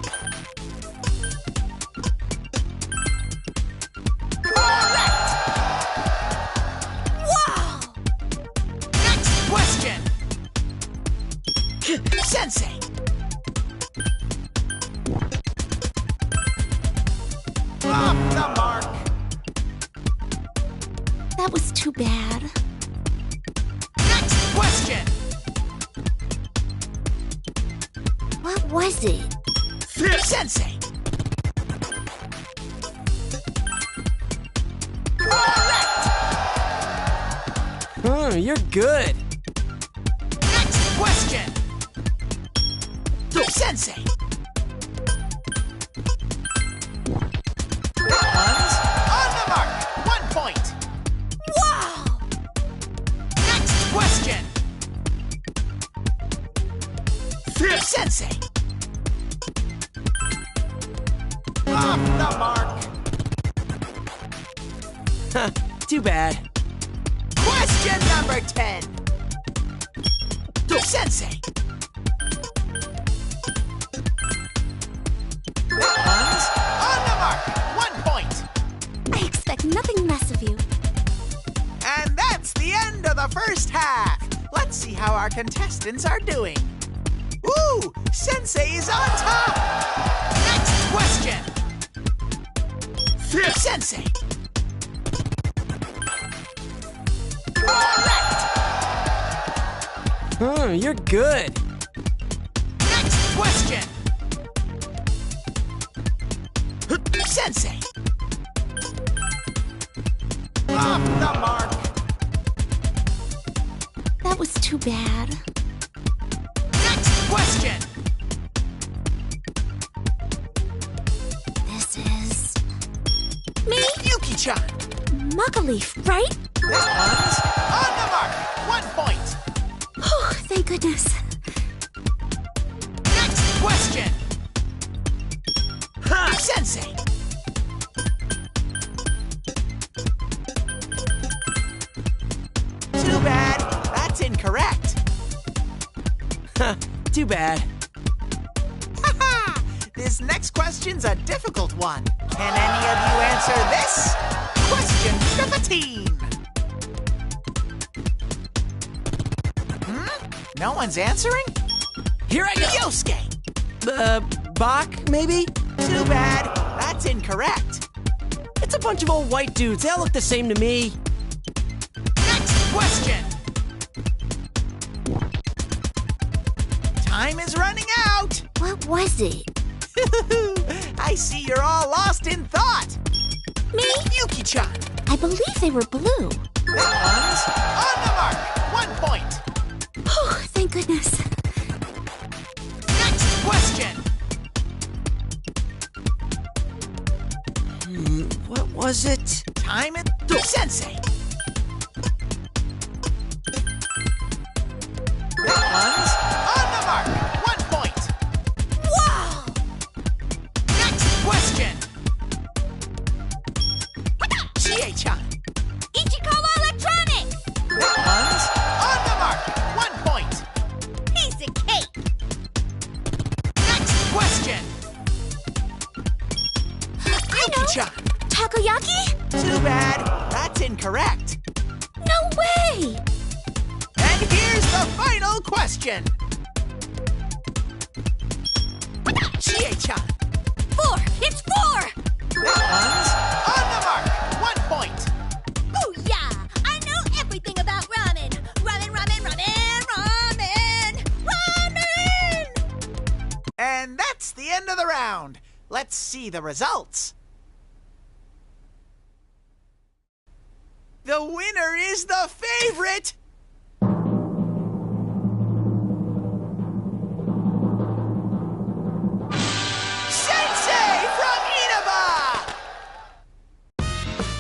Correct. Wow! Next question. Sensei. Off the mark. That was too bad. Next question. What was it? Sensei. Correct. You're good. Next question. Sensei. That one's on the mark. 1 point. Wow! Next question. Sensei. Off the mark. Too bad. Question number 10. Sensei. That one's on the mark. 1 point. I expect nothing less of you. And that's the end of the first half. Let's see how our contestants are doing. Ooh, Sensei is on top. Next question. Sensei. You're good. Next question. Sensei. Off the mark. That was too bad. Next question. This is... me? Yuki-chan. Mugaleaf, right? That one's on the mark. 1 point. Oh, thank goodness. Next question. Sensei. Too bad. That's incorrect. Too bad. This next question's a difficult one. Can any of you answer this? Question 15. No one's answering? Here I go. Yosuke. Bach, maybe? Too bad. That's incorrect. It's a bunch of old white dudes. They all look the same to me. Next question. Time is running out. What was it? I see you're all lost in thought. Me? Yuki-chan. I believe they were blue. That one's on the mark. 1 point. Oh, thank goodness. Next question. What was it? Time it. Sensei. That one's on the mark. 1 point. Wow! Next question. Chie-chan. Ichikawa Electronics! That one's on the mark. 1 point. Piece of cake! Next question. Yuki-chan. Takoyaki? Too bad. That's incorrect. No way! And here's the final question. Chie-chan. 4! It's 4! That one's on the mark. 1 point. Booyah! I know everything about ramen! Ramen, ramen, ramen, ramen! Ramen! And that's the end of the round. Let's see the results. The winner is the favorite! Sensei from Inaba!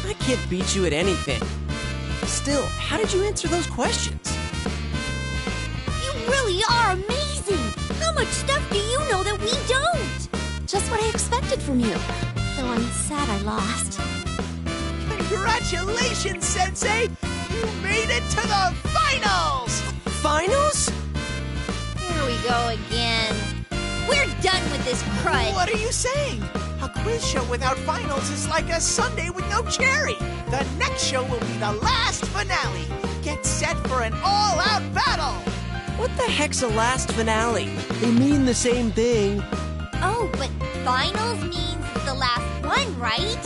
I can't beat you at anything. Still, how did you answer those questions? You really are amazing! How much stuff do you know that we don't? Just what I expected from you. Though I'm sad I lost. Congratulations, Sensei! You made it to the finals! Finals? Here we go again. We're done with this crud. What are you saying? A quiz show without finals is like a sundae with no cherry. The next show will be the last finale. Get set for an all-out battle. What the heck's a last finale? They mean the same thing. Oh, but finals means the last one, right?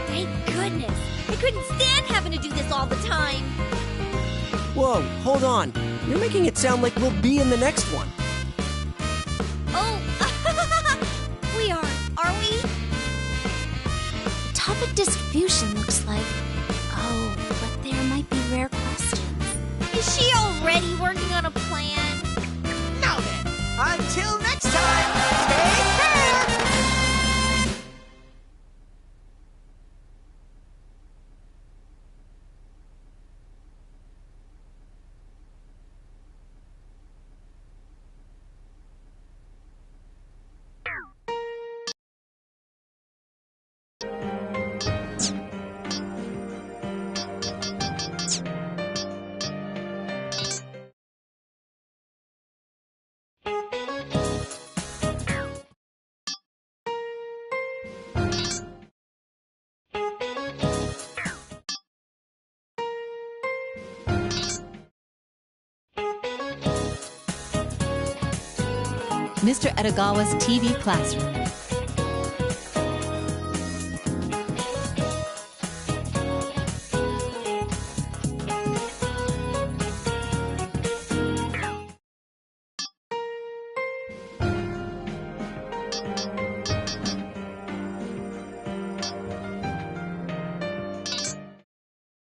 Thank goodness. I couldn't stand having to do this all the time. Whoa, hold on. You're making it sound like we'll be in the next one. Oh, we are we? Topic distribution looks like... Oh, but there might be rare questions. Is she already working on a plan? Now then, until next time, take care! Mr. Edagawa's TV classroom.